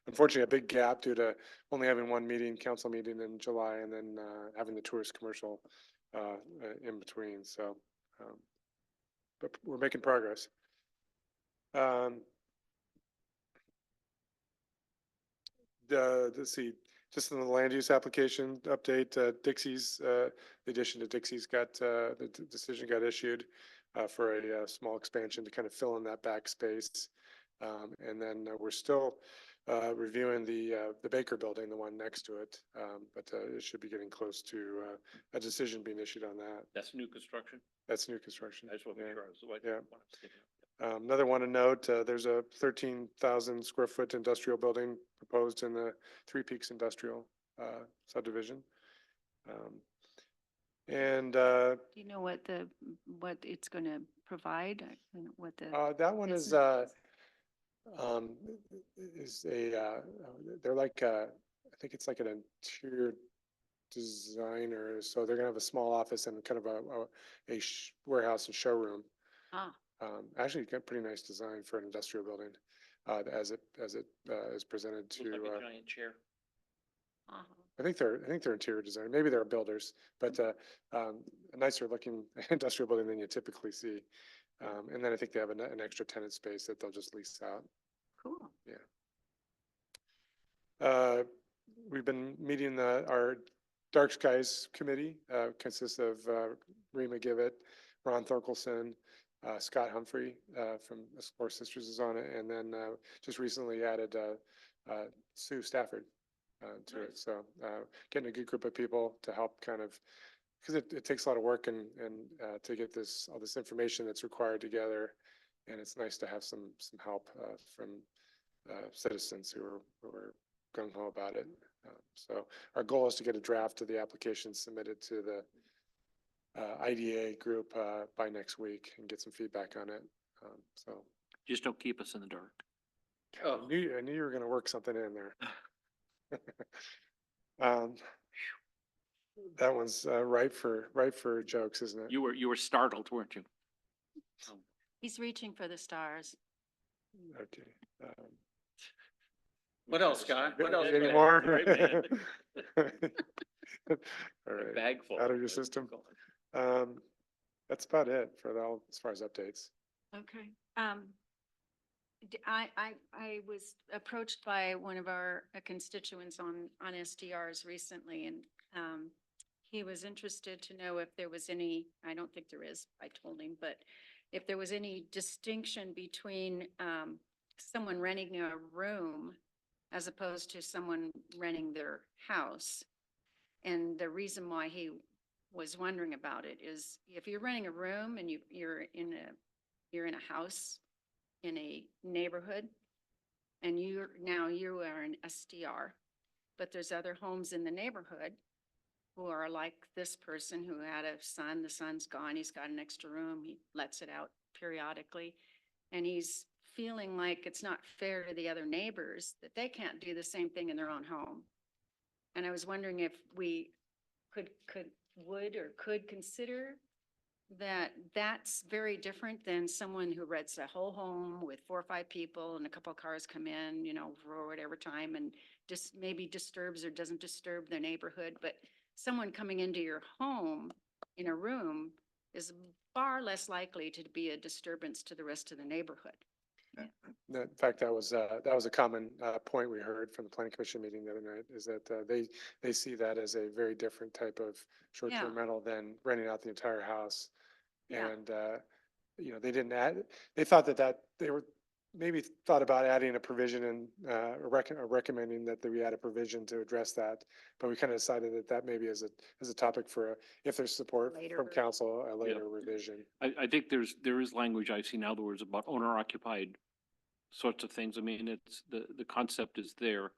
[SPEAKER 4] unfortunately, a big gap due to only having one council meeting in July, and then, having the tourist commercial, in between. So, but we're making progress. Let's see, just in the land use application update, Dixie's, the addition to Dixie's the decision got issued, for a small expansion to kind of fill in that back space. And then, we're still, reviewing the Baker building, the one next to it. But, it should be getting close to, a decision being issued on that.
[SPEAKER 3] That's new construction.
[SPEAKER 4] That's new construction.
[SPEAKER 3] I just want to make
[SPEAKER 4] Yeah.
[SPEAKER 3] sure I was.
[SPEAKER 4] Yeah. Another one to note, there's a 13,000 square foot industrial building proposed in the Three Peaks Industrial subdivision. And
[SPEAKER 6] Do you know what it's going to provide? What the,
[SPEAKER 4] that one is
[SPEAKER 6] business
[SPEAKER 4] they're like, I think it's like an interior designer. So they're gonna have a small office and kind of a warehouse and showroom.
[SPEAKER 6] ah,
[SPEAKER 4] Actually, got pretty nice design for an industrial building, as it is presented to,
[SPEAKER 3] giant chair.
[SPEAKER 6] uh-huh.
[SPEAKER 4] I think they're interior design. Maybe they're builders, but, a nicer looking industrial building than you typically see. And then I think they have an extra tenant space that they'll just lease out.
[SPEAKER 6] Cool.
[SPEAKER 4] We've been meeting our Dark Skies Committee, consists of, Rima Givet, Ron Thorkelson, Scott Humphrey, from Explore Sisters is on it, and then, just recently added, Sue Stafford, to it. So, getting a good group of people to help kind of, because it takes a lot of work and, to get all this information that's required together. And it's nice to have some help, from, citizens who are gung ho about it. So our goal is to get a draft of the application submitted to the IDA group by next week and get some feedback on it. So
[SPEAKER 3] Just don't keep us in the dark.
[SPEAKER 4] I knew you were going to work something in there. That one's ripe for jokes, isn't it?
[SPEAKER 3] You were startled, weren't you?
[SPEAKER 6] He's reaching for the stars.
[SPEAKER 4] Okay.
[SPEAKER 1] What else, Scott? What else?
[SPEAKER 4] Any more?
[SPEAKER 3] Right, man.
[SPEAKER 4] All right.
[SPEAKER 11] Bag full.
[SPEAKER 4] Out of your system. That's about it for all, as far as updates.
[SPEAKER 6] Okay. I was approached by one of our constituents on SDRs recently, and he was interested to know if there was any, I don't think there is, I told him, but if there was any distinction between someone renting a room as opposed to someone renting their house. And the reason why he was wondering about it is if you're renting a room and you're in a house in a neighborhood and you are an SDR, but there's other homes in the neighborhood who are like this person who had a son, the son's gone, he's got an extra room, he lets it out periodically, and he's feeling like it's not fair to the other neighbors that they can't do the same thing in their own home. And I was wondering if we would consider that that's very different than someone who rents a whole home with 4 or 5 people and a couple of cars come in, for whatever time and just maybe disturbs or doesn't disturb their neighborhood. But someone coming into your home in a room is far less likely to be a disturbance to the rest of the neighborhood.
[SPEAKER 4] In fact, that was a common point we heard from the planning commission meeting the other night, is that they see that as a very different type of short-term rental than renting out the entire house.
[SPEAKER 6] Yeah.
[SPEAKER 4] And, they thought that they were maybe thought about adding a provision and recommending that we add a provision to address that. But we kind of decided that maybe as a topic for, if there's support
[SPEAKER 6] Later
[SPEAKER 4] from
[SPEAKER 6] version.
[SPEAKER 4] council, a later revision.
[SPEAKER 3] I think there is language I've seen in other words about owner occupied sorts of things. I mean, it's the concept is there.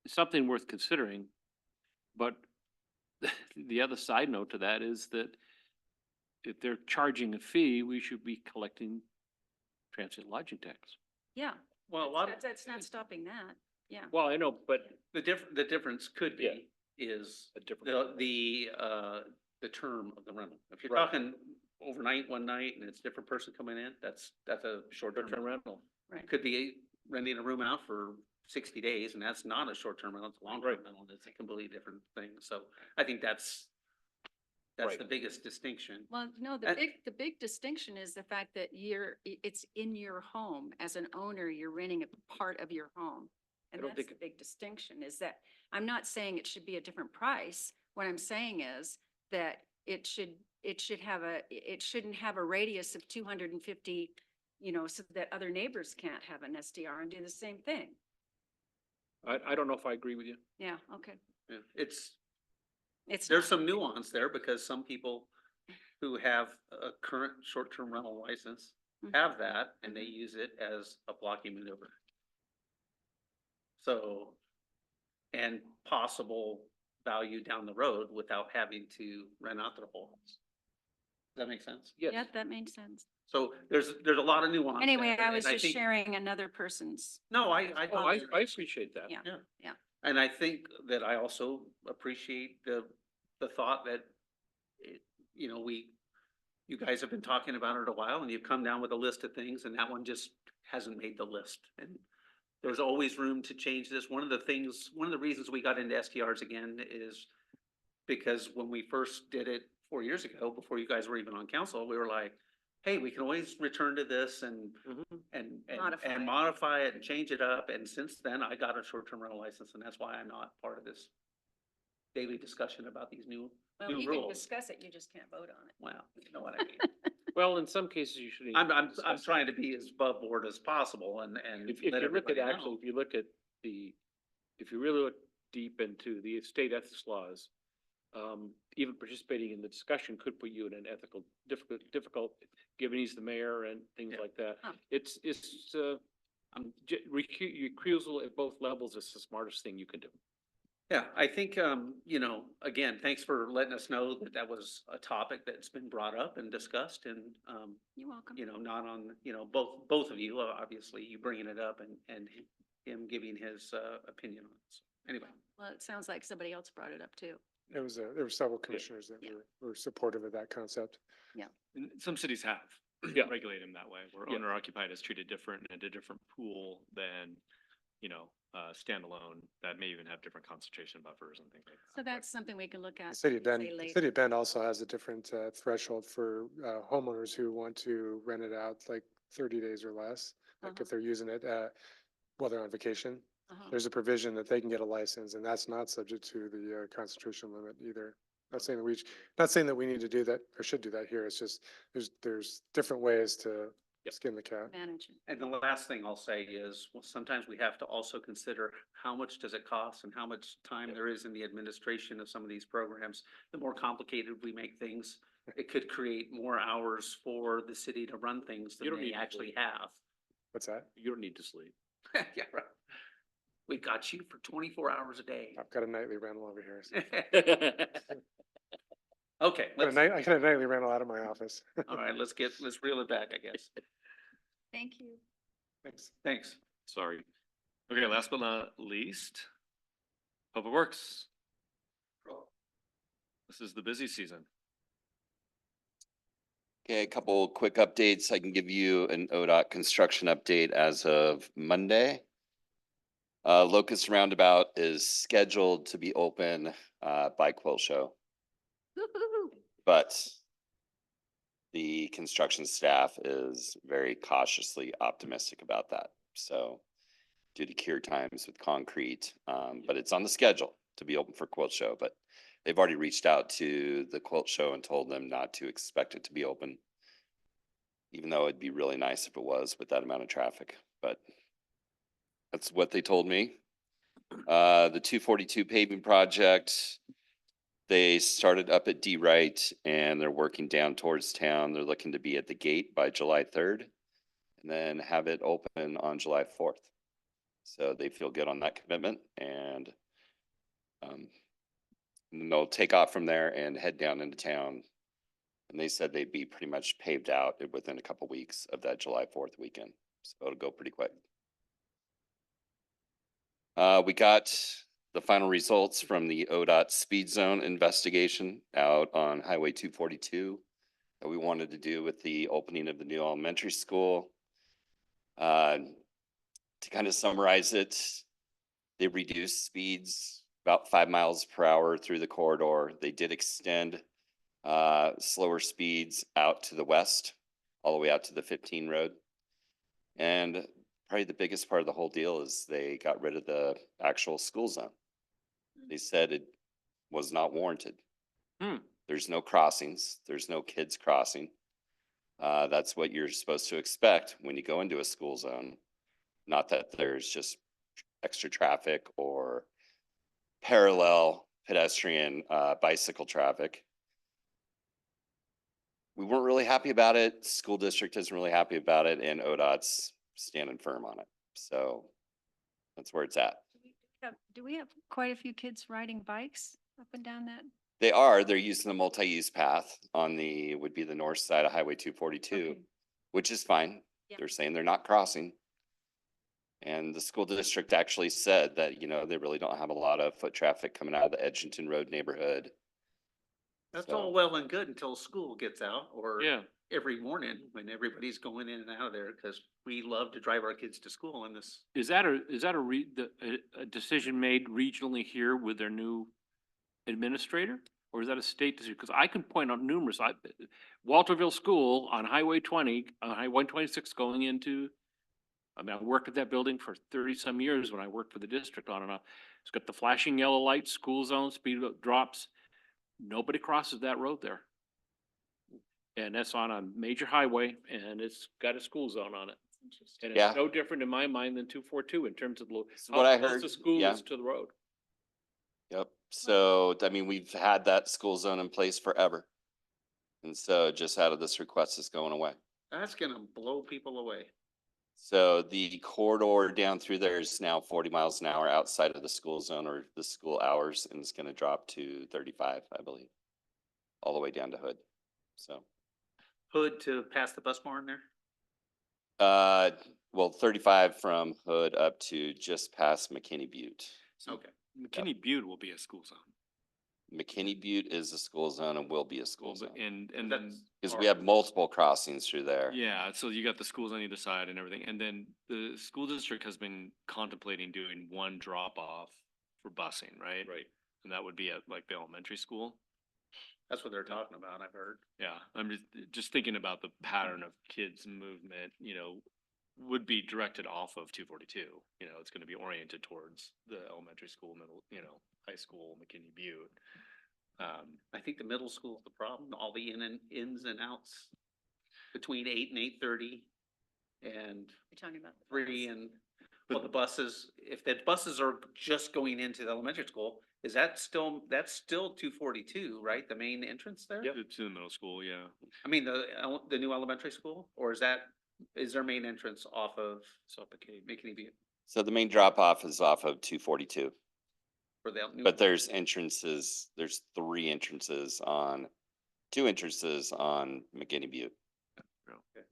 [SPEAKER 3] It's something worth considering, but the other side note to that is that if they're charging a fee, we should be collecting transient lodging tax.
[SPEAKER 6] Yeah.
[SPEAKER 1] Well, a lot of,
[SPEAKER 6] That's not stopping that. Yeah.
[SPEAKER 3] Well, I know, but
[SPEAKER 1] the difference could
[SPEAKER 3] Yeah.
[SPEAKER 1] be is
[SPEAKER 3] a different.
[SPEAKER 1] the term of the rental. If you're
[SPEAKER 3] Right.
[SPEAKER 1] talking overnight, one night, and it's a different person coming in, that's a short-term
[SPEAKER 3] Short-term
[SPEAKER 1] rental.
[SPEAKER 6] Right.
[SPEAKER 1] Could be renting a room out for 60 days, and that's not a short-term rental, it's a long-term
[SPEAKER 3] Right.
[SPEAKER 1] rental, and it's a completely different thing. So I think that's
[SPEAKER 3] Right.
[SPEAKER 1] the biggest distinction.
[SPEAKER 6] Well, no,
[SPEAKER 1] And-
[SPEAKER 6] the big distinction is the fact that it's in your home. As an owner, you're renting a part of your home. And
[SPEAKER 3] I don't
[SPEAKER 6] that's the
[SPEAKER 3] think-
[SPEAKER 6] big distinction, is that I'm not saying it should be a different price. What I'm saying is that it shouldn't have a radius of 250, so that other neighbors can't have an SDR and do the same thing.
[SPEAKER 3] I don't know if I agree with you.
[SPEAKER 6] Yeah, okay.
[SPEAKER 1] Yeah,
[SPEAKER 6] It's
[SPEAKER 1] there's
[SPEAKER 6] not-
[SPEAKER 1] some nuance there because some people who have a current short-term rental license
[SPEAKER 6] Mhm.
[SPEAKER 1] have that and they use it as a blocking maneuver. So, and possible value down the road without having to rent out their whole house. Does that make sense?
[SPEAKER 6] Yeah, that made sense.
[SPEAKER 1] So there's a lot of nuance.
[SPEAKER 6] Anyway,
[SPEAKER 1] there,
[SPEAKER 6] I was
[SPEAKER 1] and
[SPEAKER 6] just
[SPEAKER 1] think-
[SPEAKER 6] sharing another person's.
[SPEAKER 1] No, I
[SPEAKER 3] Oh, I appreciate that.
[SPEAKER 6] Yeah.
[SPEAKER 1] Yeah.
[SPEAKER 6] Yeah.
[SPEAKER 1] And I think that I also appreciate the thought that, you know, you guys have been talking about it a while and you've come down with a list of things and that one just hasn't made the list. And there's always room to change this. One of the reasons we got into STRs again is because when we first did it 4 years ago, before you guys were even on council, we were like, hey, we can always return to this and
[SPEAKER 6] Modify it.
[SPEAKER 1] modify it and change it up. And since then, I got a short-term rental license and that's why I'm not part of this daily discussion about these new
[SPEAKER 6] Well,
[SPEAKER 1] new
[SPEAKER 6] you can
[SPEAKER 1] rules.
[SPEAKER 6] discuss it, you just can't vote on it.
[SPEAKER 1] Well, you know what I mean?
[SPEAKER 3] Well, in some cases you should.
[SPEAKER 1] I'm trying to be as above board as possible and
[SPEAKER 3] If
[SPEAKER 1] let
[SPEAKER 3] you look at,
[SPEAKER 1] everybody
[SPEAKER 3] actually,
[SPEAKER 1] know.
[SPEAKER 3] if you look at if you really look deep into the state ethics laws, even participating in the discussion could put you in an ethical, difficult, given he's the mayor and things like that.
[SPEAKER 6] Huh.
[SPEAKER 3] It's, recusal at both levels is the smartest thing you can do.
[SPEAKER 1] Yeah, I think, you know, again, thanks for letting us know that that was a topic that's been brought up and discussed and,
[SPEAKER 6] You're welcome.
[SPEAKER 1] you know, not on, you know, both of you, obviously, you bringing it up and him giving his, opinion on it. So, anyway.
[SPEAKER 6] Well, it sounds like somebody else brought it up too.
[SPEAKER 4] There were several commissioners that
[SPEAKER 6] Yeah.
[SPEAKER 4] were supportive of that concept.
[SPEAKER 15] And some cities have
[SPEAKER 3] Yeah.
[SPEAKER 15] regulated them that way, where
[SPEAKER 3] Yeah.
[SPEAKER 15] owner occupied is treated different and a different pool than, you know, standalone that may even have different concentration buffers and things like that.
[SPEAKER 6] So that's something we can look at.
[SPEAKER 4] The city of
[SPEAKER 6] say
[SPEAKER 4] Bend, the
[SPEAKER 6] later.
[SPEAKER 4] city of Bend also has a different threshold for homeowners who want to rent it out like 30 days or less. Like
[SPEAKER 6] Uh-huh.
[SPEAKER 4] if they're using it while they're on vacation,
[SPEAKER 6] Uh-huh.
[SPEAKER 4] there's a provision that they can get a license and that's not subject to the concentration limit either. Not saying that we need to do that or should do that here. It's just, there's different ways to
[SPEAKER 3] Yep.
[SPEAKER 4] skin the cat.
[SPEAKER 6] Manage it.
[SPEAKER 1] And the last thing I'll say is, well, sometimes we have to also consider how much does it cost and how much time there is in the administration of some of these programs. The more complicated we make things, it could create more hours for the city to run things
[SPEAKER 3] You
[SPEAKER 1] than
[SPEAKER 3] don't
[SPEAKER 1] they
[SPEAKER 3] need to
[SPEAKER 1] actually
[SPEAKER 3] sleep.
[SPEAKER 1] have.
[SPEAKER 4] What's that?
[SPEAKER 3] You don't need to sleep.
[SPEAKER 1] Yeah, right. We got you for 24 hours a day.
[SPEAKER 4] I've got a nightly rental over here. So.
[SPEAKER 1] Okay,
[SPEAKER 4] I got a nightly rental out of my office.
[SPEAKER 1] all right, let's reel it back, I guess.
[SPEAKER 6] Thank you.
[SPEAKER 1] Thanks.
[SPEAKER 15] Sorry. Okay, last but not least, Public Works. This is the busy season.
[SPEAKER 16] Okay, a couple quick updates. I can give you an ODOT construction update as of Monday. Locust Roundabout is scheduled to be open by Quill Show,
[SPEAKER 6] Woo-hoo-hoo.
[SPEAKER 16] but the construction staff is very cautiously optimistic about that. So due to cure times with concrete, but it's on the schedule to be open for Quilt Show, but they've already reached out to the Quilt Show and told them not to expect it to be open. Even though it'd be really nice if it was with that amount of traffic, but that's what they told me. The 242 paving project, they started up at D Wright and they're working down towards town. They're looking to be at the gate by July 3rd and then have it open on July 4th. So they feel good on that commitment and they'll take off from there and head down into town. And they said they'd be pretty much paved out within a couple weeks of that July 4th weekend. So it'll go pretty quick. We got the final results from the ODOT speed zone investigation out on Highway 242 that we wanted to do with the opening of the new elementary school. To kind of summarize it, they reduced speeds about 5 miles per hour through the corridor. They did extend slower speeds out to the west, all the way out to the 15 road. And probably the biggest part of the whole deal is they got rid of the actual school zone. They said it was not warranted. There's no crossings. There's no kids crossing. That's what you're supposed to expect when you go into a school zone. Not that there's just extra traffic or parallel pedestrian bicycle traffic. we weren't really happy about it. School district isn't really happy about it, and ODOT's standing firm on it. So that's where it's at.
[SPEAKER 6] Do we have quite a few kids riding bikes up and down that?
[SPEAKER 16] They're using the multi-use path on the, would be the north side of Highway 242,
[SPEAKER 6] Okay.
[SPEAKER 16] which is fine.
[SPEAKER 6] Yeah.
[SPEAKER 16] They're saying they're not crossing. And the school district actually said that, they really don't have a lot of foot traffic coming out of the Edgerton Road neighborhood.
[SPEAKER 1] That's
[SPEAKER 16] So-
[SPEAKER 1] all well and good until school gets out or
[SPEAKER 3] Yeah.
[SPEAKER 1] every morning when everybody's going in and out of there because we love to drive our kids to school in this.
[SPEAKER 3] Is that a decision made regionally here with their new administrator? Or is that a state decision? Because I can point out numerous, Walterville School on Highway 20, on Highway 126 going into, I worked at that building for 30-some years when I worked for the district on and off. It's got the flashing yellow lights, school zone, speed drops. Nobody crosses that road there. And that's on a major highway and it's got a school zone on it. And
[SPEAKER 16] Yeah.
[SPEAKER 3] it's no different in my mind than 242 in terms of
[SPEAKER 16] So what I
[SPEAKER 3] how close
[SPEAKER 16] heard,
[SPEAKER 3] the school
[SPEAKER 16] yeah.
[SPEAKER 3] is to the road.
[SPEAKER 16] Yep. So, we've had that school zone in place forever. And so just out of this request is going away.
[SPEAKER 1] That's gonna blow people away.
[SPEAKER 16] So the corridor down through there is now 40 miles an hour outside of the school zone or the school hours, and it's gonna drop to 35, I believe, all the way down to Hood. So,
[SPEAKER 1] Hood to past the bus barn there?
[SPEAKER 16] well, 35 from Hood up to just past McKinney Butte.
[SPEAKER 1] Okay.
[SPEAKER 15] McKinney Butte will be a school zone.
[SPEAKER 16] McKinney Butte is a school zone and will be a school zone.
[SPEAKER 15] And then,
[SPEAKER 1] That's
[SPEAKER 16] Because we have multiple crossings through there.
[SPEAKER 15] yeah, so you got the schools on either side and everything. And then the school district has been contemplating doing one drop off for busing, right?
[SPEAKER 3] Right.
[SPEAKER 15] And that would be at like the elementary school.
[SPEAKER 1] That's what they're talking about, I've heard.
[SPEAKER 15] Yeah, I'm just thinking about the pattern of kids movement, would be directed off of 242. It's gonna be oriented towards the elementary school, middle, high school, McKinney Butte.
[SPEAKER 1] I think the middle school is the problem, all the ins and outs between 8 and 8:30 and
[SPEAKER 6] You're talking about.
[SPEAKER 1] 3 and, well, the buses, if the buses are just going into the elementary school, is that still, that's still 242, right? The main entrance there?
[SPEAKER 15] To the middle school, yeah.
[SPEAKER 1] I mean, the new elementary school, or is their main entrance off of McKinney Butte
[SPEAKER 16] So the main drop off is off of 242.
[SPEAKER 1] for the new?
[SPEAKER 16] But there's entrances, there's two entrances on McKinney Butte.
[SPEAKER 1] Okay.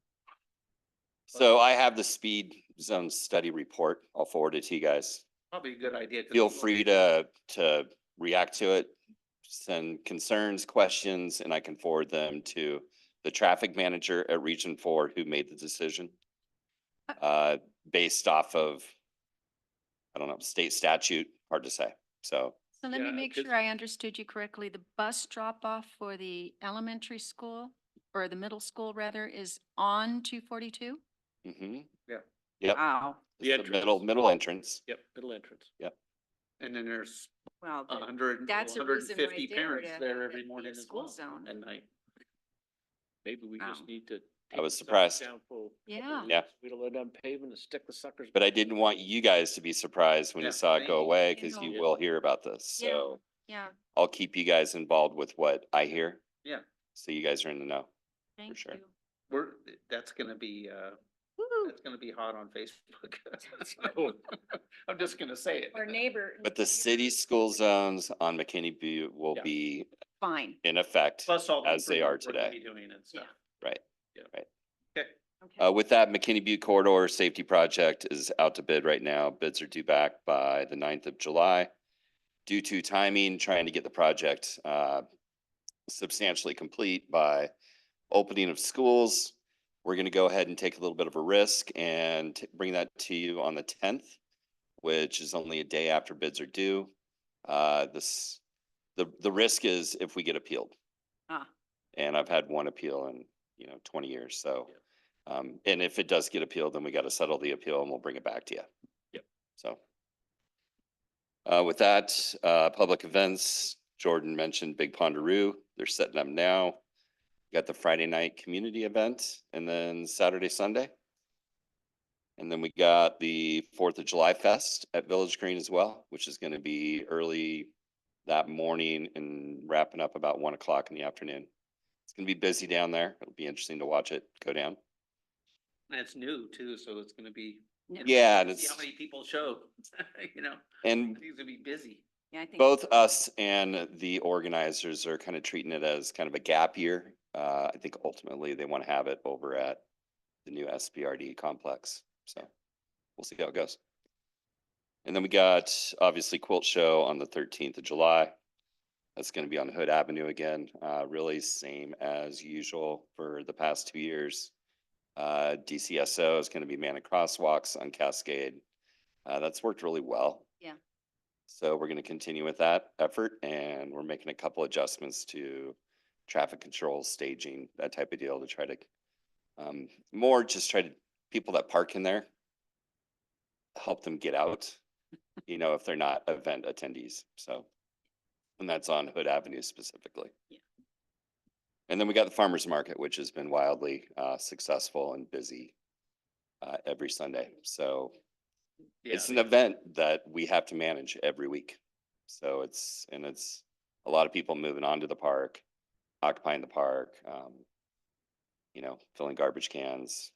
[SPEAKER 16] So I have the speed zone study report. I'll forward it to you guys.
[SPEAKER 1] Probably a good idea. 'cause
[SPEAKER 16] Feel
[SPEAKER 1] we-
[SPEAKER 16] free to react to it, send concerns, questions, and I can forward them to the traffic manager at Region 4 who made the decision. Based off of, I don't know, state statute, hard to say. So
[SPEAKER 6] So let me
[SPEAKER 3] Yeah,
[SPEAKER 6] make
[SPEAKER 3] 'cause-
[SPEAKER 6] sure I understood you correctly. The bus drop off for the elementary school or the middle school rather is on 242?
[SPEAKER 16] mhm.
[SPEAKER 1] Yeah.
[SPEAKER 16] Yep.
[SPEAKER 6] Wow.
[SPEAKER 3] The
[SPEAKER 16] It's the middle entrance.
[SPEAKER 3] Yep, middle entrance.
[SPEAKER 1] And then there's
[SPEAKER 6] Well,
[SPEAKER 1] 100,
[SPEAKER 6] that's a reason right
[SPEAKER 1] 150
[SPEAKER 6] there
[SPEAKER 1] parents
[SPEAKER 6] to
[SPEAKER 1] there
[SPEAKER 6] have
[SPEAKER 1] every
[SPEAKER 6] it be
[SPEAKER 1] morning
[SPEAKER 6] a
[SPEAKER 1] as
[SPEAKER 6] school
[SPEAKER 1] well
[SPEAKER 6] zone.
[SPEAKER 1] at night.
[SPEAKER 3] Maybe we just
[SPEAKER 6] Wow.
[SPEAKER 3] need to.
[SPEAKER 16] I was
[SPEAKER 3] take the suckers
[SPEAKER 16] surprised.
[SPEAKER 3] down for a couple
[SPEAKER 6] Yeah.
[SPEAKER 3] of
[SPEAKER 16] Yeah.
[SPEAKER 3] weeks. We don't let them paving and stick the suckers.
[SPEAKER 16] But I didn't want you guys to be surprised when
[SPEAKER 1] Yeah,
[SPEAKER 16] you saw it go
[SPEAKER 1] same.
[SPEAKER 16] away,
[SPEAKER 6] You
[SPEAKER 16] because you
[SPEAKER 6] know.
[SPEAKER 16] will hear about this.
[SPEAKER 6] Yeah.
[SPEAKER 16] So
[SPEAKER 6] Yeah,
[SPEAKER 16] I'll keep you guys involved with what I hear.
[SPEAKER 1] Yeah.
[SPEAKER 16] So you guys are in the know.
[SPEAKER 6] thank
[SPEAKER 16] sure.
[SPEAKER 6] you.
[SPEAKER 1] That's gonna be,
[SPEAKER 6] Woo.
[SPEAKER 1] that's gonna be hot on Facebook.
[SPEAKER 3] Oh.
[SPEAKER 1] I'm just gonna say it.
[SPEAKER 6] Or neighbor.
[SPEAKER 16] But the city school zones on McKinney Butte will
[SPEAKER 1] Yeah.
[SPEAKER 16] be
[SPEAKER 6] Fine.
[SPEAKER 16] in effect
[SPEAKER 1] Plus all the
[SPEAKER 16] as they are
[SPEAKER 1] improvements we're gonna
[SPEAKER 16] today.
[SPEAKER 1] be doing and stuff.
[SPEAKER 16] Right.
[SPEAKER 1] Yeah.
[SPEAKER 16] Right.
[SPEAKER 1] Okay.
[SPEAKER 6] Okay.
[SPEAKER 16] With that, McKinney Butte Corridor Safety Project is out to bid right now. Bids are due back by the 9th of July. Due to timing, trying to get the project substantially complete by opening of schools, we're going to go ahead and take a little bit of a risk and bring that to you on the 10th, which is only a day after bids are due. The risk is if we get appealed.
[SPEAKER 6] Ah.
[SPEAKER 16] And I've had one appeal in, 20 years. So, and if it does get appealed, then we got to settle the appeal and we'll bring it back to you.
[SPEAKER 3] Yep.
[SPEAKER 16] So. With that, public events, Jordan mentioned Big Pondaroo. They're setting up now. Got the Friday night community event and then Saturday, Sunday. And then we got the 4th of July Fest at Village Green as well, which is going to be early that morning and wrapping up about 1 o'clock in the afternoon. It's gonna be busy down there. It'll be interesting to watch it go down.
[SPEAKER 1] And it's new too, so it's gonna be.
[SPEAKER 16] Yeah, and
[SPEAKER 1] See how
[SPEAKER 16] it's,
[SPEAKER 1] many people show, you know,
[SPEAKER 16] and
[SPEAKER 1] it's gonna be busy.
[SPEAKER 6] Yeah, I think.
[SPEAKER 16] both us and the organizers are kind of treating it as kind of a gap year. I think ultimately they want to have it over at the new SPRD complex. So we'll see how it goes. And then we got obviously Quilt Show on the 13th of July. That's going to be on Hood Avenue again, really same as usual for the past 2 years. DCSO is going to be manning crosswalks on Cascade. That's worked really well.
[SPEAKER 6] Yeah.
[SPEAKER 16] So we're going to continue with that effort, and we're making a couple adjustments to traffic control, staging, that type of deal to try to more just try to people that park in there, help them get out, you know, if they're not event attendees. So, and that's on Hood Avenue specifically.
[SPEAKER 6] Yeah.
[SPEAKER 16] And then we got the farmers market, which has been wildly successful and busy every Sunday. So it's an event that we have to manage every week. So it's a lot of people moving onto the park, occupying the park, you know, filling garbage cans,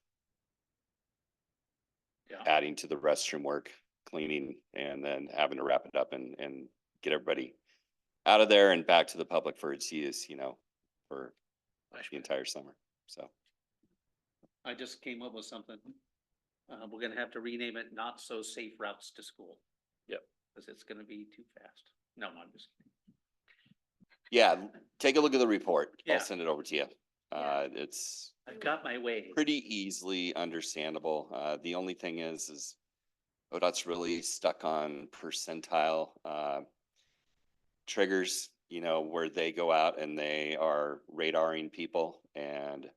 [SPEAKER 16] adding to the restroom work, cleaning, and then having to wrap it up and get everybody out of there and back to the public for its use, you know, for the entire summer. So
[SPEAKER 1] I just came up with something. We're gonna have to rename it Not So Safe Routes to School.
[SPEAKER 3] Yep.
[SPEAKER 1] Cause it's gonna be too fast. No, I'm just kidding.
[SPEAKER 16] yeah, take a look at the report.
[SPEAKER 1] Yeah.
[SPEAKER 16] I'll send it over to you. It's
[SPEAKER 1] I've got my way.
[SPEAKER 16] pretty easily understandable. The only thing is ODOT's really stuck on percentile triggers, you know, where they go out and they are radaring people and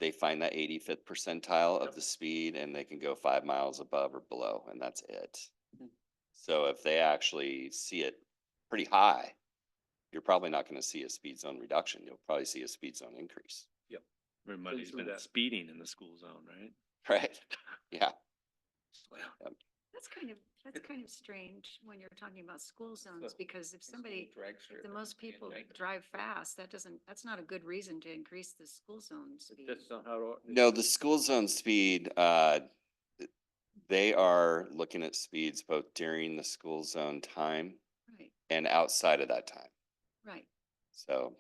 [SPEAKER 16] they find that 85th percentile of the speed and they can go 5 miles above or below, and that's it. So if they actually see it pretty high, you're probably not going to see a speed zone reduction. You'll probably see a speed zone increase.
[SPEAKER 15] Everybody's
[SPEAKER 3] through
[SPEAKER 15] been
[SPEAKER 3] that.
[SPEAKER 15] speeding in the school zone, right?
[SPEAKER 16] Right? Yeah.
[SPEAKER 6] That's kind of strange when you're talking about school zones, because if somebody, if the most people drive fast, that's not a good reason to increase the school zone speed.
[SPEAKER 3] That's not how.
[SPEAKER 16] No, the school zone speed, they are looking at speeds both during the school zone time
[SPEAKER 6] Right,
[SPEAKER 16] and outside of that time.
[SPEAKER 6] right.
[SPEAKER 16] So,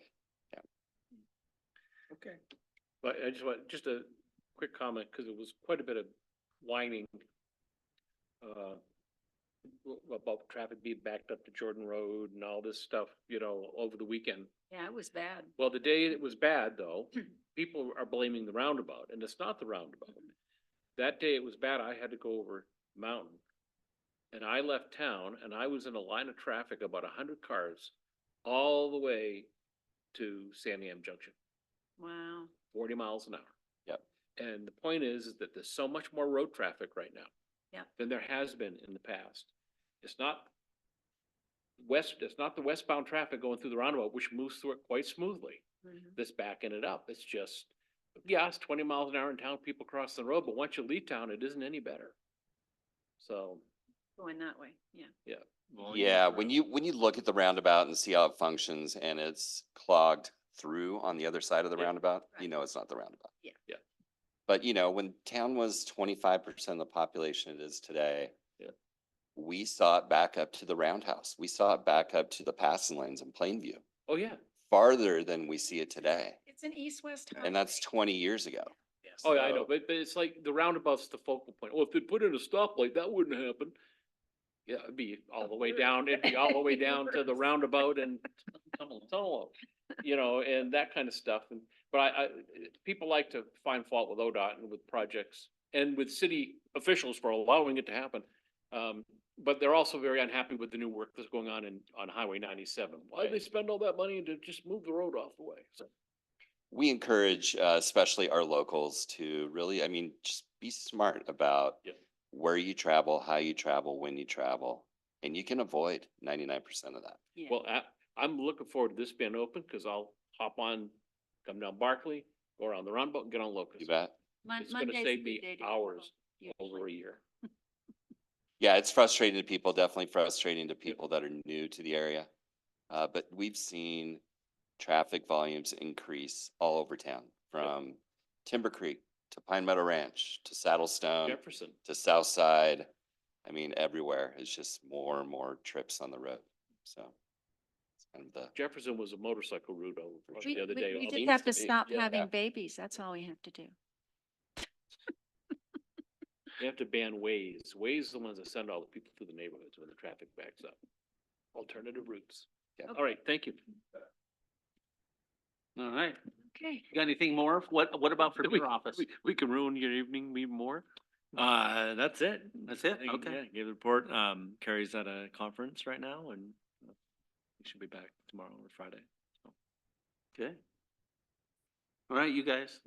[SPEAKER 3] Okay. But I just want, just a quick comment, because it was quite a bit of whining about traffic being backed up to Jordan Road and all this stuff, you know, over the weekend.
[SPEAKER 6] Yeah, it was bad.
[SPEAKER 3] Well, the day it was bad, though, people are blaming the roundabout, and it's not the roundabout. That day it was bad, I had to go over the mountain. And I left town, and I was in a line of traffic, about 100 cars, all the way to Sandiam Junction,
[SPEAKER 6] Wow.
[SPEAKER 3] 40 miles an hour.
[SPEAKER 16] yep.
[SPEAKER 3] And the point is that there's so much more road traffic right now.
[SPEAKER 6] Yeah.
[SPEAKER 3] Than there has been in the past. It's not the westbound traffic going through the roundabout, which moves through it quite smoothly.
[SPEAKER 6] Mhm.
[SPEAKER 3] That's backing it up. It's just, yeah, it's 20 miles an hour in town, people cross the road, but once you leave town, it isn't any better. So,
[SPEAKER 6] Going that way, yeah.
[SPEAKER 3] yeah.
[SPEAKER 16] Yeah, when you look at the roundabout and see how it functions and it's clogged through on the other side of the
[SPEAKER 3] Yeah.
[SPEAKER 16] roundabout, you
[SPEAKER 6] Right.
[SPEAKER 16] know it's not the roundabout.
[SPEAKER 6] Yeah.
[SPEAKER 3] Yeah.
[SPEAKER 16] But you know, when town was 25% of the population it is today,
[SPEAKER 3] Yeah.
[SPEAKER 16] we saw it back up to the roundhouse. We saw it back up to the passing lanes in Plainview,
[SPEAKER 3] Oh, yeah.
[SPEAKER 16] farther than we see it today.
[SPEAKER 6] It's an east-west highway.
[SPEAKER 16] And that's 20 years ago.
[SPEAKER 1] Yes.
[SPEAKER 3] Oh, yeah, I know,
[SPEAKER 16] So-
[SPEAKER 3] but it's like the roundabout's the focal point. Well, if they put in a stoplight, that wouldn't happen. Yeah, it'd be all the way down, it'd be all the way down to the roundabout and tunnel, you know, and that kind of stuff. And, but people like to find fault with ODOT and with projects and with city officials for allowing it to happen. But they're also very unhappy with the new work that's going on on Highway 97. Why did they spend all that money to just move the road off the way? So,
[SPEAKER 16] We encourage, especially our locals to really, I mean, just be smart about
[SPEAKER 3] Yeah.
[SPEAKER 16] where you travel, how you travel, when you travel, and you can avoid 99% of that.
[SPEAKER 6] Yeah.
[SPEAKER 3] well, I'm looking forward to this being open because I'll hop on, come down Barkley, go around the roundabout and get on Locust.
[SPEAKER 16] You bet.
[SPEAKER 3] It's gonna
[SPEAKER 6] Monday's a
[SPEAKER 3] save
[SPEAKER 6] good
[SPEAKER 3] me
[SPEAKER 6] day to
[SPEAKER 3] hours
[SPEAKER 6] travel,
[SPEAKER 3] over a
[SPEAKER 6] usually.
[SPEAKER 3] year.
[SPEAKER 16] Yeah, it's frustrating to people, definitely frustrating to people that are new to the area. But we've seen traffic volumes increase all over town, from Timber Creek to Pine Meadow Ranch to Saddlestone
[SPEAKER 3] Jefferson.
[SPEAKER 16] to South Side. I mean, everywhere. It's just more and more trips on the road. So it's kind of the,
[SPEAKER 3] Jefferson was a motorcycle route over
[SPEAKER 6] We,
[SPEAKER 3] the other
[SPEAKER 6] we
[SPEAKER 3] day.
[SPEAKER 6] we
[SPEAKER 3] All
[SPEAKER 6] just
[SPEAKER 3] needs
[SPEAKER 6] have to
[SPEAKER 3] be.
[SPEAKER 6] stop
[SPEAKER 3] Yeah.
[SPEAKER 6] having babies. That's all we have to do.
[SPEAKER 3] You have to ban Waze. Waze is the ones that send all the people through the neighborhoods when the traffic backs up. Alternative routes.
[SPEAKER 16] Yeah.
[SPEAKER 3] All right, thank you.
[SPEAKER 1] All right.
[SPEAKER 6] Okay.
[SPEAKER 1] You got anything more? What about from
[SPEAKER 3] We-
[SPEAKER 1] your office?
[SPEAKER 3] We can ruin your evening even more.
[SPEAKER 15] That's it.
[SPEAKER 1] That's it?
[SPEAKER 15] I think,
[SPEAKER 1] Okay.
[SPEAKER 15] yeah, gave the report. Carrie's at a conference right now and we should be back tomorrow or Friday. So.
[SPEAKER 1] Okay. All right, you guys.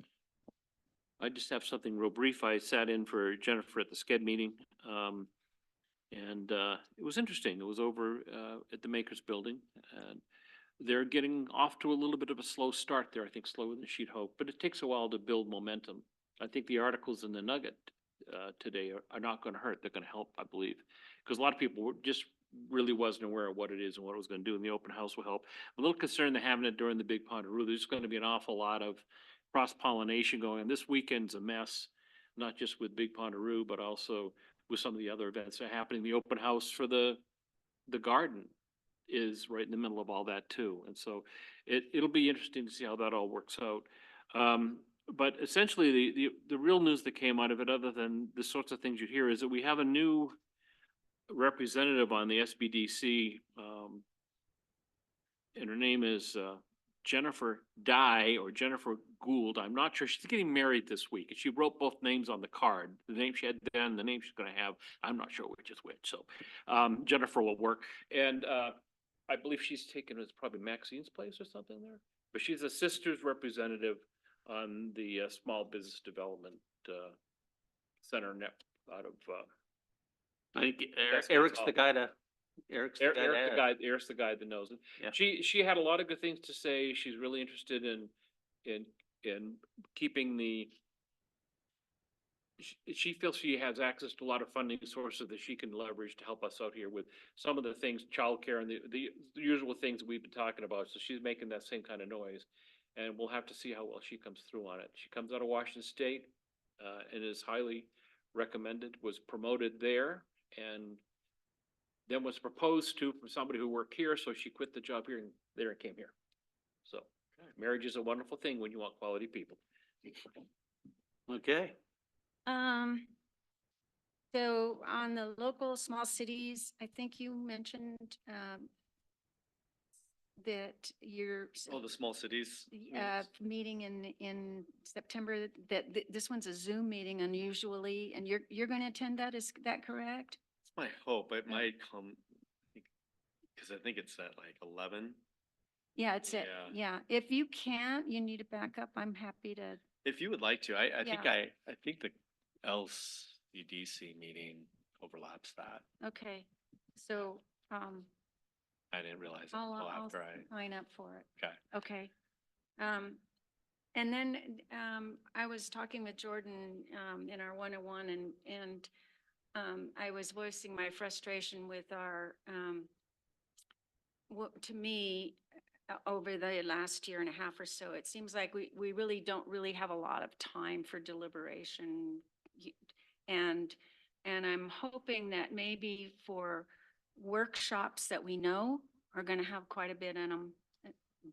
[SPEAKER 3] I just have something real brief. I sat in for Jennifer at the SCED meeting. And it was interesting. It was over at the Makers Building. And they're getting off to a little bit of a slow start there, I think slower than she'd hoped, but it takes a while to build momentum. I think the articles in the Nugget today are not going to hurt. They're going to help, I believe. Because a lot of people just really wasn't aware of what it is and what it was going to do, and the open house will help. I'm a little concerned they're having it during the Big Ponderosa. There's going to be an awful lot of cross-pollination going on. This weekend's a mess, not just with Big Ponderosa, but also with some of the other events that are happening. The open house for the garden is right in the middle of all that too. And so it'll be interesting to see how that all works out. But essentially the real news that came out of it, other than the sorts of things you hear, is that we have a new representative on the SBDC. And her name is Jennifer Dye or Jennifer Gould. I'm not sure. She's getting married this week. And she wrote both names on the card. The name she had then, the name she's going to have. I'm not sure which is which. So Jennifer will work. And I believe she's taken as probably Maxine's place or something there. But she's a sister's representative on the Small Business Development Center net out of.
[SPEAKER 1] I think
[SPEAKER 3] That's
[SPEAKER 1] Eric's
[SPEAKER 3] all.
[SPEAKER 1] the guy to, Eric's the guy to add.
[SPEAKER 3] Eric's the guy that knows it.
[SPEAKER 1] Yeah.
[SPEAKER 3] She had a lot of good things to say. She's really interested in keeping the. She feels she has access to a lot of funding sources that she can leverage to help us out here with some of the things, childcare and the usual things we've been talking about. So she's making that same kind of noise, and we'll have to see how well she comes through on it. She comes out of Washington State, and is highly recommended. Was promoted there, and then was proposed to from somebody who worked here. So she quit the job here and there and came here. So marriage is a wonderful thing when you want quality people.
[SPEAKER 1] Okay.
[SPEAKER 6] So on the local small cities, I think you mentioned, that you're,
[SPEAKER 15] Oh, the small cities.
[SPEAKER 6] meeting in September, that this one's a Zoom meeting unusually, and you're going to attend that, is that correct?
[SPEAKER 15] It's my hope. It might come, because I think it's at like 11.
[SPEAKER 6] Yeah, it's it.
[SPEAKER 15] Yeah.
[SPEAKER 6] Yeah. If you can't, you need to back up. I'm happy to,
[SPEAKER 15] If you would like to, I think
[SPEAKER 6] Yeah.
[SPEAKER 15] I think the LCDC meeting overlaps that.
[SPEAKER 6] okay. So,
[SPEAKER 15] I didn't realize it
[SPEAKER 6] I'll
[SPEAKER 15] until after I,
[SPEAKER 6] sign up for it.
[SPEAKER 15] okay.
[SPEAKER 6] Okay. And then, I was talking with Jordan, in our 101 and I was voicing my frustration with our, to me, over the last year and a half or so, it seems like we really don't really have a lot of time for deliberation. And I'm hoping that maybe for workshops that we know are going to have quite a bit in them,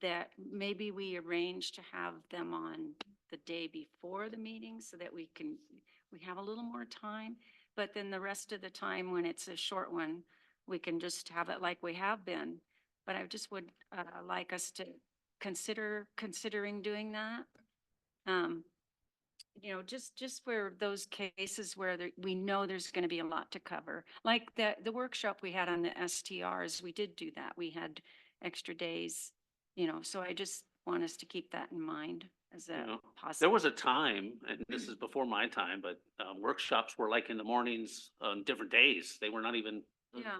[SPEAKER 6] that maybe we arrange to have them on the day before the meeting so that we have a little more time. But then the rest of the time, when it's a short one, we can just have it like we have been. But I just would like us to considering doing that. Just for those cases where we know there's going to be a lot to cover. Like the workshop we had on the STRs, we did do that. We had extra days, so I just want us to keep that in mind as a
[SPEAKER 1] There
[SPEAKER 6] possible.
[SPEAKER 1] was a time, and this is before my time, but workshops were like in the mornings on different days. They were not even,
[SPEAKER 6] Yeah.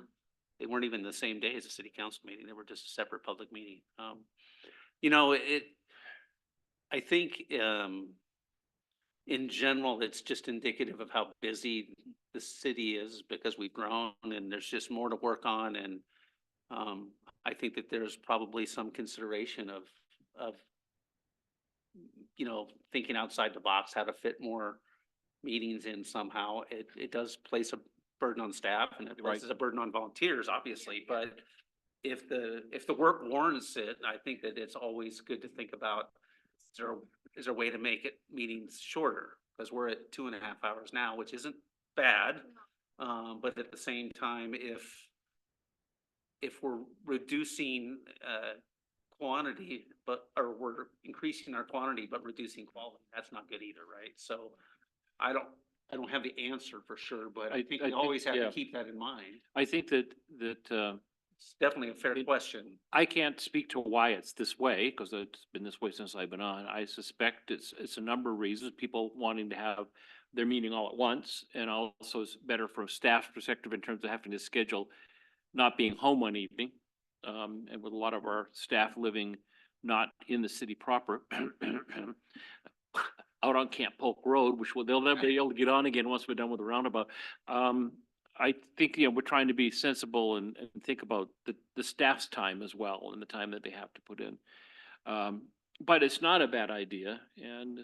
[SPEAKER 1] they weren't even the same day as a city council meeting. They were just a separate public meeting. I think, in general, it's just indicative of how busy the city is because we've grown and there's just more to work on. And I think that there's probably some consideration of thinking outside the box, how to fit more meetings in somehow. It does place a burden on staff and it places a burden on volunteers, obviously, but if the work warrants it, I think that it's always good to think about, is there a way to make meetings shorter? Because we're at 2.5 hours now, which isn't bad. But at the same time, if we're reducing, quantity, or we're increasing our quantity, but reducing quality, that's not good either, right? So I don't have the answer for sure, but I think we always have to keep that in mind.
[SPEAKER 3] I think that
[SPEAKER 1] It's definitely a fair question.
[SPEAKER 3] I can't speak to why it's this way, because it's been this way since I've been on. I suspect it's a number of reasons, people wanting to have their meeting all at once, and also it's better from staff's perspective in terms of having to schedule not being home one evening. And with a lot of our staff living not in the city proper, out on Camp Polk Road, which they'll never be able to get on again once we're done with the roundabout. I think, we're trying to be sensible and think about the staff's time as well and the time that they have to put in. But it's not a bad idea, and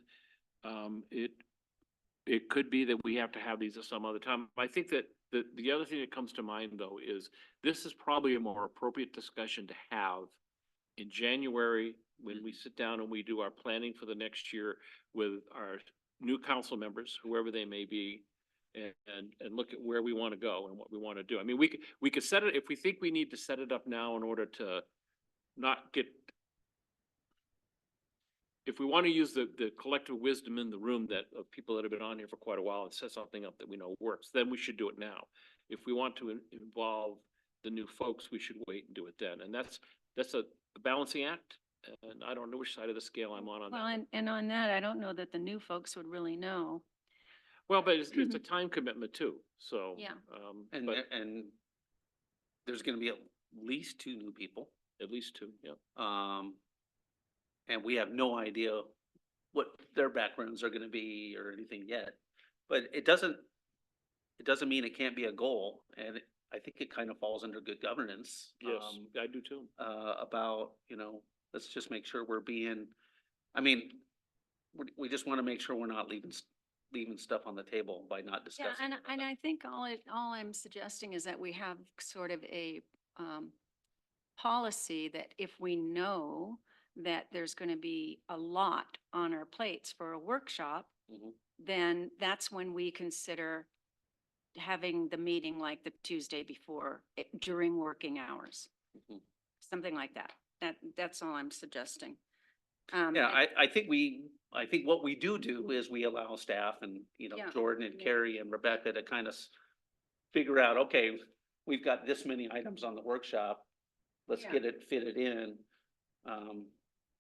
[SPEAKER 3] it could be that we have to have these at some other time. I think that the other thing that comes to mind, though, is this is probably a more appropriate discussion to have in January when we sit down and we do our planning for the next year with our new council members, whoever they may be, and look at where we want to go and what we want to do. I mean, we could set it, if we think we need to set it up now in order to not get, if we want to use the collective wisdom in the room that of people that have been on here for quite a while and set something up that we know works, then we should do it now. If we want to involve the new folks, we should wait and do it then. And that's a balancing act. And I don't know which side of the scale I'm on
[SPEAKER 6] Well,
[SPEAKER 3] that.
[SPEAKER 6] and on that, I don't know that the new folks would really know.
[SPEAKER 3] Well, but it's a time commitment too, so.
[SPEAKER 6] Yeah.
[SPEAKER 1] And there's gonna be at least 2 new people.
[SPEAKER 3] At least 2, yeah.
[SPEAKER 1] And we have no idea what their backgrounds are gonna be or anything yet. But it doesn't mean it can't be a goal, and I think it kind of falls under good governance.
[SPEAKER 3] Yes, I do too.
[SPEAKER 1] About, let's just make sure we're being, we just want to make sure we're not leaving stuff on the table by not
[SPEAKER 6] Yeah,
[SPEAKER 1] discussing.
[SPEAKER 6] and I think all I'm suggesting is that we have sort of a policy that if we know that there's going to be a lot on our plates for a workshop,
[SPEAKER 1] Mhm.
[SPEAKER 6] then that's when we consider having the meeting like the Tuesday before, during working hours.
[SPEAKER 1] Mhm.
[SPEAKER 6] Something like that. That's all I'm suggesting.
[SPEAKER 1] Yeah, I think what we do is we allow staff and,
[SPEAKER 6] Yeah.
[SPEAKER 1] Jordan and
[SPEAKER 6] Yeah.
[SPEAKER 1] Carrie and Rebecca to kind of figure out, okay, we've got this many items on the workshop. Let's
[SPEAKER 6] Yeah.
[SPEAKER 1] get it fitted in.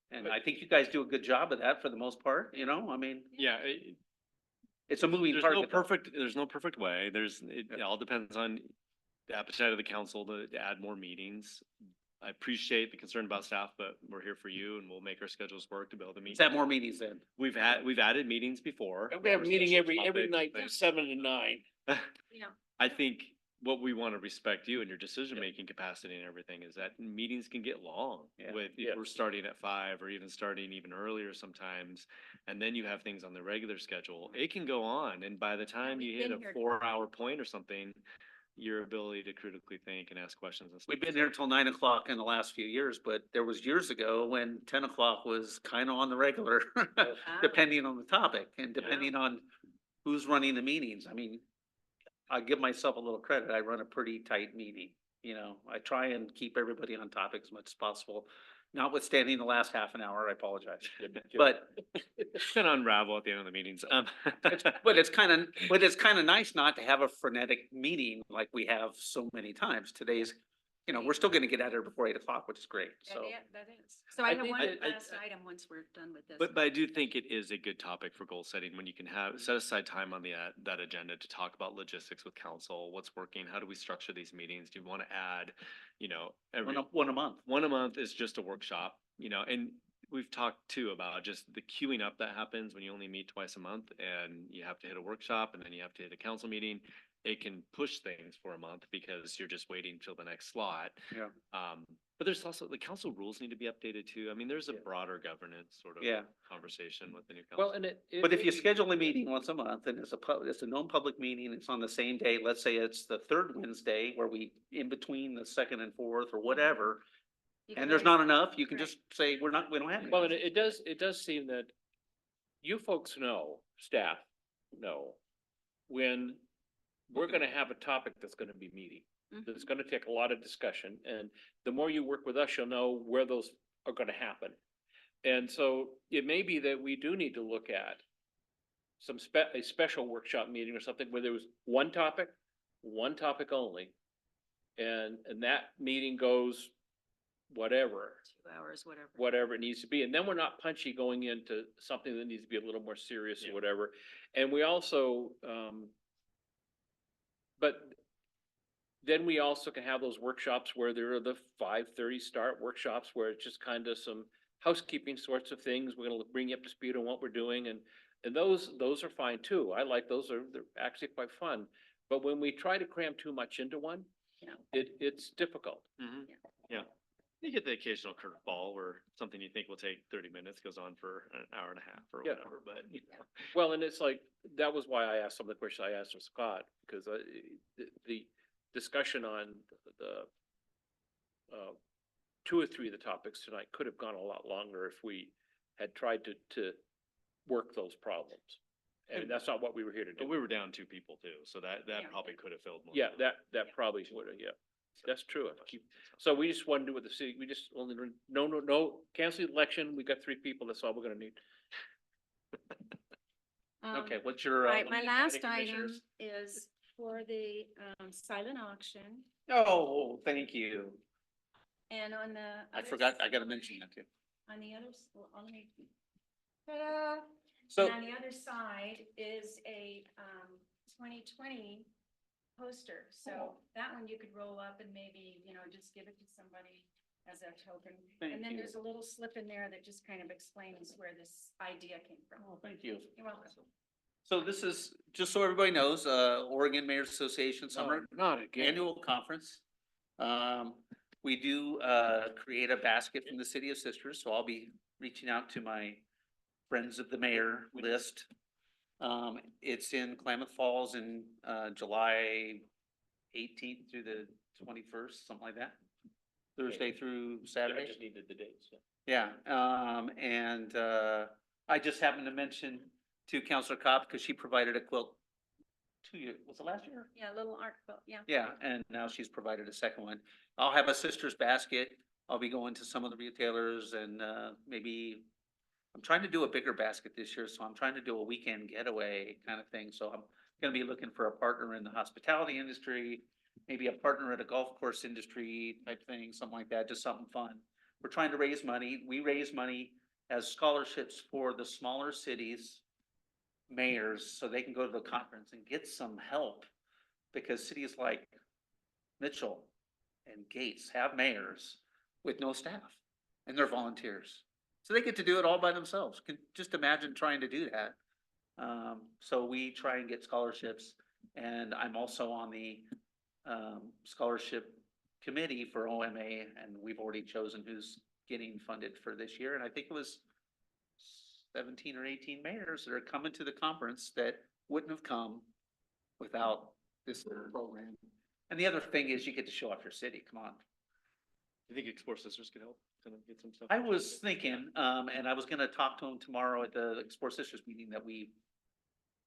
[SPEAKER 1] And I think you guys do a good job of that for the most part,
[SPEAKER 15] Yeah,
[SPEAKER 1] it's a moving
[SPEAKER 15] there's
[SPEAKER 1] target.
[SPEAKER 15] no
[SPEAKER 1] though.
[SPEAKER 15] there's no perfect way. It all depends on the appetite of the council to add more meetings. I appreciate the concern about staff, but we're here for you and we'll make our schedules work to be able to meet.
[SPEAKER 1] Let's have more meetings then.
[SPEAKER 15] We've added meetings before.
[SPEAKER 3] We have a meeting every
[SPEAKER 15] Topics,
[SPEAKER 3] night
[SPEAKER 15] but
[SPEAKER 3] from 7 to 9.
[SPEAKER 6] Yeah.
[SPEAKER 15] I think what we want to respect you and your decision-making capacity and everything is that meetings can get long
[SPEAKER 1] Yeah.
[SPEAKER 15] if we're starting at 5 or even starting even earlier sometimes. And then you have things on the regular schedule. It can go on. And by the time you
[SPEAKER 6] we've
[SPEAKER 15] hit
[SPEAKER 6] been
[SPEAKER 15] a
[SPEAKER 6] here-
[SPEAKER 15] 4-hour point or something, your ability to critically think and ask questions and stuff.
[SPEAKER 1] We've been here till 9 o'clock in the last few years, but there was years ago when 10 o'clock was kind of on the regular, depending on the topic and depending on who's running the meetings. I give myself a little credit. I run a pretty tight meeting. I try and keep everybody on topic as much as possible. Notwithstanding the last half an hour, I apologize. But
[SPEAKER 15] It's gonna unravel at the end of the meetings.
[SPEAKER 1] but it's kind of nice not to have a frenetic meeting like we have so many times. Today's, we're still going to get out of here before 8 o'clock, which is great. So
[SPEAKER 6] That is. So I have
[SPEAKER 15] think
[SPEAKER 6] one
[SPEAKER 15] that-
[SPEAKER 6] last item once we're done with this.
[SPEAKER 15] But I do think it is a good topic for goal setting when you can set aside time on that agenda to talk about logistics with council, what's working, how do we structure these meetings? Do you want to add, every
[SPEAKER 1] one a month.
[SPEAKER 15] one a month is just a workshop, and we've talked too about just the queuing up that happens when you only meet twice a month and you have to hit a workshop and then you have to hit a council meeting. It can push things for a month because you're just waiting till the next slot.
[SPEAKER 1] Yeah.
[SPEAKER 15] But there's also, the council rules need to be updated too. I mean, there's a broader governance sort of
[SPEAKER 1] Yeah.
[SPEAKER 15] conversation with the new council.
[SPEAKER 3] Well, and
[SPEAKER 1] But if you schedule a meeting once a month and it's a known public meeting, it's on the same day, let's say it's the third Wednesday where we, in between the second and fourth or whatever,
[SPEAKER 6] You can
[SPEAKER 1] and there's
[SPEAKER 6] always-
[SPEAKER 1] not enough, you can
[SPEAKER 6] Right.
[SPEAKER 1] just say, we don't have any.
[SPEAKER 3] Well, and it does seem that you folks know, staff know, when we're gonna have a topic that's gonna be meaty. That's gonna take a lot of discussion, and the more you work with us, you'll know where those are gonna happen. And so it may be that we do need to look at a special workshop meeting or something where there was one topic only. And that meeting goes whatever.
[SPEAKER 6] 2 hours, whatever.
[SPEAKER 3] Whatever it needs to be. And then we're not punchy going into something that needs to be a little more serious or
[SPEAKER 15] Yeah.
[SPEAKER 3] whatever. And we also, but then we also can have those workshops where there are the 5:30 start workshops where it's just kind of some housekeeping sorts of things. We're gonna bring you up to speed on what we're doing, and those are fine too. I like those, they're actually quite fun. But when we try to cram too much into one,
[SPEAKER 6] Yeah.
[SPEAKER 3] it's difficult.
[SPEAKER 15] Yeah. You get the occasional curveball where something you think will take 30 minutes goes on for an hour and a half or
[SPEAKER 3] Yeah.
[SPEAKER 15] whatever, but you know.
[SPEAKER 3] Well, and it's like, that was why I asked some of the questions I asked of Scott, because the discussion on the 2 or 3 of the topics tonight could have gone a lot longer if we had tried to work those problems. And that's not what we were here to
[SPEAKER 15] But
[SPEAKER 3] do.
[SPEAKER 15] we were down 2 people too, so that
[SPEAKER 6] Yeah.
[SPEAKER 15] probably could have filled more.
[SPEAKER 3] Yeah, that probably would have, yeah. That's true. So we just want to do with the city, we just only, no, cancel the election. We got 3 people. That's all we're gonna need.
[SPEAKER 1] Okay, what's your?
[SPEAKER 6] Right, my last
[SPEAKER 1] planning
[SPEAKER 6] item
[SPEAKER 1] commissioners?
[SPEAKER 6] is for the silent auction
[SPEAKER 1] Oh, thank you.
[SPEAKER 6] and on the.
[SPEAKER 1] I
[SPEAKER 6] other
[SPEAKER 1] forgot, I gotta
[SPEAKER 6] side-
[SPEAKER 1] mention that too.
[SPEAKER 6] On the other, well, let me. Ta-da.
[SPEAKER 1] So,
[SPEAKER 6] And on the other side is a 2020 poster. So that one you could roll up and maybe, just give it to somebody as a token.
[SPEAKER 1] Thank
[SPEAKER 6] And then
[SPEAKER 1] you.
[SPEAKER 6] there's a little slip in there that just kind of explains where this idea came from.
[SPEAKER 1] oh, thank you.
[SPEAKER 6] You're welcome.
[SPEAKER 1] So this is, just so everybody knows, Oregon Mayor's Association Summer
[SPEAKER 3] Not again.
[SPEAKER 1] Annual Conference. We do, create a basket from the City of Sisters, so I'll be reaching out to my Friends of the Mayor list. It's in Klamath Falls in, July 18th through the 21st, something like that. Thursday through
[SPEAKER 3] I
[SPEAKER 1] Saturday.
[SPEAKER 3] just needed the dates. Yeah.
[SPEAKER 1] Yeah, I just happened to mention to Counselor Cobb, because she provided a quilt 2 years, was it last year?
[SPEAKER 6] Yeah, a little art quilt, yeah.
[SPEAKER 1] Yeah, and now she's provided a second one. I'll have a sister's basket. I'll be going to some of the retailers and, maybe, I'm trying to do a bigger basket this year, so I'm trying to do a weekend getaway kind of thing. So I'm gonna be looking for a partner in the hospitality industry, maybe a partner at a golf course industry type thing, something like that, just something fun. We're trying to raise money. We raise money as scholarships for the smaller cities, mayors, so they can go to the conference and get some help. Because cities like Mitchell and Gates have mayors with no staff and they're volunteers. So they get to do it all by themselves. Can just imagine trying to do that. So we try and get scholarships, and I'm also on the scholarship committee for OMA, and we've already chosen who's getting funded for this year. And I think it was 17 or 18 mayors that are coming to the conference that wouldn't have come without this little program. And the other thing is you get to show off your city. Come on.
[SPEAKER 15] You think Explore Sisters could help kind of get some stuff?
[SPEAKER 1] I was thinking, and I was gonna talk to him tomorrow at the Explore Sisters meeting that we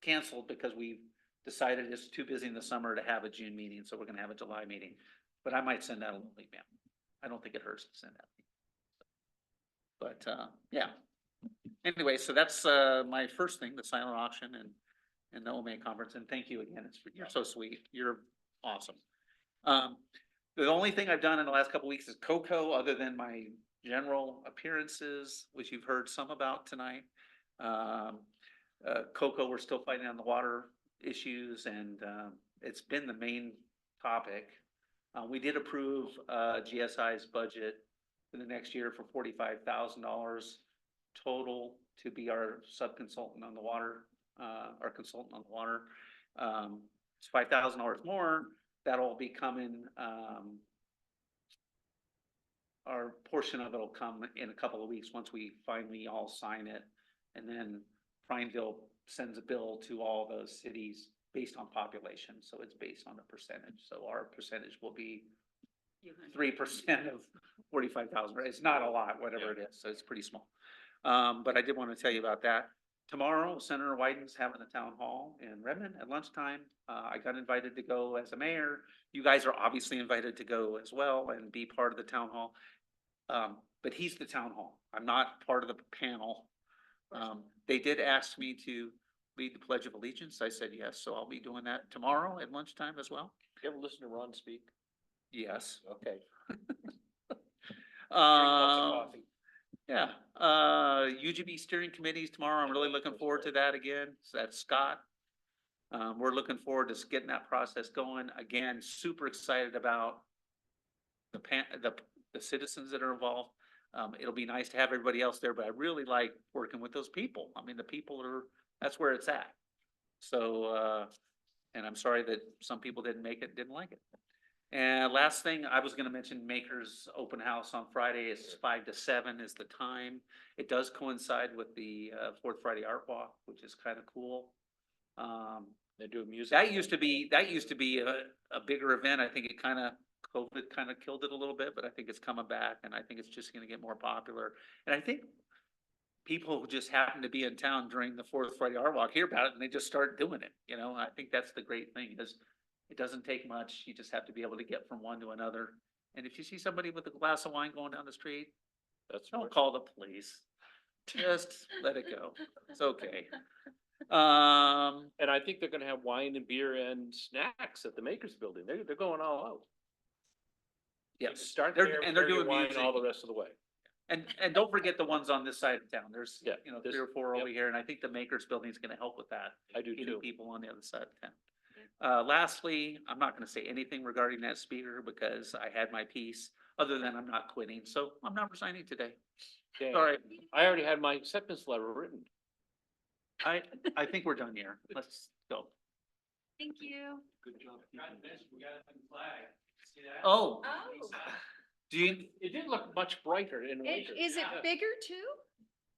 [SPEAKER 1] canceled because we decided it's too busy in the summer to have a June meeting, so we're gonna have a July meeting. But I might send out a little email. I don't think it hurts to send out. But, yeah. Anyway, so that's, my first thing, the silent auction and the OMA conference, and thank you again. You're so sweet. You're awesome. The only thing I've done in the last couple weeks is Coco, other than my general appearances, which you've heard some about tonight. Coco, we're still fighting on the water issues, and it's been the main topic. We did approve GSI's budget for the next year for $45,000 total to be our sub-consultant on the water, our consultant on the water. It's $5,000 more. That'll be coming, our portion of it'll come in a couple of weeks, once we finally all sign it. And then Prineville sends a bill to all those cities based on population, so it's based on a percentage. So our percentage will be 3% of 45,000, right? It's not a lot, whatever it is, so it's pretty small. But I did want to tell you about that. Tomorrow, Senator Wyden's having a town hall in Redmond at lunchtime. I got invited to go as a mayor. You guys are obviously invited to go as well and be part of the town hall. But he's the town hall. I'm not part of the panel. They did ask me to lead the Pledge of Allegiance. I said yes, so I'll be doing that tomorrow at lunchtime as well.
[SPEAKER 3] You ever listen to Ron speak?
[SPEAKER 1] Yes.
[SPEAKER 3] Okay.
[SPEAKER 1] Coffee. Yeah, UGB steering committees tomorrow. I'm really looking forward to that again. So that's Scott. We're looking forward to getting that process going. Again, super excited about the citizens that are involved. It'll be nice to have everybody else there, but I really like working with those people. I mean, the people that's where it's at. So, and I'm sorry that some people didn't make it, didn't like it. And last thing, I was gonna mention Maker's open house on Friday. It's 5 to 7 is the time. It does coincide with the Fourth Friday Art Walk, which is kind of cool.
[SPEAKER 3] They do music.
[SPEAKER 1] That used to be a bigger event. I think it COVID kind of killed it a little bit, but I think it's coming back, and I think it's just gonna get more popular. And I think people who just happen to be in town during the Fourth Friday Art Walk hear about it and they just start doing it, you know? I think that's the great thing, is it doesn't take much. You just have to be able to get from one to another. And if you see somebody with a glass of wine going down the street, don't call the police. Just let it go. It's okay.
[SPEAKER 3] And I think they're gonna have wine and beer and snacks at the Makers Building. They're going all out.
[SPEAKER 1] Yes,
[SPEAKER 3] Start
[SPEAKER 1] they're
[SPEAKER 3] there,
[SPEAKER 1] and they're
[SPEAKER 3] carry your
[SPEAKER 1] doing
[SPEAKER 3] wine
[SPEAKER 1] music.
[SPEAKER 3] all the rest of the way.
[SPEAKER 1] And don't forget the ones on this side of town. There's,
[SPEAKER 3] Yeah,
[SPEAKER 1] you know,
[SPEAKER 3] there's-
[SPEAKER 1] 3 or 4
[SPEAKER 3] yep.
[SPEAKER 1] over here, and I think the Makers Building is gonna help with that.
[SPEAKER 3] I do
[SPEAKER 1] Getting
[SPEAKER 3] too.
[SPEAKER 1] people on the other side of town. Lastly, I'm not gonna say anything regarding that speaker because I had my piece, other than I'm not quitting, so I'm not resigning today.
[SPEAKER 3] Okay.
[SPEAKER 1] Sorry,
[SPEAKER 3] I already had my acceptance letter written.
[SPEAKER 1] I think we're done here. Let's go.
[SPEAKER 12] Thank you.
[SPEAKER 1] Good job.
[SPEAKER 14] We got a new flag. See that?
[SPEAKER 1] Oh,
[SPEAKER 12] Oh,
[SPEAKER 1] do you,
[SPEAKER 3] It did look much brighter in winter.
[SPEAKER 12] is it bigger too?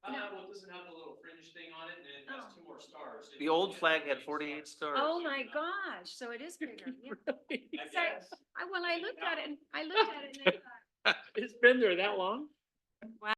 [SPEAKER 14] Well, it doesn't have the little fringe thing on it, and it has 2 more stars.
[SPEAKER 1] the old flag had 48 stars.
[SPEAKER 12] Oh my gosh, so it is bigger, yeah.
[SPEAKER 14] I
[SPEAKER 12] Because I
[SPEAKER 14] guess.
[SPEAKER 12] looked at it and I thought,
[SPEAKER 3] It's been there that long?
[SPEAKER 12] wow.